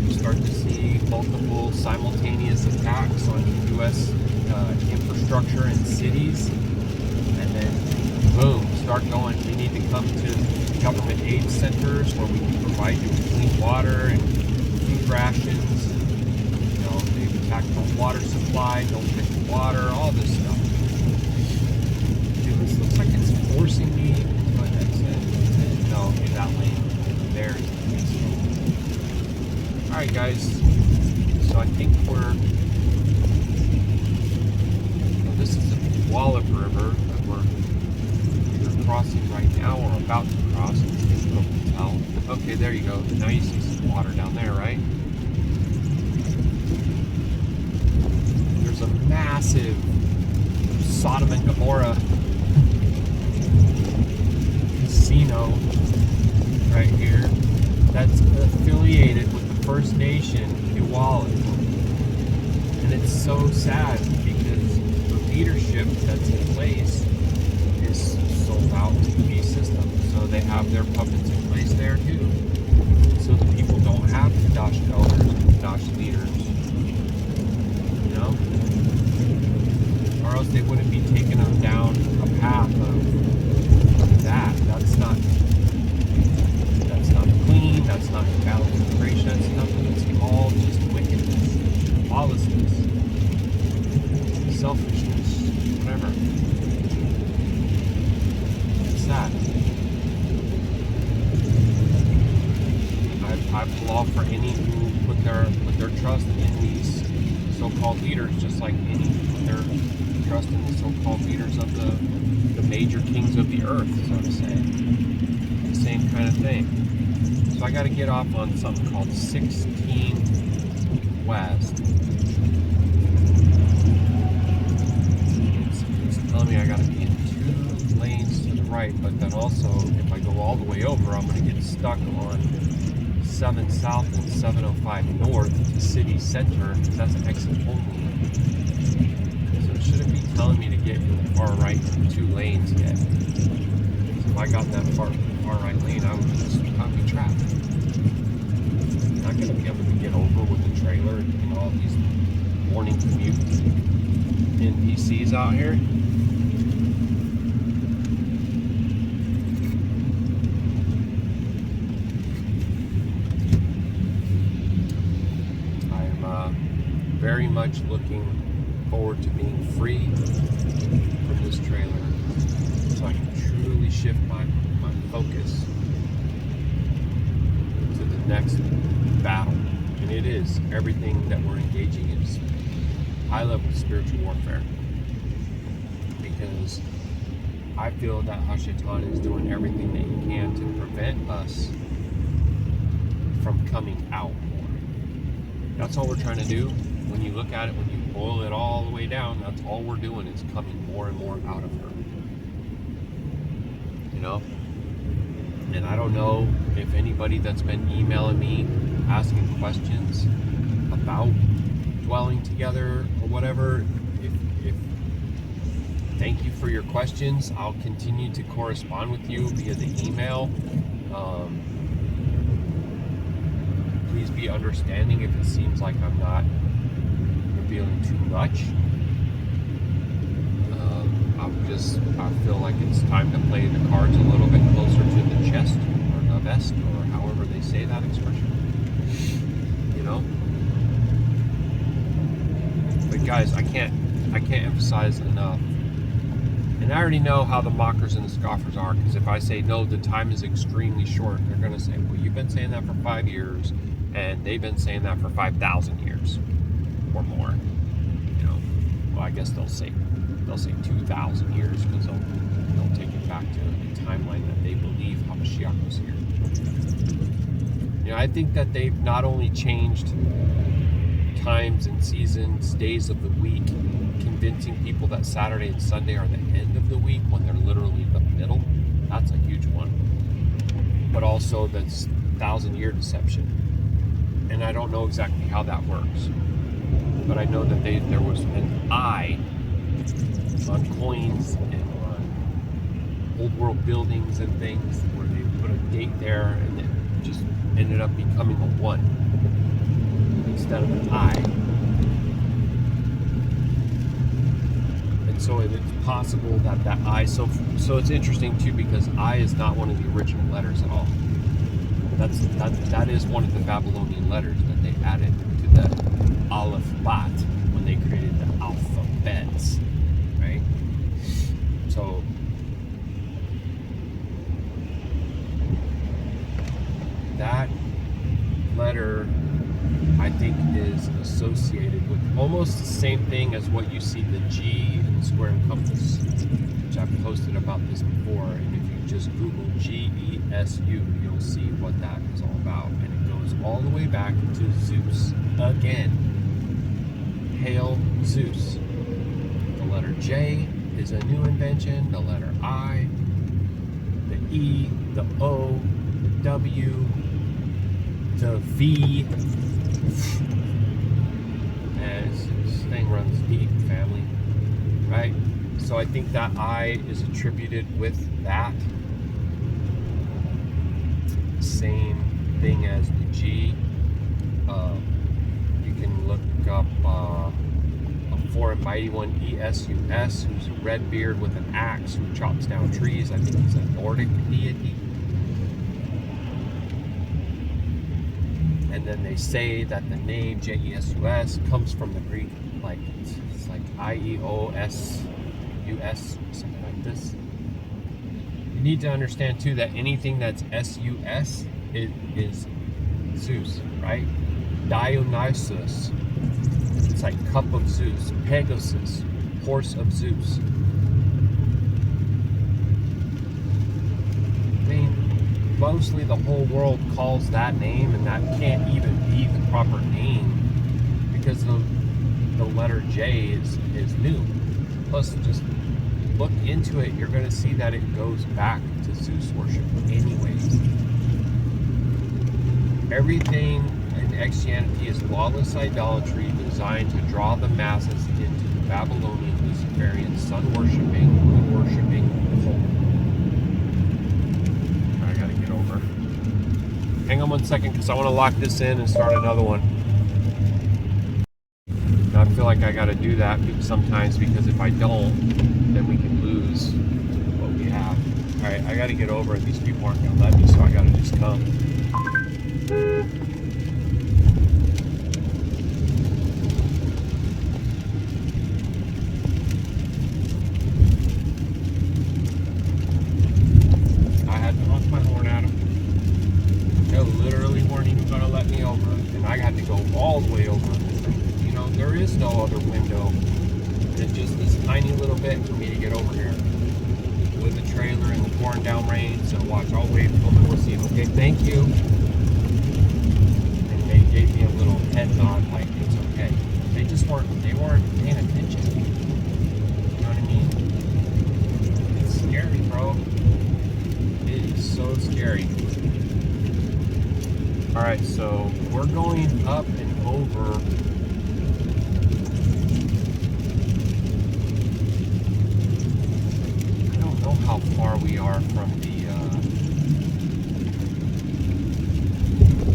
You start to see multiple simultaneous attacks on U.S. Infrastructure and cities, and then boom, start going. We need to come to government aid centers where we can provide you with clean water and food rations. They've attacked the water supply, don't drink the water, all this stuff. Dude, this looks like it's forcing me into an exit. No, in that lane. There is the exit. Alright, guys. So I think this is the Wallop River that we're either crossing right now or about to cross. You can tell. Okay, there you go. Now you see some water down there, right? There's a massive Sodom and Gomorrah casino right here that's affiliated with the First Nation in Wallop. And it's so sad because the leadership that's in place is sold out to the beast system. So they have their puppets in place there too. So the people don't have Qadash elders and Qadash leaders. Or else they wouldn't be taking them down a path of that. That's not clean, that's not balance of creation, that's nothing. It's all just wickedness, lawlessness, selfishness, whatever. It's that. I applaud for any who put their trust in these so-called leaders, just like any who put their trust in the so-called leaders of the major kings of the earth, so to say. The same kind of thing. So I got to get off on something called 16 West. It's telling me I got to be in 2 lanes to the right, but then also if I go all the way over, I'm going to get stuck on 7 South and 705 North to City Center, because that's an exit only. So it shouldn't be telling me to get in the far right 2 lanes yet. So if I got in that far right lane, I'd be trapped. I'm not going to be able to get over with the trailer and all these morning commute NPCs out here. Very much looking forward to being free from this trailer so I can truly shift my focus to the next battle. And it is. Everything that we're engaging is high-level spiritual warfare. Because I feel that Hashatan is doing everything that he can to prevent us from coming out more. That's all we're trying to do. when you look at it, when you boil it all the way down, that's all we're doing is coming more and more out of her. You know? And I don't know if anybody that's been emailing me asking questions about dwelling together or whatever, if thank you for your questions. I'll continue to correspond with you via the email. Please be understanding if it seems like I'm not revealing too much. I feel like it's time to play the cards a little bit closer to the chest or the vest or however they say that expression. You know? But guys, I can't emphasize enough. And I already know how the mockers and the scoffers are, because if I say no, the time is extremely short, they're going to say, well, you've been saying that for 5 years, and they've been saying that for 5,000 years or more. You know, well, I guess they'll say 2,000 years, because they'll take it back to the timeline that they believe Hamashiach was here. You know, I think that they've not only changed times and seasons, days of the week, convincing people that Saturday and Sunday are the end of the week when they're literally the middle. That's a huge one. But also that's 1,000-year deception. And I don't know exactly how that works. But I know that there was an eye on coins and on old world buildings and things where they put a date there and it just ended up becoming a 1 instead of an I. And so it's possible that I, so it's interesting too, because I is not one of the original letters at all. That is one of the Babylonian letters that they added to the Aleph Bat when they created the alphabets, right? So that letter, I think, is associated with almost the same thing as what you see the G in the square and compass, which I've posted about this before. And if you just Google GESU, you'll see what that is all about. And it goes all the way back to Zeus again. Hail Zeus. The letter J is a new invention. The letter I, the E, the O, the W, the V. And this thing runs deep, family, right? So I think that I is attributed with that. Same thing as the G. You can look up a 4 and mighty one, ESUS, who's a red beard with an axe who chops down trees. I think he's a Nordic deity. And then they say that the name JESUS comes from the Greek, like it's like IEOSUS, something like this. You need to understand too that anything that's SUS is Zeus, right? Dionysus, it's like cup of Zeus. Pegasus, horse of Zeus. I mean, mostly the whole world calls that name, and that can't even be the proper name because the letter J is new. Plus, just look into it, you're going to see that it goes back to Zeus worship anyways. Everything in Christianity is lawless idolatry designed to draw the masses into the Babylonian, Luciferian, sun-worshipping, moon-worshipping cult. I gotta get over. Hang on 1 second, because I want to lock this in and start another one. I feel like I gotta do that sometimes, because if I don't, then we can lose what we have. Alright, I gotta get over it. These people aren't gonna let me, so I gotta just come. I had to honk my horn at them. They literally weren't even gonna let me over, and I had to go all the way over. You know, there is no other window than just this tiny little bit for me to get over here with the trailer and the pouring down rain. So watch, I'll wait until we'll see. Okay, thank you. And they gave me a little head nod like it's okay. they weren't paying attention. You know what I mean? It's scary, bro. It is so scary. Alright, so we're going up and over. I don't know how far we are from the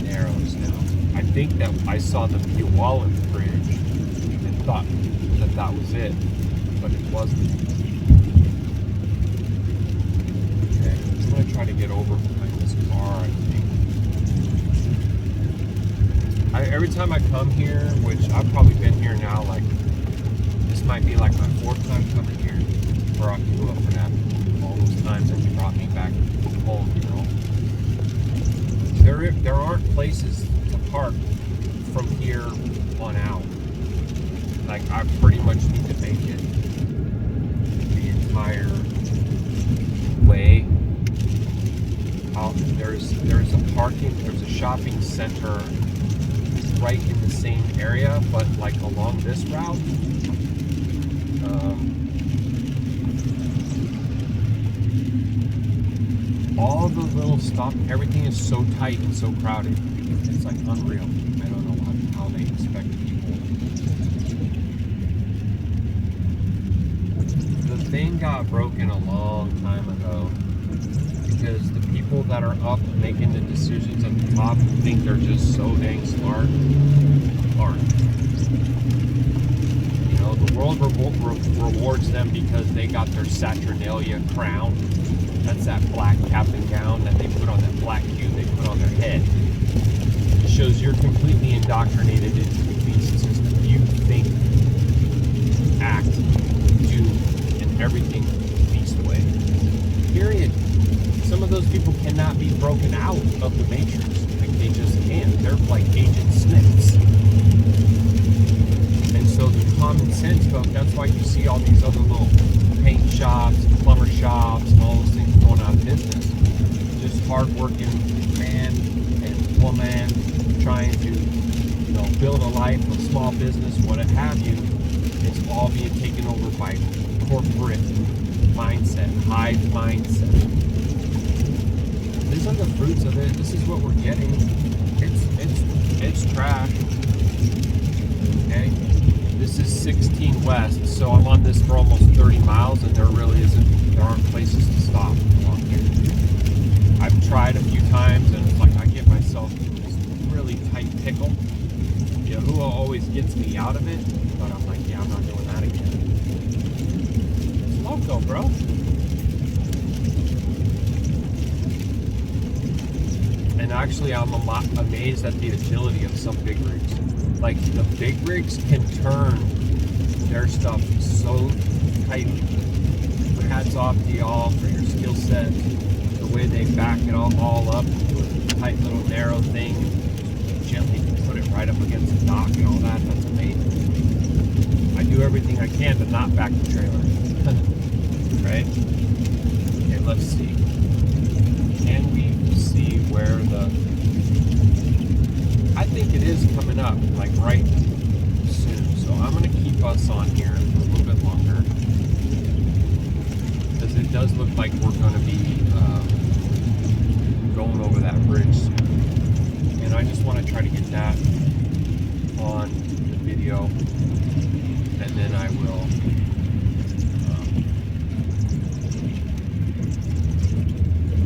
Narrows now. I think that I saw the Puyallup Bridge and thought that was it, but it wasn't. Okay, I'm going to try to get over behind this car, I think. Every time I come here, which I've probably been here now, like, this might be like my 4th time coming here. Baruk Atah for that. All those times that you brought me back home, you know. There aren't places to park from here on out. Like, I pretty much need to make it the entire way. There's a shopping center right in the same area, but like along this route. All the little stuff, everything is so tight and so crowded. It's like unreal. I don't know how they expect people. The thing got broken a long time ago because the people that are up making the decisions at the top think they're just so dang smart. Aren't. You know, the world rewards them because they got their Saturnalia crown. That's that black cap and gown that they put on, that black cube they put on their head. It shows you're completely indoctrinated into the beast system. You think, act, do, and everything beast way. Period. Some of those people cannot be broken out of the matrix. Like, they just can't. They're like Agent Smiths. And so the common sense folk, that's why you see all these other little paint shops, plumber shops, and all those things going out of business. Just hard-working man and woman trying to, you know, build a life, a small business, what have you. It's all being taken over by corporate mindset, hive mindset. These are the fruits of it. This is what we're getting. It's trash. Okay? This is 16 West, so I'm on this for almost 30 miles, and there aren't places to stop along here. I've tried a few times, and it's like I get myself in this really tight pickle. Yahuah always gets me out of it, but I'm like, yeah, I'm not doing that again. It's loco, bro. And actually, I'm amazed at the agility of some big rigs. Like, the big rigs can turn their stuff so tightly. Hats off to y'all for your skill set. The way they back it all up into a tight little narrow thing. And gently put it right up against the dock and all that. That's amazing. I do everything I can to not back the trailer. Right? Okay, let's see. Can we see where I think it is coming up, like right soon. So I'm going to keep us on here for a little bit longer. Because it does look like we're going to be going over that bridge soon. And I just want to try to get that on the video. And then I will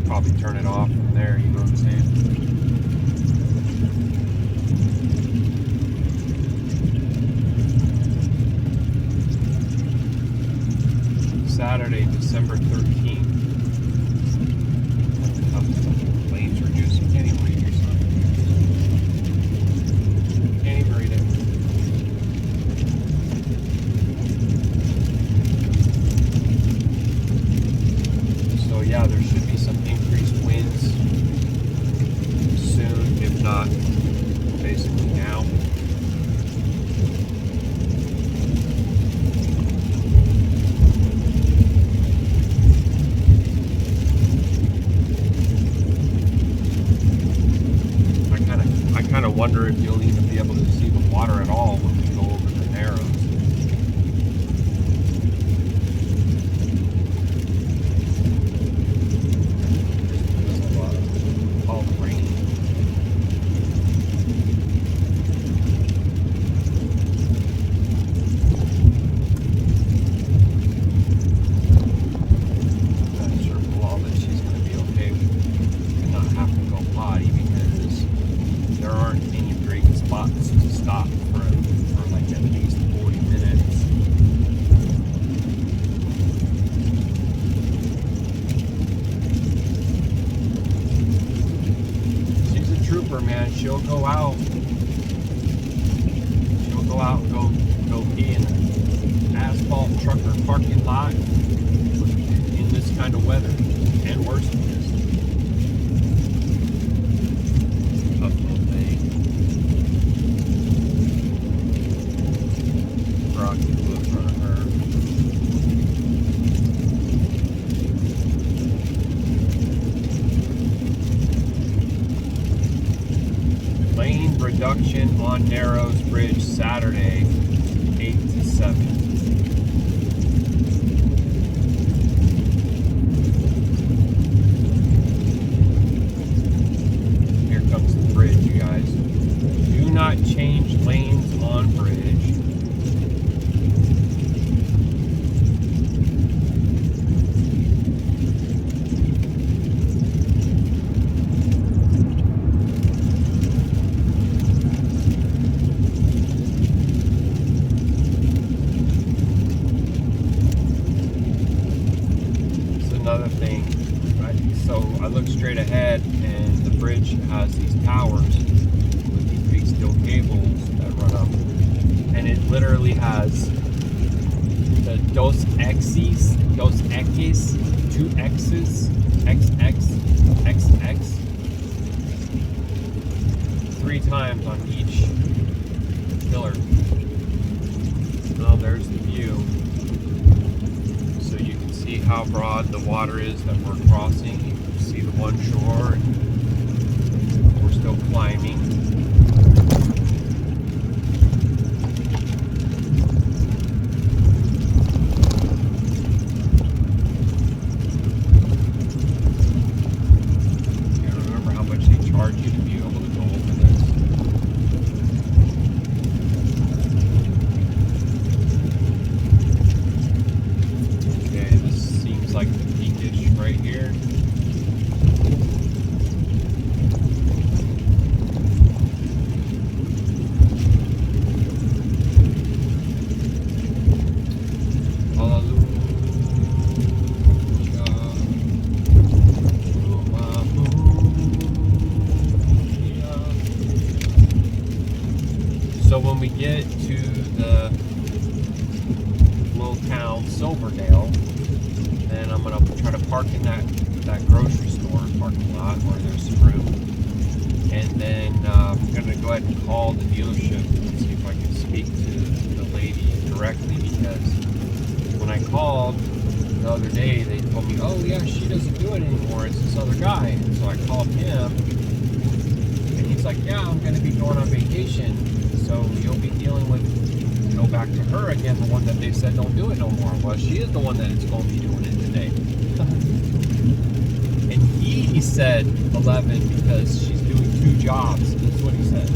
probably turn it off from there, you know what I'm saying? Saturday, December 13th. Planes reduced. You can't even read your sign. You can't even read it. So yeah, there should be some increased winds soon, if not basically now. go out. She'll go out and go pee in an asphalt trucker parking lot in this kind of weather, and worse than this. Tough little thing. Rocky blue in front of her. Lane reduction on Narrows Bridge Saturday, 8 to 7. Here comes the bridge, you guys. Do not change lanes on bridge. Another thing, right? So I look straight ahead, and the bridge has these towers with these big steel cables that run up, and it literally has the dos X's, 2 X's, XX, XX, 3 times on each pillar. Oh, there's the view. So you can see how broad the water is that we're crossing. You can see the one shore, and we're still climbing. Can't remember how much they charge you to be able to go over this. Like the peakish right here. So when we get to the little town Silverdale, then I'm gonna try to park in that grocery store parking lot where there's some room, and then I'm gonna go ahead and call the dealership and see if I can speak to the lady directly, because when I called the other day, they told me, oh yeah, she doesn't do it anymore, it's this other guy. And so I called him, and he's like, yeah, I'm gonna be going on vacation, so you'll be dealing with, go back to her again, the one that they said don't do it no more. Well, she is the one that is going to be doing it today. And he said 11 because she's doing 2 jobs. That's what he said.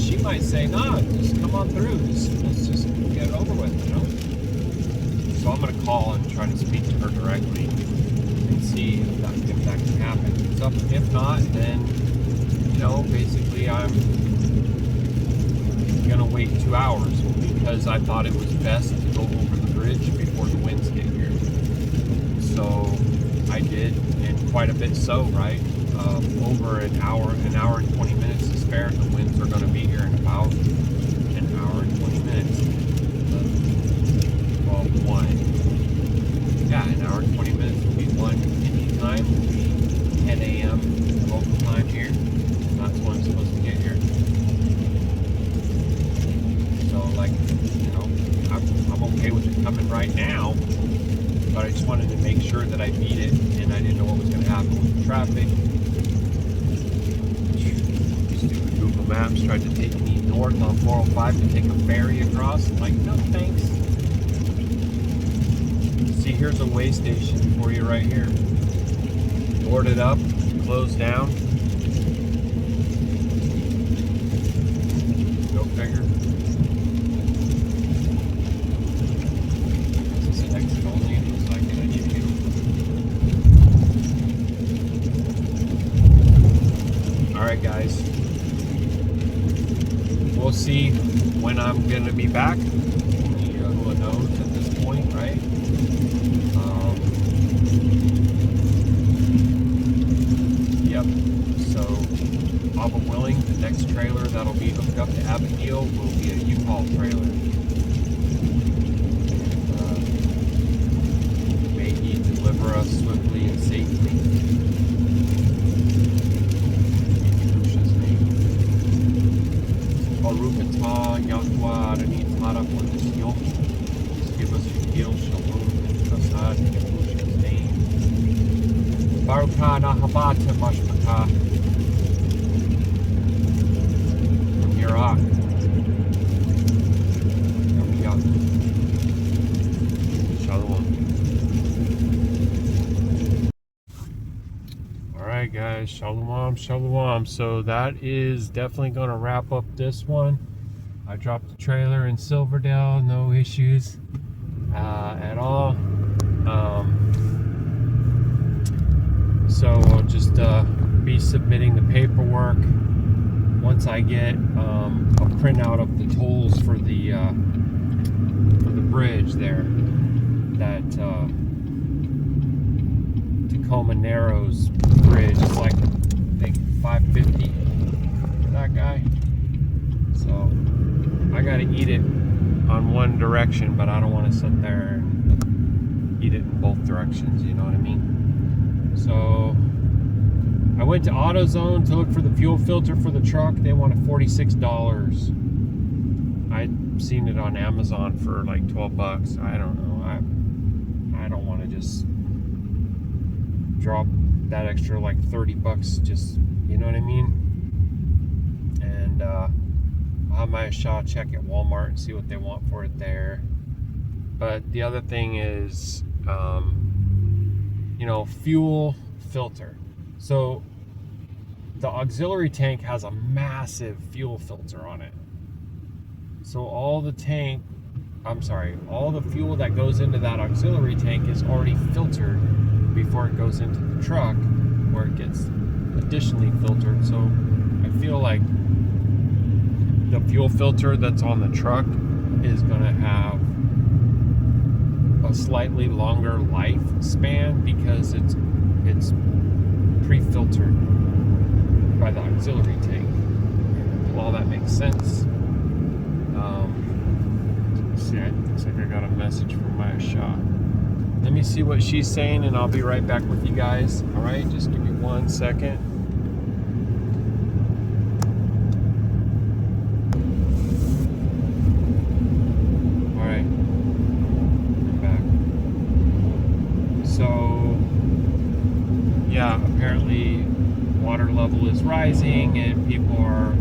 She might say, nah, just come on through. Let's just get it over with, you know? So I'm going to call and try to speak to her directly and see if that can happen. So if not, then, you know, basically I'm gonna wait 2 hours because I thought it was best to go over the bridge before the winds get here. So I did, and quite a bit so, right? Over an hour and 20 minutes to spare. The winds are gonna be here in about an hour and 20 minutes. Well, 1. Yeah, an hour and 20 minutes will be 1 Indian time. Will be 10 a.m. local time here. That's when I'm supposed to get here. Like, you know, I'm okay with it coming right now, but I just wanted to make sure that I beat it, and I didn't know what was going to happen with the traffic. Stupid Google Maps tried to take me north on 405 to take a ferry across. I'm like, no thanks. See, here's a way station for you right here. Boarded up, closed down. Go figure. Alright guys, we'll see when I'm going to be back. Who knows at this point, right? Yep, so Abba willing, the next trailer that'll be hooked up to Abigail will be a U-Haul trailer. And, may He deliver us swiftly and safely. In Yahusha's name. Baruk Atah Yahuah Adonai Taraf on this yom. Give us your Shalum Shalum in Yahusha's name. Baruk Atah Yahuah Iraq. Shalom. Alright guys, Shalom Shalom. So that is definitely going to wrap up this one. I dropped the trailer in Silverdale, no issues at all. So I'll just be submitting the paperwork once I get a printout of the tolls for the bridge there, that Tacoma Narrows bridge. It's like, I think, $5.50 for that guy. So I gotta eat it on one direction, but I don't want to sit there and eat it in both directions, you know what I mean? So I went to AutoZone to look for the fuel filter for the truck. They wanted $46. I'd seen it on Amazon for like $12. I don't know. I don't want to just drop that extra like $30 just, you know what I mean? And I'll have my shot check at Walmart and see what they want for it there. But the other thing is, fuel filter. So the auxiliary tank has a massive fuel filter on it. So all the fuel that goes into that auxiliary tank is already filtered before it goes into the truck, where it gets additionally filtered. So I feel like the fuel filter that's on the truck is going to have a slightly longer lifespan because it's pre-filtered by the auxiliary tank. Well, that makes sense. See, it looks like I got a message from Yahusha. Let me see what she's saying, and I'll be right back with you guys. All right, just give me 1 second. All right, I'm back. So, yeah, apparently water level is rising, and people are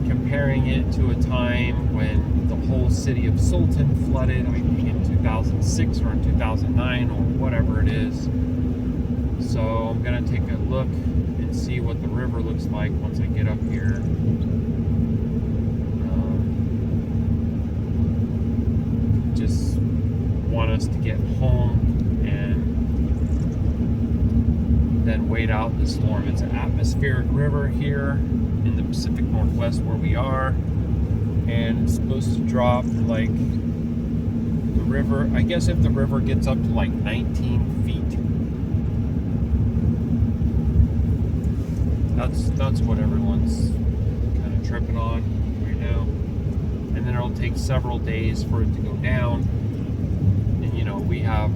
comparing it to a time when the whole city of Sultan flooded, I think in 2006 or in 2009 or whatever it is. So I'm gonna take a look and see what the river looks like once I get up here. Just want us to get home and then wait out the storm. It's an atmospheric river here in the Pacific Northwest where we are, and it's supposed to drop like the river. I guess if the river gets up to like 19 feet, that's what everyone's kind of tripping on right now. And then it'll take several days for it to go down, and we have a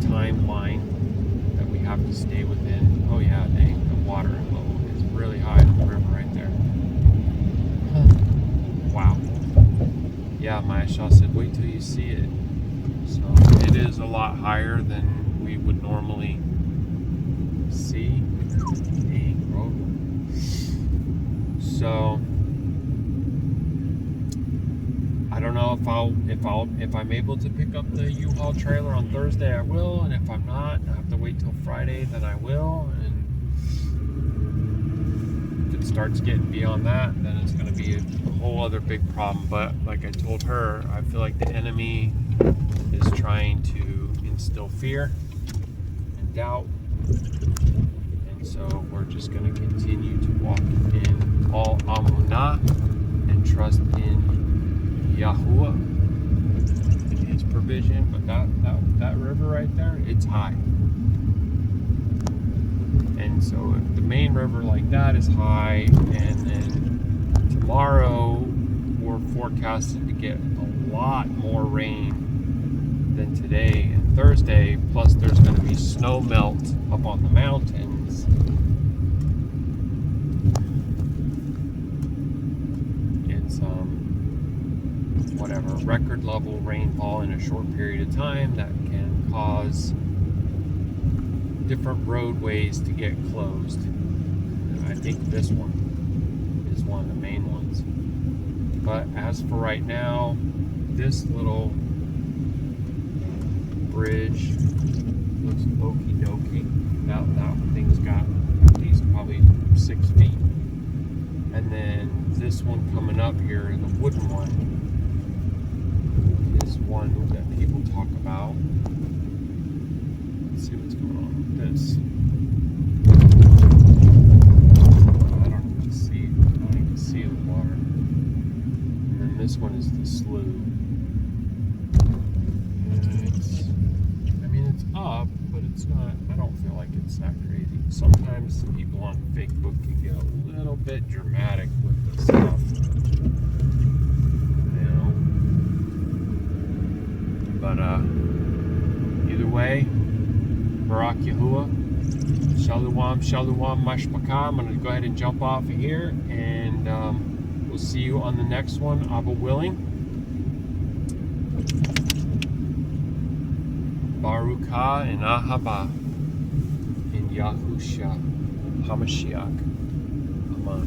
timeline that we have to stay within. Oh yeah, dang, the water level is really high in the river right there. Wow. Yeah, Yahusha said wait till you see it. So it is a lot higher than we would normally see. Dang, bro. So I don't know if I'm able to pick up the U-Haul trailer on Thursday, I will, and if I'm not, I have to wait till Friday, then I will. And if it starts getting beyond that, then it's going to be a whole other big problem. But like I told her, I feel like the enemy is trying to instill fear and doubt, and so we're just going to continue to walk in all amunah and trust in Yahuah and His provision. But that river right there, it's high. And so if the main river like that is high, and then tomorrow we're forecasted to get a lot more rain than today and Thursday, plus there's going to be snow melt up on the mountains. It's whatever, record level rainfall in a short period of time that can cause different roadways to get closed. And I think this one is one of the main ones. But as for right now, this little bridge looks okie dokie. That thing's got at least probably 6 feet. And then this one coming up here, the wooden one, is one that people talk about. Let's see what's going on with this. I don't even see it. I don't even see the water. And then this one is the slough. And it's up, but it's not, I don't feel like it's that crazy. Sometimes people on Facebook can get a little bit dramatic with this stuff. You know? But either way, Baruk Yahuah, Shalum Shalum Mashpaka. I'm going to go ahead and jump off of here, and we'll see you on the next one, Abba willing. Baruk Atah Yahuah in Yahusha HaMashiach. Amen.